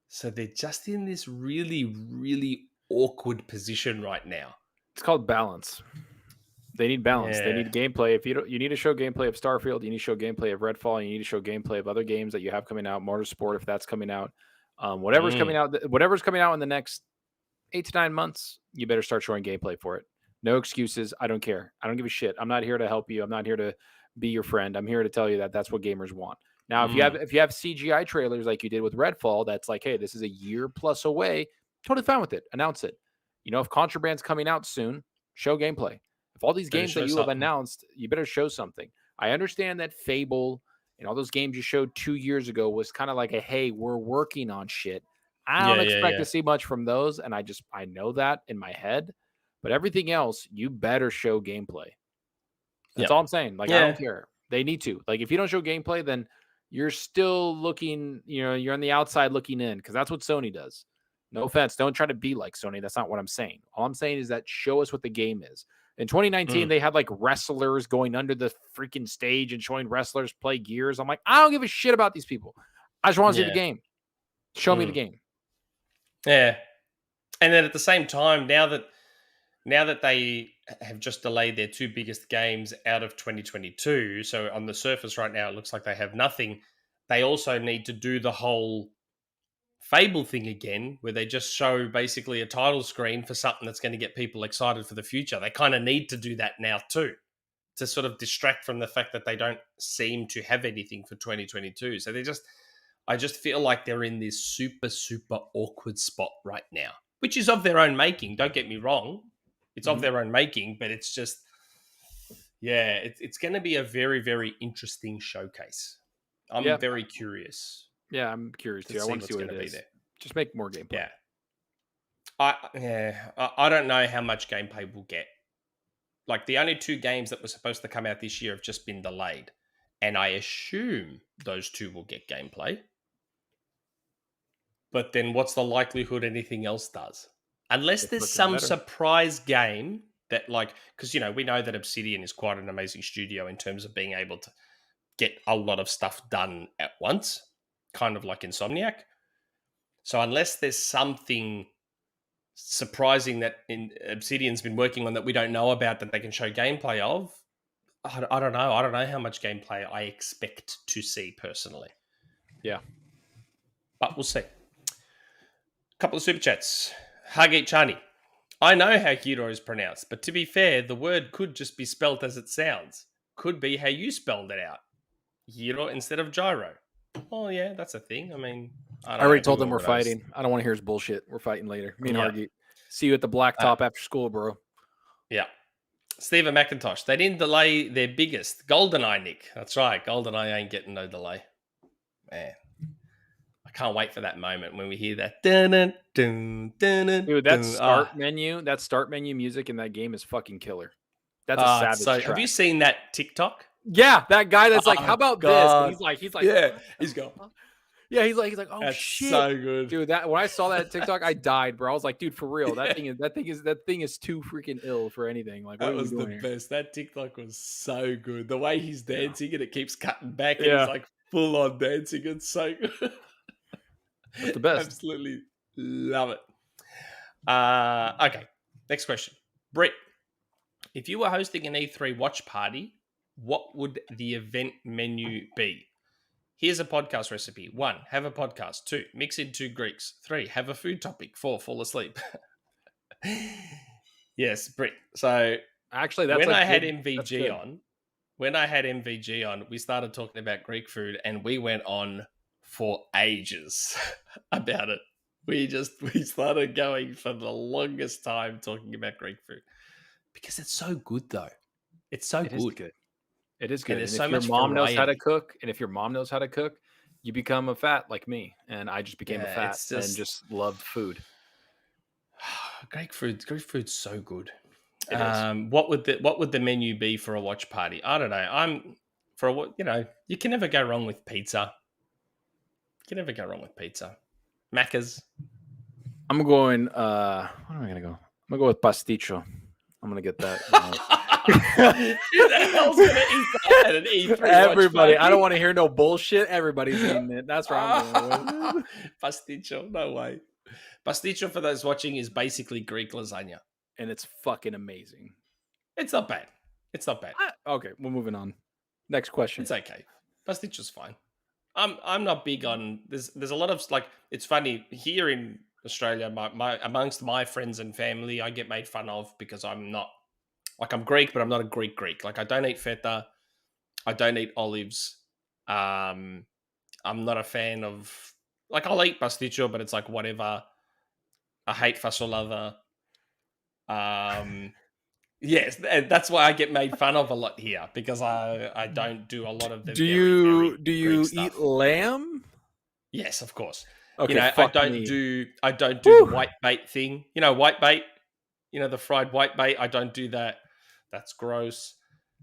So they're just in this really, really awkward position right now. It's called balance. They need balance. They Yeah. need gameplay. If you need to show gameplay of Starfield, you need to show gameplay of Redfall, you need to show gameplay of other games that you have coming out, Motorsport if that's coming out. Whatever's coming out in the next 8 to 9 months, you better start showing gameplay for it. No excuses. I don't care. I don't give a shit. I'm not here to help you. I'm not here to be your friend. I'm here to tell you that that's what gamers want. Now, if you have CGI trailers like you did with Redfall, that's like, hey, this is a year plus away. Totally fine with it. Announce it. You know, if Contraband's coming out soon, show gameplay. If all these games that you have announced, you better show something. I understand that Fable and all those games you showed 2 years ago was kind of like a, hey, we're working on shit. I don't expect to see much from those, and I know that in my head. But everything else, you better show gameplay. That's all I'm saying. Like, I don't care. They need to. Like, if you don't show gameplay, then you're still looking, you know, you're on the outside looking in, because that's what Sony does. No offense. Don't try to be like Sony. That's not what I'm saying. All I'm saying is that show us what the game is. In 2019, they had like wrestlers going under the freaking stage and showing wrestlers play Gears. I'm like, I don't give a shit about these people. I just want to see the game. Show me the game. Yeah. And then at the same time, now that they have just delayed their two biggest games out of 2022, so on the surface right now, it looks like they have nothing. They also need to do the whole Fable thing again, where they just show basically a title screen for something that's going to get people excited for the future. They kind of need to do that now too, to sort of distract from the fact that they don't seem to have anything for 2022. So I just feel like they're in this super, super awkward spot right now, which is of their own making. Don't get me wrong. It's of their own making, but it's just, it's going to be a very, very interesting showcase. I'm very curious. Yeah, I'm curious too. I want to see what it is. Just make more gameplay. I don't know how much gameplay we'll get. Like, the only two games that were supposed to come out this year have just been delayed. And I assume those two will get gameplay. But then what's the likelihood anything else does? Unless there's some surprise game that, like, because, we know that Obsidian is quite an amazing studio in terms of being able to get a lot of stuff done at once, kind of like Insomniac. So unless there's something surprising that Obsidian's been working on that we don't know about that they can show gameplay of, I don't know. I don't know how much gameplay I expect to see personally. Yeah. But we'll see. A couple of super chats. Hagit Chani. I know how Yeero is pronounced, but to be fair, the word could just be spelt as it sounds. Could be how you spelled it out. Yeero instead of Gyro. Oh, yeah, that's a thing. I mean, I already told them we're fighting. I don't want to hear his bullshit. We're fighting later. Me and Hargit. See you at the blacktop after school, bro. Yeah. Stephen McIntosh. They didn't delay their biggest. GoldenEye, Nick. That's right. GoldenEye ain't getting no delay. Man. I can't wait for that moment when we hear that. Dude, that start menu music in that game is fucking killer. That's a savage track. Have you seen that TikTok? Yeah, that guy that's like, how about God. this? And he's like, yeah, he's gone. Yeah, he's like, oh that's shit, so good, dude. That when I saw that TikTok, I died, bro. I was like, dude, for real, that thing is too freaking ill for anything. Like, that was the best. That TikTok was so good. The way he's dancing and it keeps cutting back, and he's like full on dancing. It's so good. That's the best. Absolutely love it. Okay, next question, BRiT. If you were hosting an E3 watch party, what would the event menu be? Here's a podcast recipe. 1, have a podcast. 2, mix in 2 Greeks. 3, have a food topic. 4, fall asleep. Yes, BRiT. So actually, that's when I had MVG on, we started talking about Greek food, and we went on for ages about it. We started going for the longest time talking about Greek food because it's so good, though. It's so good. It is good. And if your mom knows how to cook, you become a fat like me. And I just became a fat and just loved food. Greek food's so good. What would the menu be for a watch party? I don't know. You can never go wrong with pizza. Macca's. I'm going. What am I gonna go? I'm gonna go with pasticcio. I'm gonna get that. Who the hell's gonna eat that at an E3? Everybody. I don't want to hear no bullshit. Everybody's eating it. That's where I'm going with. Pasticcio, no way. Pasticcio, for those watching, is basically Greek lasagna, and it's fucking amazing. It's not bad. Okay, we're moving on. Next question. It's okay. Pasticcio's fine. I'm not big on. There's a lot of like. It's funny here in Australia. My amongst my friends and family, I get made fun of because I'm not. Like, I'm Greek, but I'm not a Greek. Like, I don't eat feta. I don't eat olives. I'm not a fan of... Like, I'll eat pasticcio, but it's like, whatever. I hate fasolada. Yes, that's why I get made fun of a lot here, because I don't do a lot of the Do you Greek eat stuff. Lamb? Yes, of course. Okay, I don't do the white bait thing. White bait, the fried white bait. I don't do that. That's gross.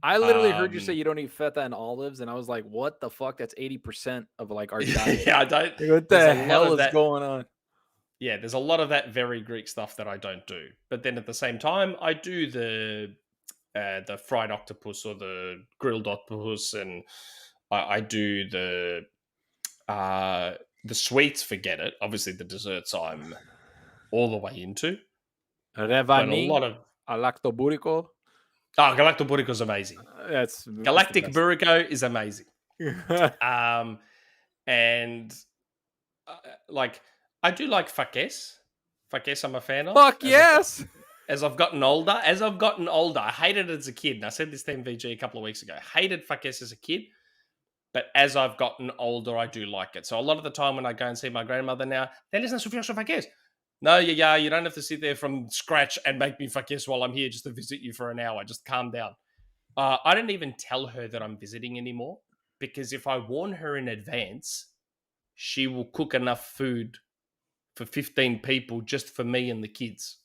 I literally heard you say you don't eat feta and olives, and I was like, "What the fuck? That's 80% of like our diet." Yeah, I don't. What the hell is going on? yeah, there's a lot of that very Greek stuff that I don't do. But then at the same time, I do the fried octopus or the grilled octopus, and I do the sweets. Forget it. Obviously, the desserts I'm all the way into. But a lot of Galactoburico. Galactic Burrico is amazing. Galactic Burrico is amazing. And like I do like fakes. Fakes I'm a fan of. Fuck yes. As I've gotten older, I hated it as a kid. And I said this to MVG a couple of weeks ago. I hated fakes as a kid. But as I've gotten older, I do like it. So a lot of the time when I go and see my grandmother now, there isn't sufficient fakes. No, yeah, you don't have to sit there from scratch and make me fakes while I'm here just to visit you for an hour. Just calm down. I don't even tell her that I'm visiting anymore, because if I warn her in advance, she will cook enough food for 15 people just for me and the kids.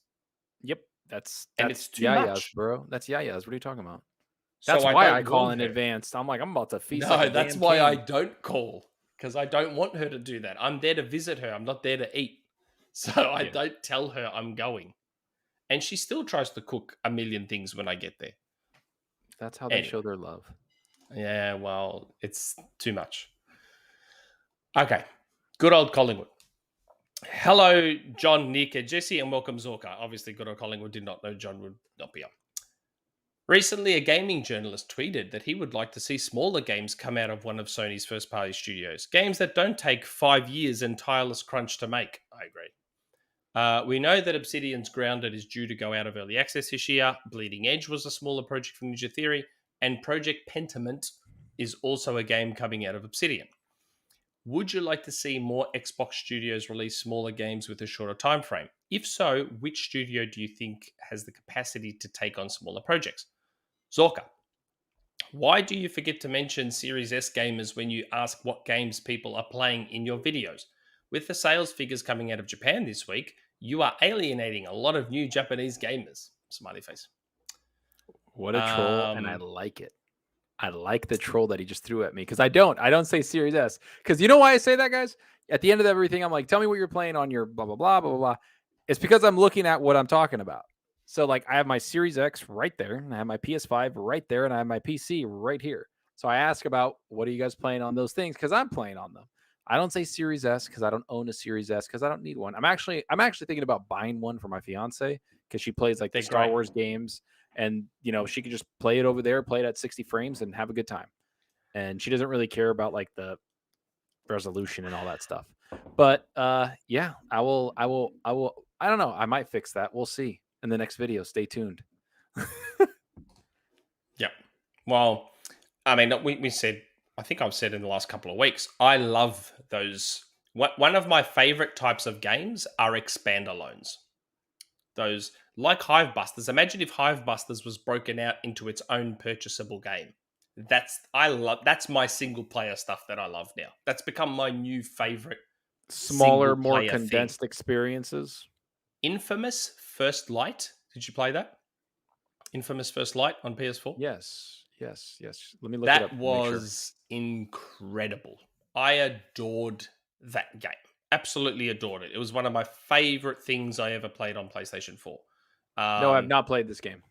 Yep, that's it's too Yaya's, much, bro. That's Yaya's. What are you talking about? So That's why I don't call warn in her. advance. I'm like, I'm about to feast. No, like a that's damn why king. I don't call, because I don't want her to do that. I'm there to visit her. I'm not there to eat. So I don't tell her I'm going. And she still tries to cook a million things when I get there. That's how they show their love. Yeah, well, it's too much. Okay. Good old Collingwood. Hello, John, Nick, and Jesse, and welcome, Zalker. Obviously, good old Collingwood did not know John would not be up. Recently, a gaming journalist tweeted that he would like to see smaller games come out of one of Sony's first-party studios. Games that don't take 5 years and tireless crunch to make. I agree. We know that Obsidian's Grounded is due to go out of early access this year. Bleeding Edge was a smaller project from Ninja Theory. And Project Pentiment is also a game coming out of Obsidian. Would you like to see more Xbox studios release smaller games with a shorter time frame? If so, which studio do you think has the capacity to take on smaller projects? Zalker, why do you forget to mention Series S gamers when you ask what games people are playing in your videos? With the sales figures coming out of Japan this week, you are alienating a lot of new Japanese gamers. Smiley face. What a troll, and I like it. I like the troll that he just threw at me, because I don't say Series S. Because you know why I say that, guys? At the end of everything, I'm like, tell me what you're playing on your blah, blah, blah, blah, blah, blah. It's because I'm looking at what I'm talking about. So, like, I have my Series X right there, and I have my PS5 right there, and I have my PC right here. So I ask about, what are you guys playing on those things? Because I'm playing on them. I don't say Series S because I don't own a Series S, because I don't need one. I'm actually thinking about buying one for my fiance, because she plays like the Star Wars games, and you know, she can just play it over there, play it at 60 frames, and have a good time. And she doesn't really care about like the resolution and all that stuff. But yeah, I will. I don't know. I might fix that. We'll see in the next video. Stay tuned. Yeah. Well, I mean, we said, I think I've said in the last couple of weeks, I love those. One of my favorite types of games are expander-alones. Those, like Hive Busters. Imagine if Hive Busters was broken out into its own purchasable game. That's my single player stuff that I love now. That's become my new favorite. Smaller, more condensed experiences. Infamous First Light. Did you play that? Infamous First Light on PS4? Yes. Let me look it up. That was incredible. I adored that game. Absolutely adored it. It was one of my favorite things I ever played on PlayStation 4. No, I've not played this game.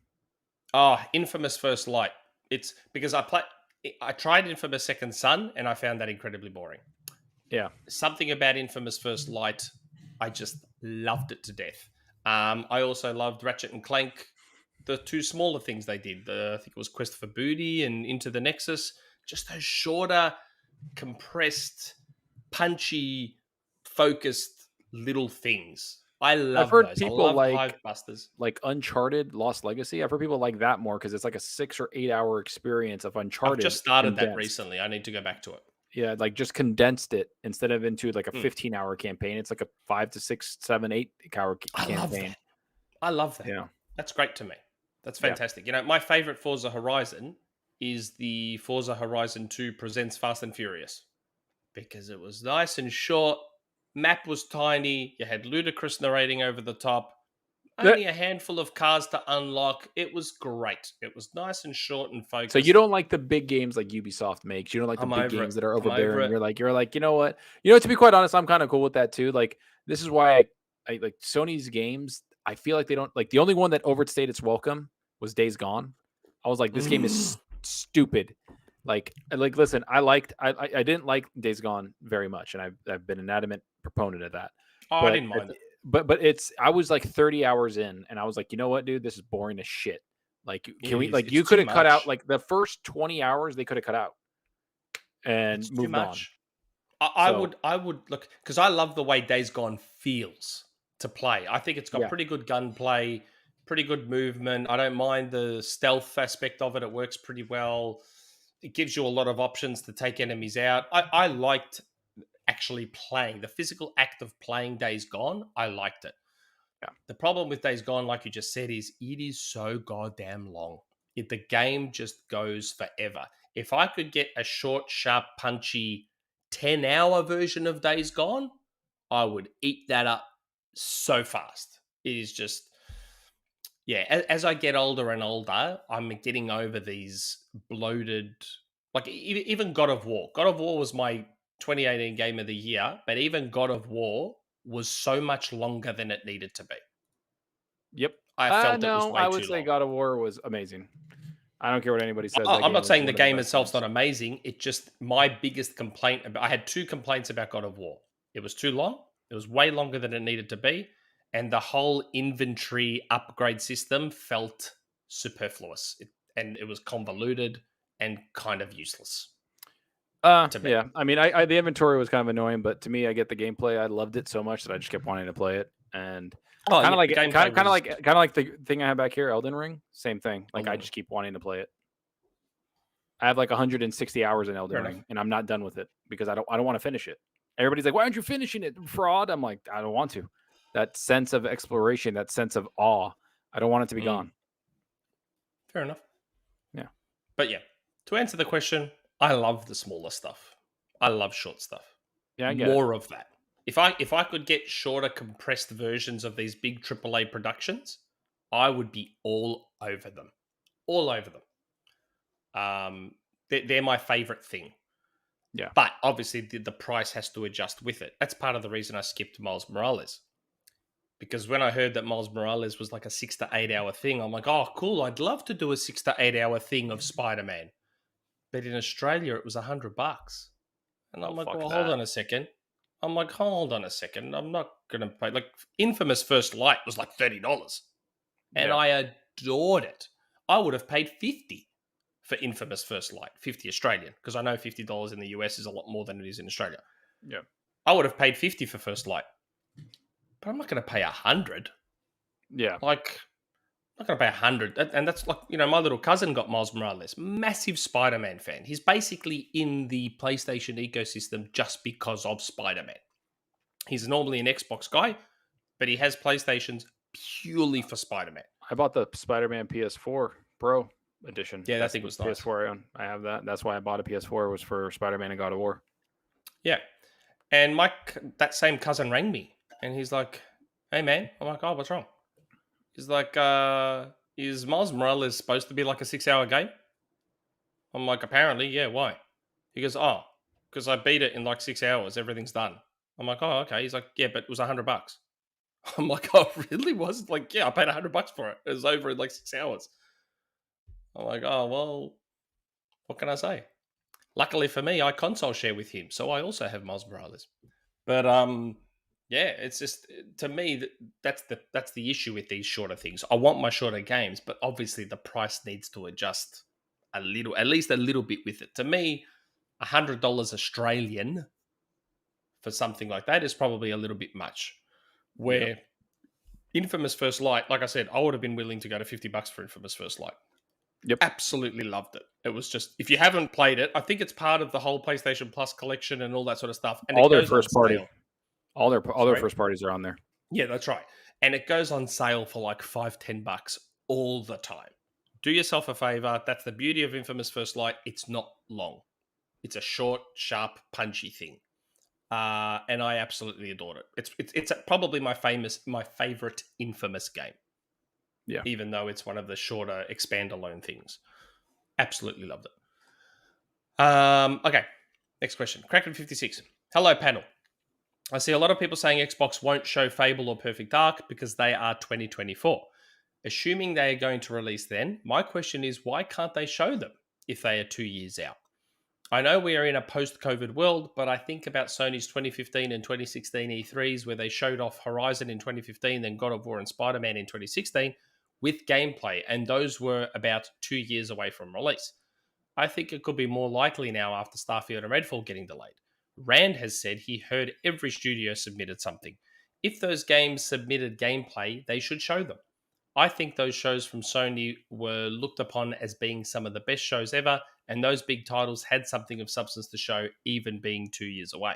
Infamous First Light. It's because I tried Infamous Second Son and I found that incredibly boring. Yeah. Something about Infamous First Light, I just loved it to death. I also loved Ratchet and Clank, the two smaller things they did. I think it was Quest for Booty and Into the Nexus. Just those shorter, compressed, punchy, focused little things. I've heard those. People like Uncharted Lost Legacy. I've heard people like that more because it's like a 6 or 8 hour experience of Uncharted. I've just started that recently. I need to go back to it. Yeah, like just condensed it instead of into like a 15-hour campaign. It's like a 5 to 6, 7, 8 hour campaign. I love that. Yeah, that's great to me. That's fantastic. Yeah. You know, my favorite Forza Horizon is the Forza Horizon 2 Presents Fast and Furious because it was nice and short. Map was tiny. You had ludicrous narrating over the top. Only a handful of cars to unlock. It was great. It was nice and short and focused. So you don't like the big games like Ubisoft makes. You don't like the big games that are overbearing. You're like, you know what? To be quite honest, I'm kind of cool with that too. Like, this is why like Sony's games, I feel like they don't like the only one that overstayed its welcome was Days Gone. I was like, this game is stupid. Like listen, I didn't like Days Gone very much, and I've been an adamant proponent of that. Oh, But I didn't mind it. But I was like 30 hours in, and I was like, you know what, dude, this is boring as shit. Like, can we like you could have cut out like the first 20 hours they could have cut out and It's moved on. I would look, because I love the way Days Gone feels to play. I think it's got pretty good gunplay, pretty good movement. I don't mind the stealth aspect of it. It works pretty well. It gives you a lot of options to take enemies out. I liked actually playing the physical act of playing Days Gone. I liked it. Yeah. The problem with Days Gone, like you just said, is it is so goddamn long. The game just goes forever. If I could get a short, sharp, punchy 10-hour version of Days Gone, I would eat that up so fast. It is just, as I get older and older, I'm getting over these bloated, like even God of War. God of War was my 2018 game of the year, but even God of War was so much longer than it needed to be. Yep. I felt it was way too long. I would say God of War was amazing. I don't care what anybody says. I'm not saying the game itself's not amazing. It just, my biggest complaint I had 2 complaints about God of War. It was too long. It was way longer than it needed to be. And the whole inventory upgrade system felt superfluous. And it was convoluted and kind of useless. Yeah. I mean, the inventory was kind of annoying, but to me, I get the gameplay. I loved it so much that I just kept wanting to play it. And kind of like the thing I have back here, Elden Ring, same thing. Like I just keep wanting to play it. I have like 160 hours in Elden Ring, and I'm not done with it because I don't want to finish it. Everybody's like, "Why aren't you finishing it, fraud?" I'm like, I don't want to. That sense of exploration, that sense of awe, I don't want it to be gone. Fair enough. Yeah, but to answer the question, I love the smaller stuff. I love short stuff. Yeah, I get more of that. If I could get shorter, compressed versions of these big AAA productions, I would be all over them. All over them. They're my favorite thing. Yeah. But obviously, the price has to adjust with it. That's part of the reason I skipped Miles Morales. Because when I heard that Miles Morales was like a 6 to 8 hour thing, I'm like, oh, cool. I'd love to do a 6 to 8 hour thing of Spider-Man. But in Australia, it was $100. And I'm like, well, hold on a second. I'm not going to pay. Like, Infamous First Light was like $30. And I adored it. I would have paid $50 for Infamous First Light, $50 Australian, because I know $50 in the US is a lot more than it is in Australia. Yeah. I would have paid $50 for First Light. But I'm not going to pay $100. Yeah. Like, I'm not going to pay $100. And that's like, my little cousin got Miles Morales. Massive Spider-Man fan. He's basically in the PlayStation ecosystem just because of Spider-Man. He's normally an Xbox guy, but he has PlayStations purely for Spider-Man. I bought the Spider-Man PS4 Pro edition. Yeah, that thing was nice. PS4 I own. I have that. That's why I bought a PS4, was for Spider-Man and God of War. Yeah. And that same cousin rang me. And he's like, hey, man. I'm like, oh, what's wrong? He's like, is Miles Morales supposed to be like a 6-hour game? I'm like, apparently, yeah, why? He goes, oh, because I beat it in like 6 hours. Everything's done. I'm like, oh, okay. He's like, yeah, but it was $100. I'm like, oh, really? Was it? Like, yeah, I paid $100 for it. It was over in like 6 hours. I'm like, oh, well, what can I say? Luckily for me, I console share with him, so I also have Miles Morales. But yeah, it's just, to me, that's the issue with these shorter things. I want my shorter games, but obviously the price needs to adjust a little, at least a little bit with it. To me, $100 Australian for something like that is probably a little bit much. Where Infamous First Light, like I said, I would have been willing to go to $50 for Infamous First Light. Yep. Absolutely loved it. It was just, if you haven't played it, I think it's part of the whole PlayStation Plus collection and all that sort of stuff. And all their first party. All their first parties are on there. Yeah, that's right. And it goes on sale for like $5-10 all the time. Do yourself a favor. That's the beauty of Infamous First Light. It's not long. It's a short, sharp, punchy thing. And I absolutely adored it. It's probably my favorite Infamous game. Yeah. Even though it's one of the shorter expand-alone things. Absolutely loved it. Okay. Next question. Kraken56. Hello, panel. I see a lot of people saying Xbox won't show Fable or Perfect Dark because they are 2024. Assuming they are going to release then, my question is why can't they show them if they are 2 years out? I know we are in a post-COVID world, but I think about Sony's 2015 and 2016 E3s where they showed off Horizon in 2015, then God of War and Spider-Man in 2016 with gameplay, and those were about 2 years away from release. I think it could be more likely now after Starfield and Redfall getting delayed. Rand has said he heard every studio submitted something. If those games submitted gameplay, they should show them. I think those shows from Sony were looked upon as being some of the best shows ever, and those big titles had something of substance to show, even being 2 years away.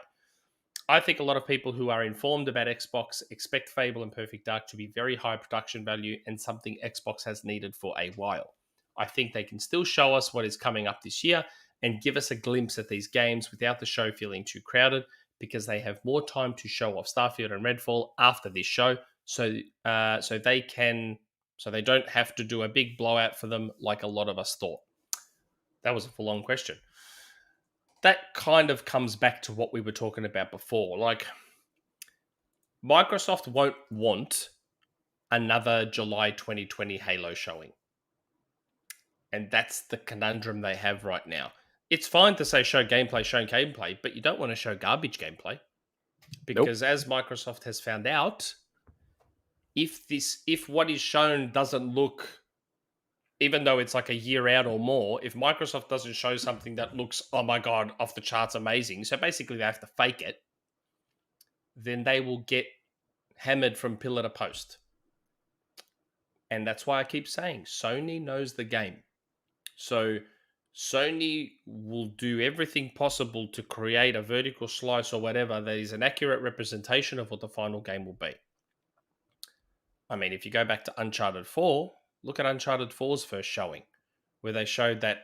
I think a lot of people who are informed about Xbox expect Fable and Perfect Dark to be very high production value and something Xbox has needed for a while. I think they can still show us what is coming up this year and give us a glimpse at these games without the show feeling too crowded, because they have more time to show off Starfield and Redfall after this show, so they don't have to do a big blowout for them like a lot of us thought. That was a full-on question. That kind of comes back to what we were talking about before. Like, Microsoft won't want another July 2020 Halo showing. And that's the conundrum they have right now. It's fine to say show gameplay, but you don't want to show garbage gameplay. Because as Microsoft has found out, if what is shown doesn't look, even though it's like a year out or more, if Microsoft doesn't show something that looks, oh my God, off the charts amazing, so basically they have to fake it, then they will get hammered from pillar to post. And that's why I keep saying Sony knows the game. So Sony will do everything possible to create a vertical slice or whatever that is an accurate representation of what the final game will be. I mean, if you go back to Uncharted 4, look at Uncharted 4's first showing, where they showed that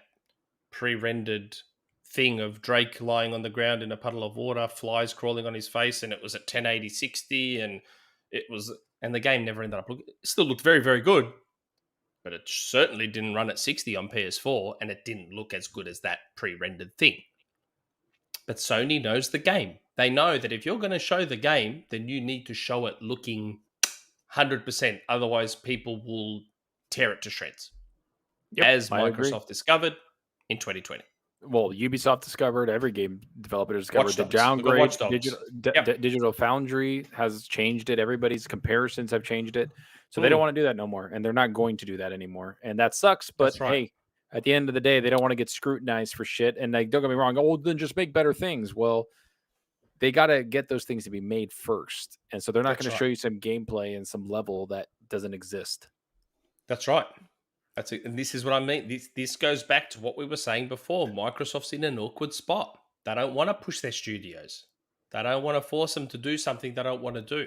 pre-rendered thing of Drake lying on the ground in a puddle of water, flies crawling on his face, and it was at 1080 60, and the game never ended up looking. It still looked very, very good, but it certainly didn't run at 60 on PS4, and it didn't look as good as that pre-rendered thing. But Sony knows the game. They know that if you're going to show the game, then you need to show it looking 100%. Otherwise, people will tear it to shreds. Yep, as Microsoft discovered in 2020. Well, Ubisoft discovered, every game developer discovered the Watch downgrade. Dogs. Digital Foundry has changed it. Everybody's comparisons have changed it. So they don't want to do that no more. And they're not going to do that anymore. And that sucks. But hey, at the end of the day, they don't want to get scrutinized for shit. And like, don't get me wrong. Oh, then just make better things. Well, they got to get those things to be made first. And so they're not going to show you some gameplay and some level that doesn't exist. That's right. And this is what I mean. This goes back to what we were saying before. Microsoft's in an awkward spot. They don't want to push their studios. They don't want to force them to do something they don't want to do.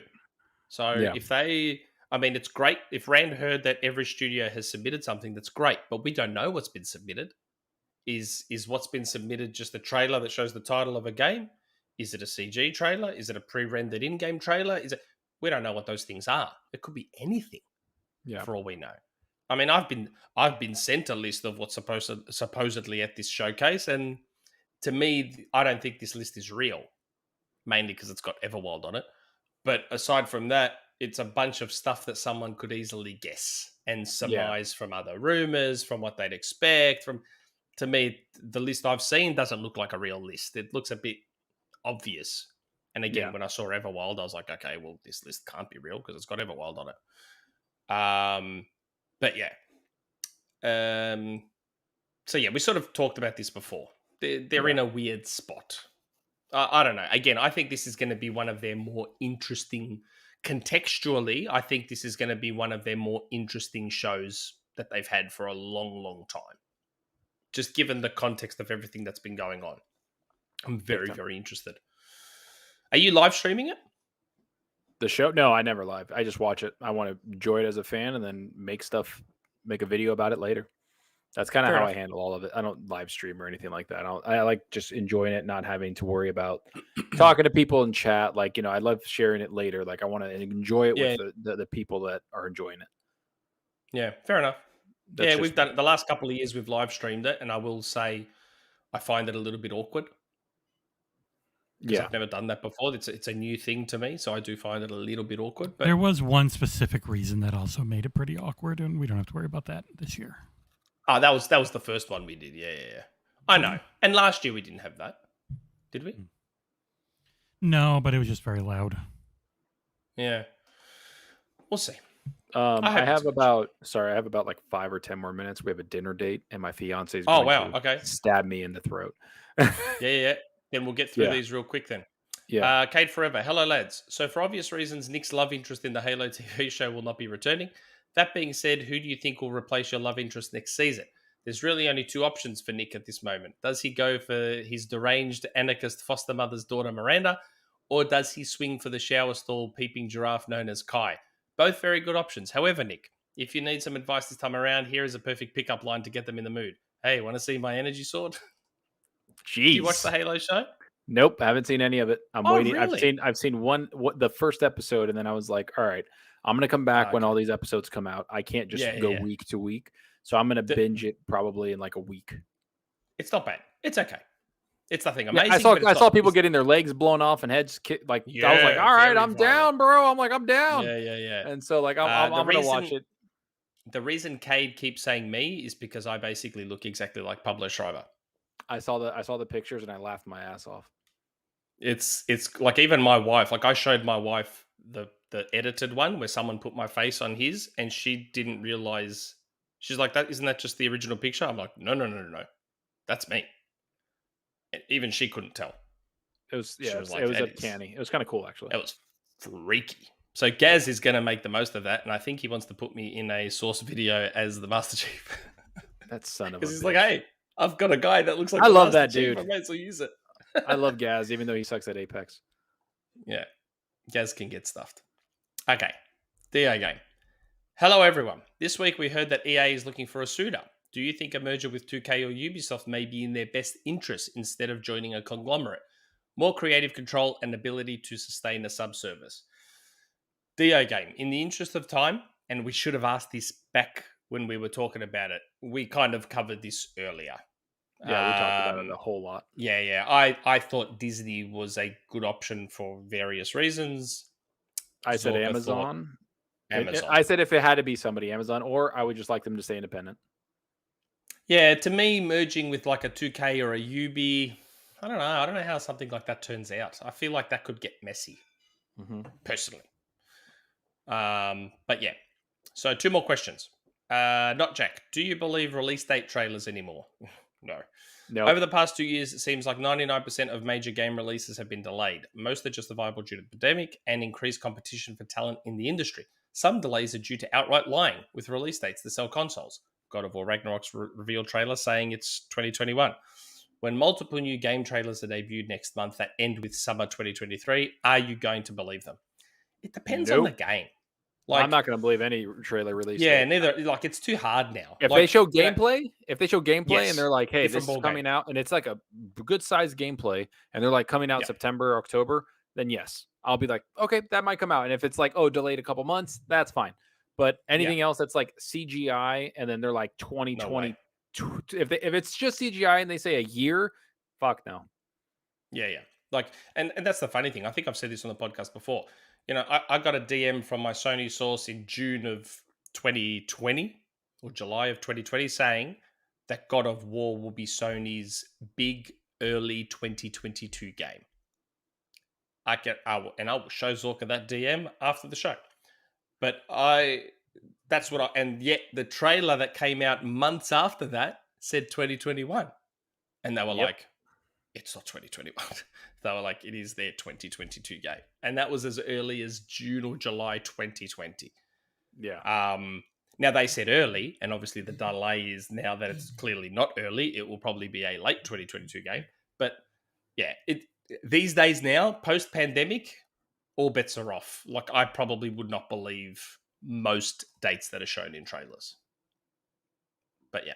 So it's great. If Rand heard that every studio has submitted something, that's great. But we don't know what's been submitted. Is what's been submitted just a trailer that shows the title of a game? Is it a CG trailer? Is it a pre-rendered in-game trailer? We don't know what those things are. It could be anything. For all we know. I mean, I've been sent a list of what's supposedly at this showcase, and to me, I don't think this list is real, mainly because it's got Everwild on it. But aside from that, it's a bunch of stuff that someone could easily guess and surmise from other rumors, from what they'd expect. To me, the list I've seen doesn't look like a real list. It looks a bit obvious. And again, when I saw Everwild, I was like, okay, well, this list can't be real because it's got Everwild on it. But yeah. So yeah, we sort of talked about this before. They're in a weird spot. I don't know. Again, I think this is going to be one of their more interesting, contextually, I think this is going to be one of their more interesting shows that they've had for a long, long time. Just given the context of everything that's been going on. I'm very, very interested. Are you live streaming it? The show? No, I never live. I just watch it. I want to enjoy it as a fan and then make a video about it later. That's kind of how I handle all of it. I don't live stream or anything like that. I like just enjoying it, not having to worry about talking to people in chat. Like, I love sharing it later. Like, I want to enjoy it with the people that are enjoying it. Yeah, fair enough. We've done it the last couple of years. We've live streamed it, and I will say I find it a little bit awkward. because Yeah. I've never done that before. It's a new thing to me, so I do find it a little bit awkward. But There was one specific reason that also made it pretty awkward, and we don't have to worry about that this year. that was the first one we did. Yeah. I know. And last year we didn't have that, did we? No, but it was just very loud. Yeah. We'll see. I have about like 5 or 10 more minutes. We have a dinner date, and my fiance's Oh, going wow. to Okay. stab me in the throat. Yeah. Then we'll get through Yeah. these real quick then. Yeah. Kate Forever. Hello, lads. So for obvious reasons, Nick's love interest in the Halo TV show will not be returning. That being said, who do you think will replace your love interest next season? There's really only 2 options for Nick at this moment. Does he go for his deranged anarchist foster mother's daughter Miranda, or does he swing for the shower stall peeping giraffe known as Kai? Both very good options. However, Nick, if you need some advice this time around, here is a perfect pickup line to get them in the mood. Hey, want to see my energy sword? Jeez. Do you watch the Halo show? Nope, I haven't seen any of it. I'm Oh, waiting. really? I've seen the first episode, and then I was like, all right, I'm gonna come back when Okay. all these episodes come out. I can't just Yeah, go yeah. week to week, so I'm gonna The- binge it probably in like a week. It's not bad. It's okay. It's nothing Yeah, amazing. I saw but it's not- people it's- getting their legs blown off and heads kicked. Like I was like, Yeah, all right, very I'm violent. down, bro. I'm like, I'm down. Yeah. And so like I'm The gonna watch reason- it. The reason Cade keeps saying me is because I basically look exactly like Pablo Schreiber. I saw the pictures and I laughed my ass off. It's like even my wife, like I showed my wife the edited one where someone put my face on his and she didn't realize. She's like, "That isn't that just the original picture?" I'm like, no. That's me. And even she couldn't tell. It was She was like, it was "That a is- canny. It was kind of cool actually. That was freaky. So Gaz is going to make the most of that, and I think he wants to put me in a source video as the Master Chief. That son of a Because he's bitch. like, "Hey, I've got a guy that looks like I the love Master that Chief. dude. I might as well use it." I love Gaz, even though he sucks at Apex. Yeah, Gaz can get stuffed. Okay, DeoGame. Hello, everyone. This week we heard that EA is looking for a suitor. Do you think a merger with 2K or Ubisoft may be in their best interest instead of joining a conglomerate? More creative control and ability to sustain a subservice. DeoGame, in the interest of time, and we should have asked this back when we were talking about it, we kind of covered this earlier. Yeah, we talked about it a whole lot. Yeah. I thought Disney was a good option for various reasons. I said Zalker Amazon. thought Amazon. I said if it had to be somebody, Amazon, or I would just like them to stay independent. Yeah, to me, merging with like a 2K or a Ubi, I don't know. I don't know how something like that turns out. I feel like that could get messy, personally. But yeah. So 2 more questions. Not Jack. Do you believe release date trailers anymore? No. Over the past 2 years, it seems like 99% of major game releases have been delayed. Most are justifiable due to the pandemic and increased competition for talent in the industry. Some delays are due to outright lying with release dates to sell consoles. God of War Ragnarok's reveal trailer saying it's 2021. When multiple new game trailers are debuted next month that end with summer 2023, are you going to believe them? It depends on the game. I'm not going to believe any trailer release. Yeah, date. neither. Like, it's too hard now. If like, they show gameplay, Yes. and they're like, "Hey, Different this is ballgame. coming out," and it's like a good sized gameplay, and they're like coming out Yeah. September, October, then yes, I'll be like, "Okay, that might come out." And if it's like, "Oh, delayed a couple months," that's fine. But anything else that's like CGI, and then they're like 2020, if it's just CGI and they say a year, fuck no. Yeah. Like, and that's the funny thing. I think I've said this on the podcast before. You know, I got a DM from my Sony source in June of 2020 or July of 2020 saying that God of War will be Sony's big early 2022 game. I will show Zalker that DM after the show. But and yet the trailer that came out months after that said 2021. And they were like, it's not 2021. They were like, it is their 2022 game. And that was as early as June or July 2020. Yeah. Now they said early, and obviously the delay is now that it's clearly not early. It will probably be a late 2022 game. But yeah, these days now, post-pandemic, all bets are off. Like, I probably would not believe most dates that are shown in trailers. But yeah.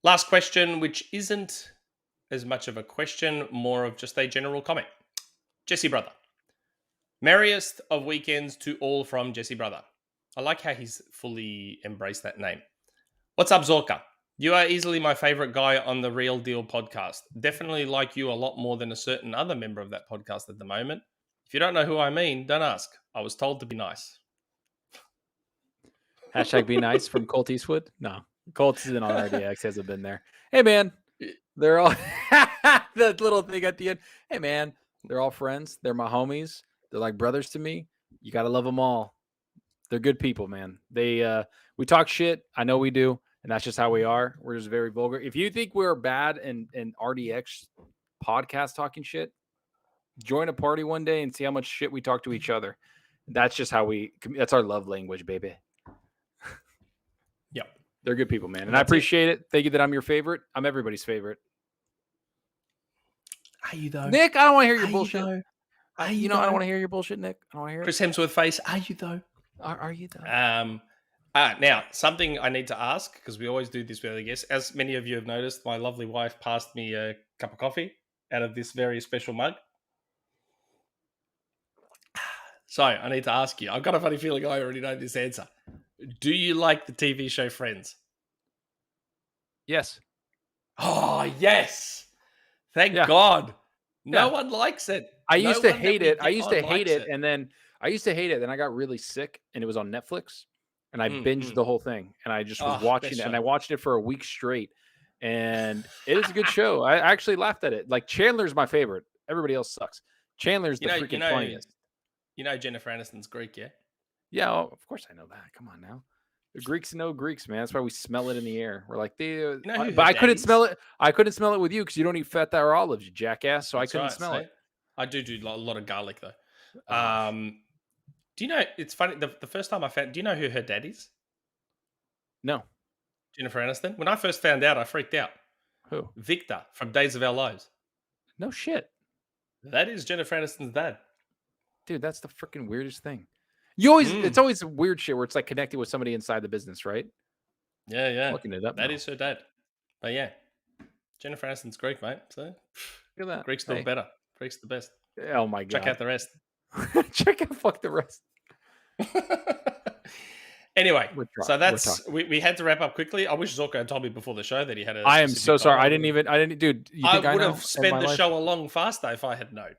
Last question, which isn't as much of a question, more of just a general comment. Jesse Brother. Merriest of weekends to all from Jesse Brother. I like how he's fully embraced that name. What's up, Zalker? You are easily my favorite guy on the Real Deal podcast. Definitely like you a lot more than a certain other member of that podcast at the moment. If you don't know who I mean, don't ask. I was told to be nice. Hashtag be nice from Colt Eastwood. No, Colt isn't on RDX. Hasn't been there. Hey man, they're all that little thing at the end. Hey man, they're all friends. They're my homies. They're like brothers to me. You gotta love them all. They're good people, man. We talk shit. I know we do, and that's just how we are. We're just very vulgar. If you think we're bad in RDX podcast talking shit, join a party one day and see how much shit we talk to each other. That's just how that's our love language, baby. Yep. They're good people, man. And I appreciate it. Thank you that I'm your favorite. I'm everybody's favorite. Are you though? Nick, I don't want to hear your Are bullshit. You I don't want to hear your bullshit, Nick. I don't want to hear Chris Hemsworth face. Are you though? Are you though? Now, something I need to ask, because we always do this with other guests. As many of you have noticed, my lovely wife passed me a cup of coffee out of this very special mug. So I need to ask you. I've got a funny feeling I already know this answer. Do you like the TV show Friends? Yes. Oh, yes. Thank Yeah. God. No Yeah. one likes it. I No used to one hate that we it. I get used on to hate likes it. And then I got really sick and it was on Netflix and I binged the whole thing and I just was watching best it and show. I watched it for a week straight and it is a good show. I actually laughed at it. Like Chandler's my favorite. Everybody else sucks. Chandler's the freaking funniest. You know Jennifer Aniston's Greek, yeah? Yeah, of course I know that. Come on now. The Greeks know Greeks, man. That's why we smell it in the air. We're like, know who but her I couldn't dad smell it. I couldn't smell it with you because you don't eat feta or olives, you jackass. So That's I couldn't right, smell see? it. I do a lot of garlic though. Do you know? It's funny. The first time I found, do you know who her dad is? No. Jennifer Aniston. When I first found out, I freaked out. Who? Victor from Days of Our Lives. No shit. That is Jennifer Aniston's dad. Dude, that's the freaking weirdest thing. You always, it's always weird shit where it's like connected with somebody inside the business, right? Yeah, yeah. Looking it up. That is her dad. But yeah, Jennifer Aniston's Greek, mate. So Look at that. Greek's still better. Greek's the best. Oh my god. Check out the rest. Check out fuck the rest. Anyway, so that's we had to wrap up quickly. I wish Zalker had told me before the show that he had a. I am so sorry. I didn't, dude. You think I would have spent the show along faster if I had known.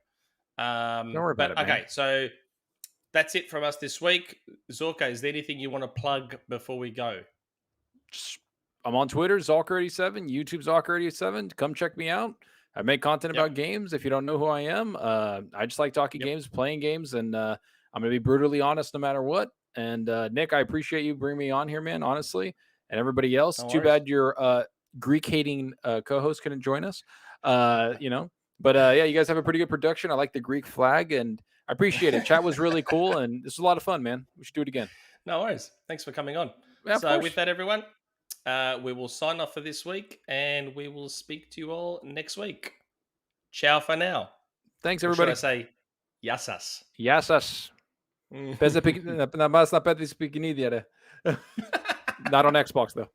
Don't worry about it, man. Okay, so that's it from us this week. Zalker, is there anything you want to plug before we go? I'm on Twitter, Zalker87, YouTube Zalker87. Come check me out. I make content about games. If you don't know who I am, I just like talking games, playing games, and I'm going to be brutally honest no matter what. And Nick, I appreciate you bringing me on here, man, honestly. And everybody else. Too bad your Greek-hating co-host couldn't join us, you know. But yeah, you guys have a pretty good production. I like the Greek flag, and I appreciate it. Chat was really cool, and this was a lot of fun, man. We should do it again. No worries. Thanks for coming on. Yeah, so with that, everyone, we will sign off for this week, and we will speak to you all next week. Ciao for now. Thanks, everybody. Or should I say, Yassas? Yassas. Not on Xbox, though.